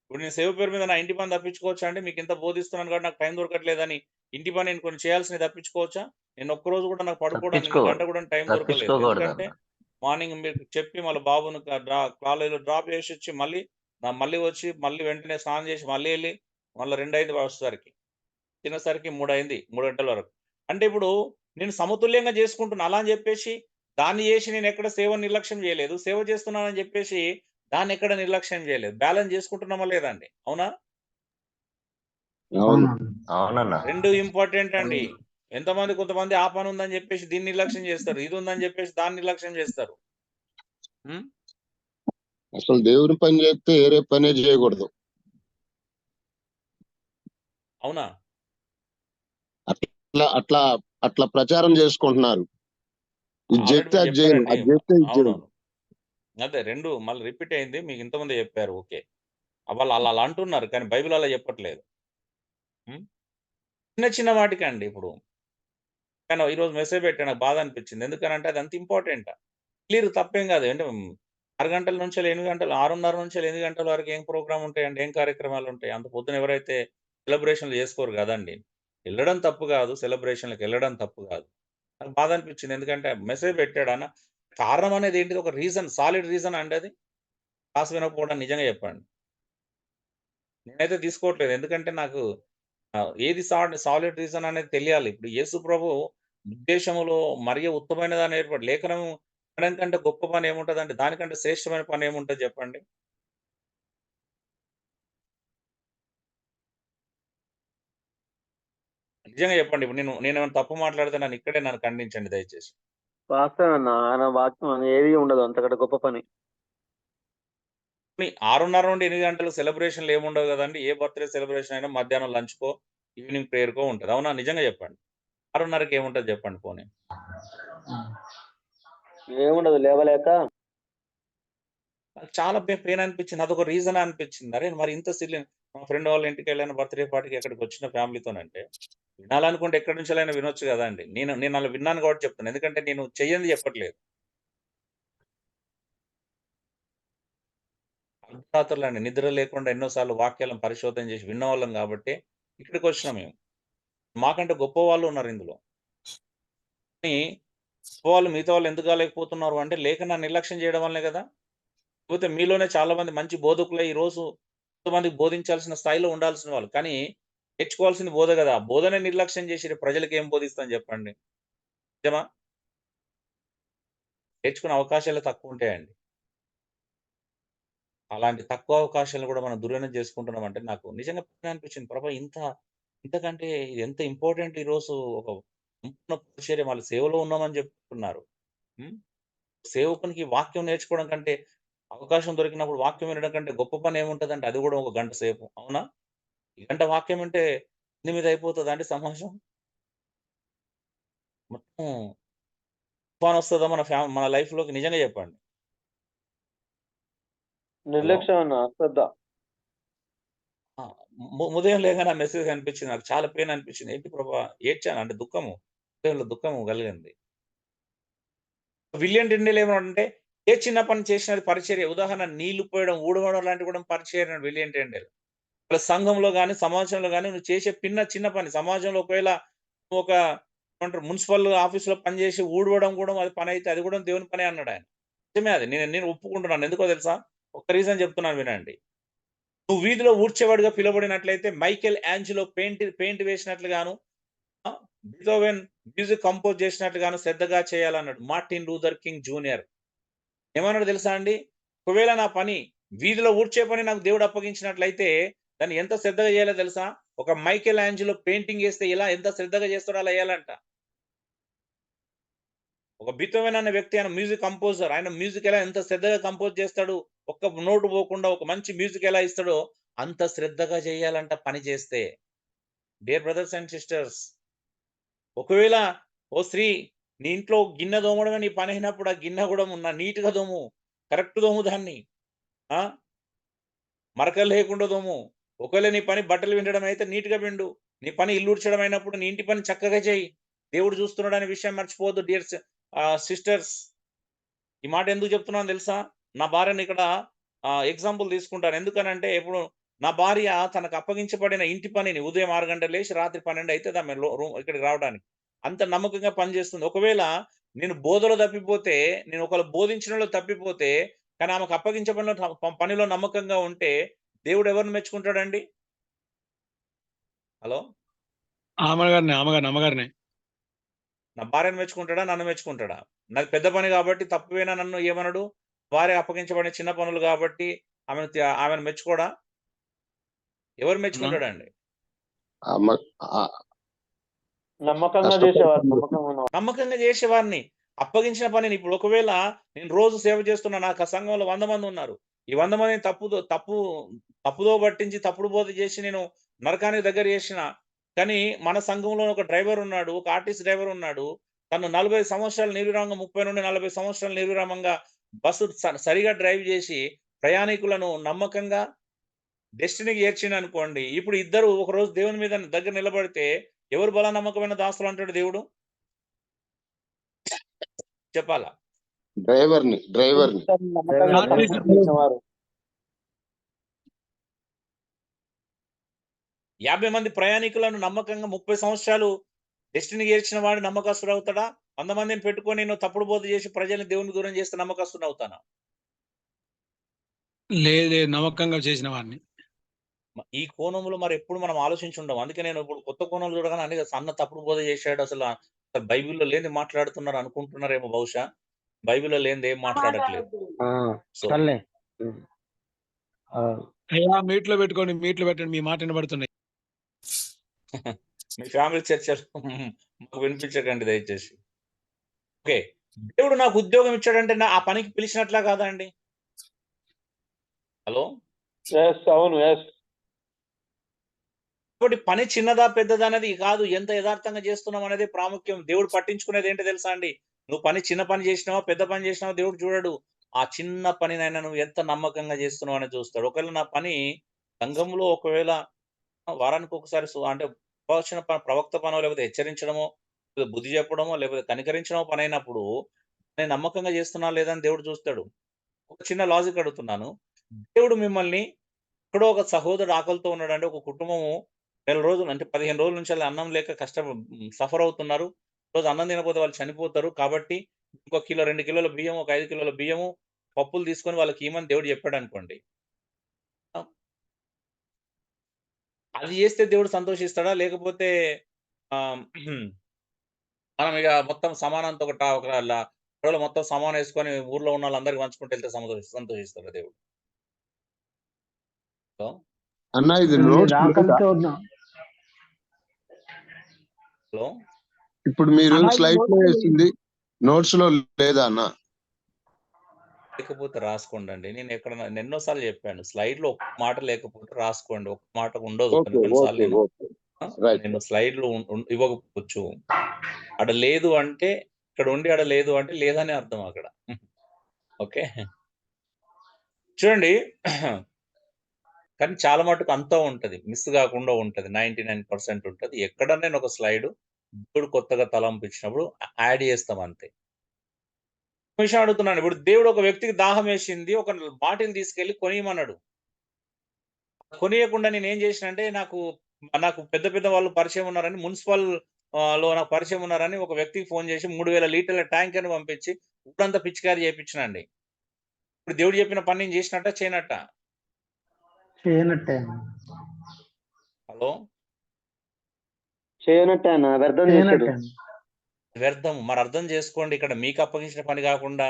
Speaker 1: ఇప్పుడు నేను సేవ పేరు మీద నా ఇంటి పని తప్పించుకోవచ్చా అంటే మీకు ఇంత బోధిస్తున్నాను కాబట్టి నాకు టైం దొరకట్లేదని ఇంటి పని నేను కొన్ని చేయాల్సినవి తప్పించుకోవచ్చా? నేను ఒక్కరోజు కూడా నాకు పడుకోవడానికి గంట కూడా టైం దొరకలేదు. ఎందుకంటే మార్నింగ్ మీరు చెప్పి మళ్ళీ బాబును కాలేజీలో డ్రాప్ చేసి వచ్చి మళ్ళీ వచ్చి మళ్ళీ వెంటనే స్నానం చేసి మళ్ళీ వెళ్ళి మళ్ళీ 2 అయింది వచ్చేసరికి, తినేసరికి 3 అయింది, 3 గంటల వరకు. అంటే ఇప్పుడు నేను సమతుల్యంగా చేసుకుంటున్నా. అలా అని చెప్పేసి దాన్ని చేసి నేను ఎక్కడ సేవ నిర్లక్ష్యం చేయలేదు. సేవ చేస్తున్నానని చెప్పేసి దాన్ని ఎక్కడ నిర్లక్ష్యం చేయలేదు. బ్యాలెన్స్ చేసుకుంటున్నామా లేదండి? అవునా?
Speaker 6: అవును.
Speaker 7: అవునన్నా.
Speaker 1: 2 ఇంపార్టెంట్ అండి. కొంతమంది ఆ పని ఉందని చెప్పేసి దీన్ని నిర్లక్ష్యం చేస్తారు. ఇది ఉందని చెప్పేసి దాన్ని నిర్లక్ష్యం చేస్తారు.
Speaker 6: అసలు దేవుని పని చేస్తే వేరే పనే చేయకూడదు.
Speaker 1: అవునా?
Speaker 6: అట్లా అట్లా అట్లా ప్రచారం చేసుకుంటున్నారు. ఇది
Speaker 1: ఆల్రెడీ
Speaker 6: చెప్తే
Speaker 1: మీరు
Speaker 6: అది చేయను,
Speaker 1: చెప్పారండి.
Speaker 6: అది చెప్తే ఇది చేయను.
Speaker 1: అవునవును. అదే 2 మళ్ళీ రిపీట్ అయింది. మీకు ఇంతకుముందే చెప్పారు. ఓకే. వాళ్ళు అలా అంటున్నారు. కానీ బైబిల్ అలా చెప్పట్లేదు. చిన్న చిన్న వాటికండి ఇప్పుడు. కానీ ఈరోజు మెసేజ్ పెట్టా, నాకు బాధ అనిపించింది. ఎందుకనంటే అది అంత ఇంపార్టెంట్. క్లియర్, తప్పేం కాదు. అంటే 6 గంటల నుంచి 8 గంటలు, 6:30 నుంచి 8 గంటల వరకు ఏం ప్రోగ్రామ్ ఉంటాయండి? ఏం కార్యక్రమాలు ఉంటాయి? అంత పొద్దున ఎవరైతే సెలబ్రేషన్‌లు చేసుకోరు కదండీ! ఎళ్ళడం తప్పు కాదు. సెలబ్రేషన్‌లకి ఎళ్ళడం తప్పు కాదు. నాకు బాధ అనిపించింది. ఎందుకంటే మెసేజ్ పెట్టాడన్న. కారణం అనేది ఏంటిది? ఒక రీజన్, సాలిడ్ రీజన్ అండి అది? క్లాస్ వినకపోవడం నిజంగా చెప్పండి. నేనైతే తీసుకోవట్లేదు. ఎందుకంటే నాకు ఏది సాలిడ్ రీజన్ అనేది తెలియాలి. ఇప్పుడు యేసు ప్రభు ఉద్దేశములో మరి ఉత్తమమైనదని ఏర్పడి లేఖనం అనడం కంటే గొప్ప పని ఏముంటదండి? దానికంటే శ్రేష్టమైన పని ఏముంటది చెప్పండి? నిజంగా చెప్పండి. ఇప్పుడు నేనేమైనా తప్పు మాట్లాడితే నన్ను ఖండించండి దయచేసి.
Speaker 2: వాస్తవం అన్న, ఆయన వాక్యం అని ఏది ఉండదు అంతకంటే గొప్ప పని.
Speaker 1: 6:30 నుండి 8 గంటలు సెలబ్రేషన్‌లు ఏముండవు గదండీ! ఏ బర్త్‌డే సెలబ్రేషన్ అయినా మధ్యాహ్నం లంచ్‌కో, ఈవినింగ్ ప్రేయర్‌కో ఉంటది. అవునా? నిజంగా చెప్పండి. 6:30కి ఏముంటది చెప్పండి పోనీ?
Speaker 2: ఏముండదు, లేవలేక
Speaker 1: నాకు చాలా పెయిన్ అనిపించింది. అదొక రీజనా అనిపించింది. అరే! మరి ఇంత మా ఫ్రెండ్ వాళ్ళ ఇంటికెళ్ళాను బర్త్‌డే పార్టీకి ఎక్కడికొచ్చిన ఫ్యామిలీతోనంటే, వినాలనుకుంటే ఎక్కడి నుంచెల్లైనా వినొచ్చు గదండీ! నేను అలా విన్నాను కాబట్టి చెప్తున్నా. ఎందుకంటే నేను చెయ్యంది చెప్పట్లేదు. అర్ధరాత్రులండి నిద్ర లేకుండా ఎన్నో సార్లు వాక్యాలను పరిశోధన చేసి విన్నవాళ్ళం గాబట్టే ఇక్కడికొచ్చినాం మేము. మాకంటే గొప్పవాళ్ళు ఉన్నారు ఇందులో. కానీ మిగతా వాళ్ళు ఎందుకు కాలేకపోతున్నారు అంటే లేఖనాన్ని నిర్లక్ష్యం చేయడం వల్లే గదా! లేకపోతే మీలోనే చాలా మంది మంచి బోధకులై ఈరోజు కొంతమందికి బోధించాల్సిన స్థాయిలో ఉండాల్సిన వాళ్ళు. కానీ నేర్చుకోవాల్సింది బోధ గదా! ఆ బోధనే నిర్లక్ష్యం చేసి ప్రజలకి ఏం బోధిస్తాం చెప్పండి? నిజమా? నేర్చుకునే అవకాశాలే తక్కువుంటాయండి. అలాంటి తక్కువ అవకాశాలను గూడా మనం దుర్వినియోగం చేసుకుంటున్నామంటే నాకు నిజంగా బాధ అనిపించింది. ప్రభా! ఇంతకంటే ఇది ఎంత ఇంపార్టెంట్ ఈరోజు ఒక సంపూర్ణ పరిచర్య, వాళ్ళ సేవలో ఉన్నామని చెప్తున్నారు. హ్మ్. సేవకునికి వాక్యం నేర్చుకోవడం కంటే, అవకాశం దొరికినప్పుడు వాక్యం వినడం కంటే గొప్ప పని ఏముంటదండి? అది గూడా ఒక గంట సేపు. అవునా? ఈ గంట వాక్యం వింటే ఎనిమిది అయిపోతదా అండి సమాజం? మొత్తం తుఫానొస్తదా మన లైఫ్‌లోకి? నిజంగా చెప్పండి. హలో!
Speaker 2: నిర్లక్ష్యం అన్న, అశ్రద్ధ.
Speaker 1: ఆ! ఉదయం లేగానే ఆ మెసేజ్ కనిపించింది. నాకు చాలా పెయిన్ అనిపించింది. ఏంటి ప్రభా! ఏడ్చాను. అంటే దుఃఖము. హృదయంలో దుఃఖము కలిగింది. విలియం టెండేల్ ఏమన్నాడంటే, ఏ చిన్న పని చేసినా అది పరిచర్య. ఉదాహరణ నీళ్లు పోయడం, ఊడవడం లాంటివి కూడా పరిచర్య అన్నాడు విలియం టెండేల్. వాళ్ళ సంఘంలో గాని, సమాజంలో గాని నువ్వు చేసే చిన్న పని. సమాజంలో ఒకవేళ నువ్వు ఒక ఏమంటారు మున్సిపల్ ఆఫీస్‌లో పనిచేసి ఊడవడం కూడా అది పనైతే అది కూడా దేవుని పనే అన్నాడాయన. నిజమే అది. నేను ఒప్పుకుంటున్నాను. ఎందుకో తెలుసా? ఒక్క రీజన్ చెప్తున్నాను వినండి. నువ్వు వీధిలో ఊడ్చేవాడిగా పిలువబడినట్లయితే మైకేల్ యాంజెలో పెయింట్ వేసినట్లుగాను, ఆ! బీథోవెన్ మ్యూజిక్ కంపోజ్ చేసినట్లుగాను శ్రద్ధగా చేయాలన్నాడు. Martin Luther King Junior. ఏమన్నాడో తెలుసా అండి? ఒకవేళ నా పని వీధిలో ఊడ్చే పని నాకు దేవుడు అప్పగించినట్లయితే దాన్ని ఎంత శ్రద్ధగా చేయాలో తెలుసా? ఒక మైకేల్ యాంజెలో పెయింటింగ్ ఏస్తే ఎంత శ్రద్ధగా చేస్తాడో అలా ఎయాలంట. ఒక బీథోవెన్ అనే వ్యక్తి, ఆయన మ్యూజిక్ కంపోజర్. ఆయన మ్యూజిక్ ఎంత శ్రద్ధగా కంపోజ్ చేస్తాడు. ఒక్క నోట్ పోకుండా ఒక మంచి మ్యూజిక్ ఎలా ఇస్తాడో అంత శ్రద్ధగా చేయాలంట పని చేస్తే. డియర్ బ్రదర్స్ అండ్ సిస్టర్స్, ఒకవేళ ఓ స్త్రీ నీ ఇంట్లో గిన్నె తోమడమే నీ పని అయినప్పుడు ఆ గిన్నె కూడా నీట్‌గా తోము. కరెక్ట్ తోము దాన్ని. ఆ! మరకలు లేకుండా తోము. ఒకవేళ నీ పని బట్టలు పిండడం అయితే నీట్‌గా పిండు. నీ పని ఇల్లు ఊడ్చడం అయినప్పుడు నీ ఇంటి పని చక్కగా చెయ్యి. దేవుడు చూస్తున్నాడనే విషయం మర్చిపోవద్దు సిస్టర్స్. ఈ మాట ఎందుకు చెప్తున్నానో తెలుసా? నా భార్యని ఇక్కడ ఎగ్జాంపుల్ తీసుకుంటాను. ఎందుకనంటే ఇప్పుడు నా భార్య తనకు అప్పగించబడిన ఇంటి పనిని ఉదయం 6 గంటలకు లేచి రాత్రి 12 అయితది ఆమె ఇక్కడికి రావడానికి. అంత నమ్మకంగా పనిచేస్తుంది. ఒకవేళ నేను బోధలో తప్పిపోతే, నేను ఒకవేళ బోధించడంలో తప్పిపోతే, కానీ ఆమెకు అప్పగించబడిన పనిలో నమ్మకంగా ఉంటే దేవుడు ఎవరిని మెచ్చుకుంటాడండి? హలో!
Speaker 8: అమ్మగారిని.
Speaker 1: నా భార్యను మెచ్చుకుంటాడా? నన్ను మెచ్చుకుంటాడా? నాది పెద్ద పని కాబట్టి తప్పువైనా నన్ను ఏమనడు. భార్య అప్పగించబడిన చిన్న పనులు కాబట్టి ఆమెను మెచ్చుకోడా? ఎవరు
Speaker 3: అన్నా
Speaker 1: మెచ్చుకుంటాడండి?
Speaker 6: అమ్మ ఆ
Speaker 2: నమ్మకంగా
Speaker 6: కష్టపడి
Speaker 2: చేసేవారు,
Speaker 6: పని
Speaker 2: నమ్మకంగా ఉన్నవారు.
Speaker 1: నమ్మకంగా చేసేవాడిని. అప్పగించిన పనిని ఇప్పుడు ఒకవేళ నేను రోజు సేవ చేస్తున్నా. నాకు ఆ సంఘంలో 100 మంది ఉన్నారు. ఈ 100 మందిని తప్పుదో పట్టించి, తప్పుడు బోధ చేసి నేను నరకానికి దగ్గర చేసిన. కానీ మన సంఘంలో ఒక డ్రైవర్ ఉన్నాడు. ఒక ఆర్టీసీ డ్రైవర్ ఉన్నాడు. తను 40 సంవత్సరాలు నిర్విరామంగా 30 నుండి 40 సంవత్సరాలు నిర్విరామంగా బస్సు సరిగా డ్రైవ్ చేసి ప్రయాణికులను నమ్మకంగా డెస్టినీకి చేర్చిండనుకోండి. ఇప్పుడు ఇద్దరు ఒకరోజు దేవుని మీద దగ్గర నిలబడితే ఎవరు బల నమ్మకమైన దాసులు అంటాడు దేవుడు? చెప్పాలా?
Speaker 6: డ్రైవర్ని
Speaker 2: నమ్మకంగా సంపాదించిన వారు.
Speaker 1: 50 మంది ప్రయాణికులను నమ్మకంగా 30 సంవత్సరాలు డెస్టినీకి చేర్చిన వాడు నమ్మకస్తుడు అవుతాడా? 100 మందిని పెట్టుకొని నేను తప్పుడు బోధ చేసి ప్రజల్ని దేవునికి దూరం చేస్తే నమ్మకస్తుడు అవుతానా?
Speaker 8: లేదు నమ్మకంగా చేసిన వాడిని.
Speaker 1: ఈ కోణంలో మరి ఎప్పుడు మనం ఆలోచించుండం. అందుకే నేను ఇప్పుడు కొత్త కోణంలో చూడగానే అన్ని అన్న తప్పుడు బోధ చేశాడు. అసలు బైబిల్‌లో లేనిది మాట్లాడుతున్నారు అనుకుంటున్నారేమో బహుశా. బైబిల్‌లో లేనిది ఏం మాట్లాడట్లేదు. సో
Speaker 5: సర్లే.
Speaker 8: అయ్యా మీట్లో పెట్టుకోండి, మీట్లో పెట్టండి, మీ మాట వినబడుతున్నాయి.
Speaker 1: మీ ఫ్యామిలీ చర్చలు మాకు వినిపించకండి దయచేసి. ఓకే. దేవుడు నాకు ఉద్యోగం ఇచ్చాడంటే ఆ పనికి పిలిచినట్లా కాదా అండి? హలో!
Speaker 2: అవును.
Speaker 1: కాబట్టి పని చిన్నదా పెద్దదా అనేది కాదు. ఎంత యథార్థంగా చేస్తున్నాం అనేది ప్రాముఖ్యం. దేవుడు పట్టించుకునేది ఏంటో తెలుసా అండి? నువ్వు చిన్న పని చేసినావా, పెద్ద పని చేసినావా దేవుడు చూడడు. ఆ చిన్న పనినైనా నువ్వు ఎంత నమ్మకంగా చేస్తున్నావు అనేది చూస్తాడు. ఒకవేళ నా పని సంఘంలో ఒకవేళ వారానికి ఒకసారి అంటే ప్రవక్త పనో లేకపోతే హెచ్చరించడమో, లేకపోతే బుద్ధి చెప్పడమో, లేకపోతే కనికరించడమో పనైనప్పుడు నేను నమ్మకంగా చేస్తున్నా లేదా అని దేవుడు చూస్తాడు. ఒక చిన్న లాజిక్ అడుగుతున్నాను. దేవుడు మిమ్మల్ని ఎక్కడో ఒక సహోదరుడు ఆకలితో ఉన్నాడంటే ఒక కుటుంబము నెల రోజులు అంటే 15 రోజుల నుంచి అలా అన్నం లేక సఫర్ అవుతున్నారు. రోజు అన్నం తినకపోతే వాళ్ళు చనిపోతారు. కాబట్టి ఇంకో కిలో, 2 కిలోల బియ్యం, ఒక 5 కిలోల బియ్యము, పప్పులు తీసుకొని వాళ్ళకి ఇయ్యమని దేవుడు చెప్పాడనుకోండి. అది చేస్తే దేవుడు సంతోషిస్తాడా? లేకపోతే మనం ఇక మొత్తం సమానంతో ఒకవేళ మొత్తం సమానం వేసుకొని ఊర్లో ఉన్న వాళ్ళందరికి పంచుకుంటూ వెళ్తే సంతోషిస్తాడా దేవుడు?
Speaker 6: అన్న ఇది
Speaker 5: నేను
Speaker 6: నోట్స్ లేదా?
Speaker 5: ఆకలితో ఉన్నా.
Speaker 1: హలో!
Speaker 6: ఇప్పుడు మీరు స్లైడ్ లో వేసింది నోట్స్ లో లేదా అన్న?
Speaker 1: లేకపోతే రాసుకోండి. నేను ఎన్నోసార్లు చెప్పాను. స్లైడ్‌లో ఒక్క మాట లేకపోతే రాసుకోండి. ఒక్క మాట ఉండదు. కొన్ని సార్లు నేను స్లైడ్‌లో ఇవ్వకపోవచ్చు. ఆడ లేదు అంటే ఇక్కడ ఉండి ఆడ లేదు అంటే లేదని అర్థం అక్కడ. ఓకే. చూడండి. కానీ చాలా మటుకు అంతా ఉంటది. మిస్ కాకుండా ఉంటది. 99% ఉంటది. ఎక్కడన్నా నేను ఒక స్లైడ్ దేవుడు కొత్తగా తలంపు ఇచ్చినప్పుడు యాడ్ చేస్తాం అంతే. విషయం అడుగుతున్నాను. ఇప్పుడు దేవుడు ఒక వ్యక్తికి దాహం వేసింది. ఒక బాటిల్ తీసుకెళ్ళి కొనియమన్నాడు. కొనియకుండా నేనేం చేసినంటే నాకు పెద్ద పెద్ద వాళ్ళు పరిచయం ఉన్నారని మున్సిపల్ లో నాకు పరిచయం ఉన్నారని ఒక వ్యక్తికి ఫోన్ చేసి 3000 లీటర్ల ట్యాంకర్‌ని పంపించి ఊరంతా పిచికారీ చేపించినండి. ఇప్పుడు దేవుడు చెప్పిన పని నేను చేసినట్టా? చేయనట్టా?
Speaker 5: చేయనట్టే.
Speaker 1: హలో!
Speaker 2: చేయనట్టే అన్న, వ్యర్థం చేశాడు.
Speaker 1: వ్యర్థం. మరి అర్థం చేసుకోండి. ఇక్కడ మీకు అప్పగించిన పని కాకుండా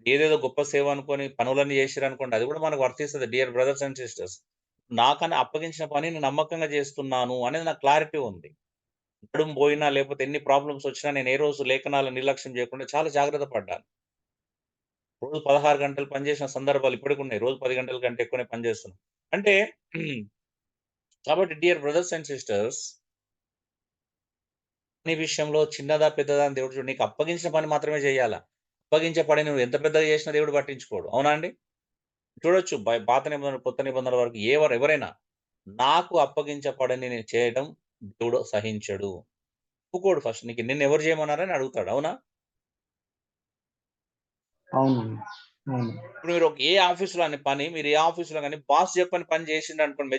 Speaker 1: ఏదేదో గొప్ప సేవ అనుకోని పనులన్నీ చేసిరనుకోండి. అది కూడా మనకు వర్తిస్తది. Dear brothers and sisters. నాకని అప్పగించిన పని నేను నమ్మకంగా చేస్తున్నాను అనేది నాకు క్లారిటీ ఉంది. నడుము పోయినా లేకపోతే ఎన్ని ప్రాబ్లమ్స్ వచ్చినా నేను ఏ రోజు లేఖనాలను నిర్లక్ష్యం చేయకుండా చాలా జాగ్రత్త పడ్డాను. రోజు 16 గంటలు పనిచేసిన సందర్భాలు ఇప్పటికి ఉన్నాయి. రోజు 10 గంటల కంటే ఎక్కువనే పనిచేస్తున్నాను. అంటే కాబట్టి డియర్ బ్రదర్స్ అండ్ సిస్టర్స్, పని విషయంలో చిన్నదా పెద్దదా అని దేవుడు నీకు అప్పగించిన పని మాత్రమే చేయాలా. అప్పగించే పని నువ్వు ఎంత పెద్దగా చేసినా దేవుడు పట్టించుకోడు. అవునా అండి? చూడొచ్చు పాత నిబంధనలు, కొత్త నిబంధనల వరకు ఎవరైనా నాకు అప్పగించే పనిని నేను చేయడం దేవుడు సహించడు. ఒప్పుకోడు. ఫస్ట్ నిన్ను ఎవరు చేయమన్నారని అడుగుతాడు. అవునా?
Speaker 5: అవును.
Speaker 1: ఇప్పుడు మీరు ఏ ఆఫీసులో అని పని మీరు ఏ ఆఫీసులో కానీ బాస్ చెప్పని పని చేసిండు అనుకోండి,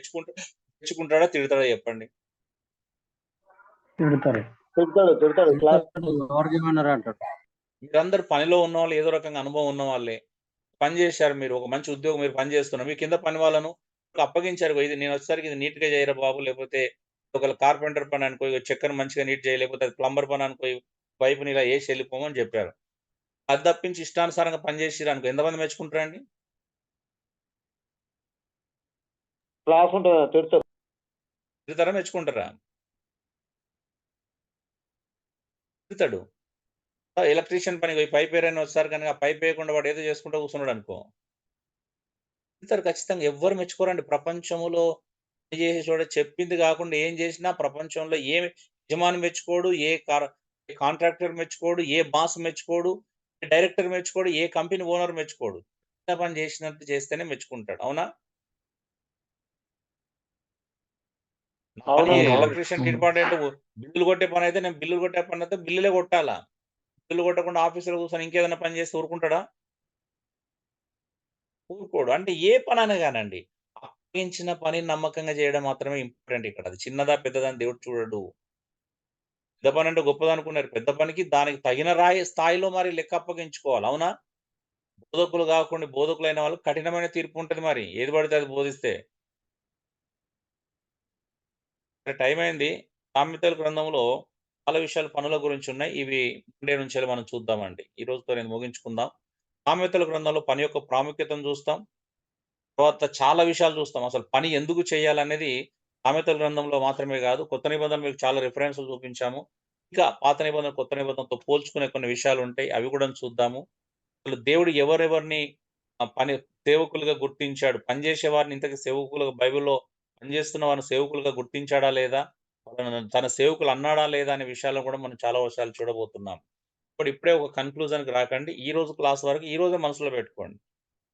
Speaker 1: మెచ్చుకుంటాడా తిడతాడా చెప్పండి?
Speaker 5: తిడతారు.
Speaker 1: మీరందరూ పనిలో ఉన్న వాళ్ళు ఏదో రకంగా అనుభవం ఉన్న వాళ్ళే. పని చేశారు మీరు, ఒక మంచి ఉద్యోగం మీరు పని చేస్తున్నారు. మీ కింద పని వాళ్ళను అప్పగించారు. ఇది నేను వచ్చేసరికి ఇది నీట్‌గా చేయరా బాబు, లేకపోతే ఒకవేళ కార్పెంటర్ పని అనుకో, చెక్కను మంచిగా నీట్ చేయి, లేకపోతే ప్లంబర్ పని అనుకో, పైపుని ఇలా వేసి వెళ్ళిపోమని చెప్పారు. అది తప్పించి ఇష్టానుసారంగా పనిచేసిర్రు అనుకో ఎంతమంది మెచ్చుకుంటారండి?
Speaker 2: క్లాస్ ఉంటుంది తిడతారు.
Speaker 1: తిడతారా మెచ్చుకుంటారా? తిడతాడు. ఎలక్ట్రీషియన్ పనికి పోయి పైప్ వేయరని వస్తారు కనుక ఆ పైప్ వేయకుండా వాడు ఏదో చేసుకుంటూ కూర్చున్నాడు అనుకో తిడతారు ఖచ్చితంగా. ఎవ్వరు మెచ్చుకోరండి ప్రపంచంలో. పని చేసే చోట చెప్పింది కాకుండా ఏం చేసినా ప్రపంచంలో ఏ యజమాని మెచ్చుకోడు, ఏ కాంట్రాక్టర్ మెచ్చుకోడు, ఏ బాస్ మెచ్చుకోడు, ఏ డైరెక్టర్ మెచ్చుకోడు, ఏ కంపెనీ ఓనర్ మెచ్చుకోడు. చిన్న పని చేసినట్టు చేస్తేనే మెచ్చుకుంటాడు. అవునా? నా పని
Speaker 2: అవునండి.
Speaker 1: Electrician important. బిల్లులు కొట్టే పని అయితే నేను బిల్లులు కొట్టే పని అయితే బిల్లులే కొట్టాలా. బిల్లు కొట్టకుండా ఆఫీసులో కూర్చొని ఇంకేదైనా పని చేస్తే ఊరుకుంటాడా? ఊరుకోడు. అంటే ఏ పనైనా గానండి. అప్పగించిన పని నమ్మకంగా చేయడం మాత్రమే ఇంపార్టెంట్ ఇక్కడ. అది చిన్నదా, పెద్దదా అని దేవుడు చూడడు. పెద్ద పనంటే గొప్పదనుకున్నారు. పెద్ద పనికి దానికి తగిన స్థాయిలో మరి లెక్క అప్పగించుకోవాలి. అవునా? బోధకులు కాకుండా బోధకులైన వాళ్ళకి కఠినమైన తీర్పు ఉంటది మరి. ఏది పడితే అది బోధిస్తే. టైం అయింది. సామెతల గ్రంథంలో చాలా విషయాలు పనుల గురించి ఉన్నాయి. ఇవి మండే నుంచి మనం చూద్దామండి. ఈ రోజుతో నేను ముగించుకుందాం. సామెతల గ్రంథంలో పని యొక్క ప్రాముఖ్యతను చూస్తాం. తర్వాత చాలా విషయాలు చూస్తాం. అసలు పని ఎందుకు చేయాలనేది సామెతల గ్రంథంలో మాత్రమే కాదు, కొత్త నిబంధనలు మీకు చాలా రిఫరెన్స్‌లు చూపించాము. ఇంకా పాత నిబంధన, కొత్త నిబంధనతో పోల్చుకునే కొన్ని విషయాలుంటాయి. అవి కూడా చూద్దాము. అసలు దేవుడు ఎవరెవరిని పని సేవకులుగా గుర్తించాడు? పనిచేసే వారిని ఇంతకి సేవకులుగా బైబిల్‌లో పనిచేస్తున్న వారిని సేవకులుగా గుర్తించాడా లేదా? వాళ్ళని తన సేవకులు అన్నాడా లేదా? అనే విషయాలను కూడా మనం చాలా విషయాలు చూడబోతున్నాం. ఇప్పుడే ఒక కన్క్లూజన్‌కి రాకండి. ఈ రోజు క్లాస్ వరకు ఈ రోజే మనసులో పెట్టుకోండి.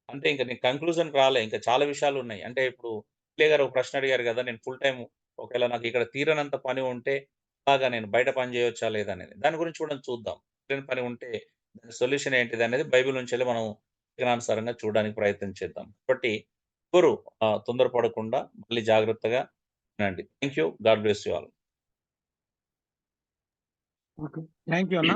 Speaker 1: అంటే ఇంక నేను కన్క్లూజన్‌కి రాలే. ఇంకా చాలా విషయాలున్నాయి. అంటే ఇప్పుడు పిల్లయ్య గారు ఒక ప్రశ్న అడిగారు గదా! నేను ఫుల్ టైమ్ ఒకవేళ నాకు ఇక్కడ తీరనంత పని ఉంటే అలాగా నేను బయట పని చేయొచ్చా లేదా అనేది. దాని గురించి కూడా చూద్దాం. తీరని పని ఉంటే దాని సొల్యూషన్ ఏంటిదనేది బైబిల్ నుంచెల్లి మనం లేఖనానుసారంగా చూడడానికి ప్రయత్నం చేద్దాం. కాబట్టి ఎవరు తొందరపడకుండా మళ్ళీ జాగ్రత్తగా వినండి. Thank you. God bless you all.
Speaker 8: Okay. Thank you అన్న.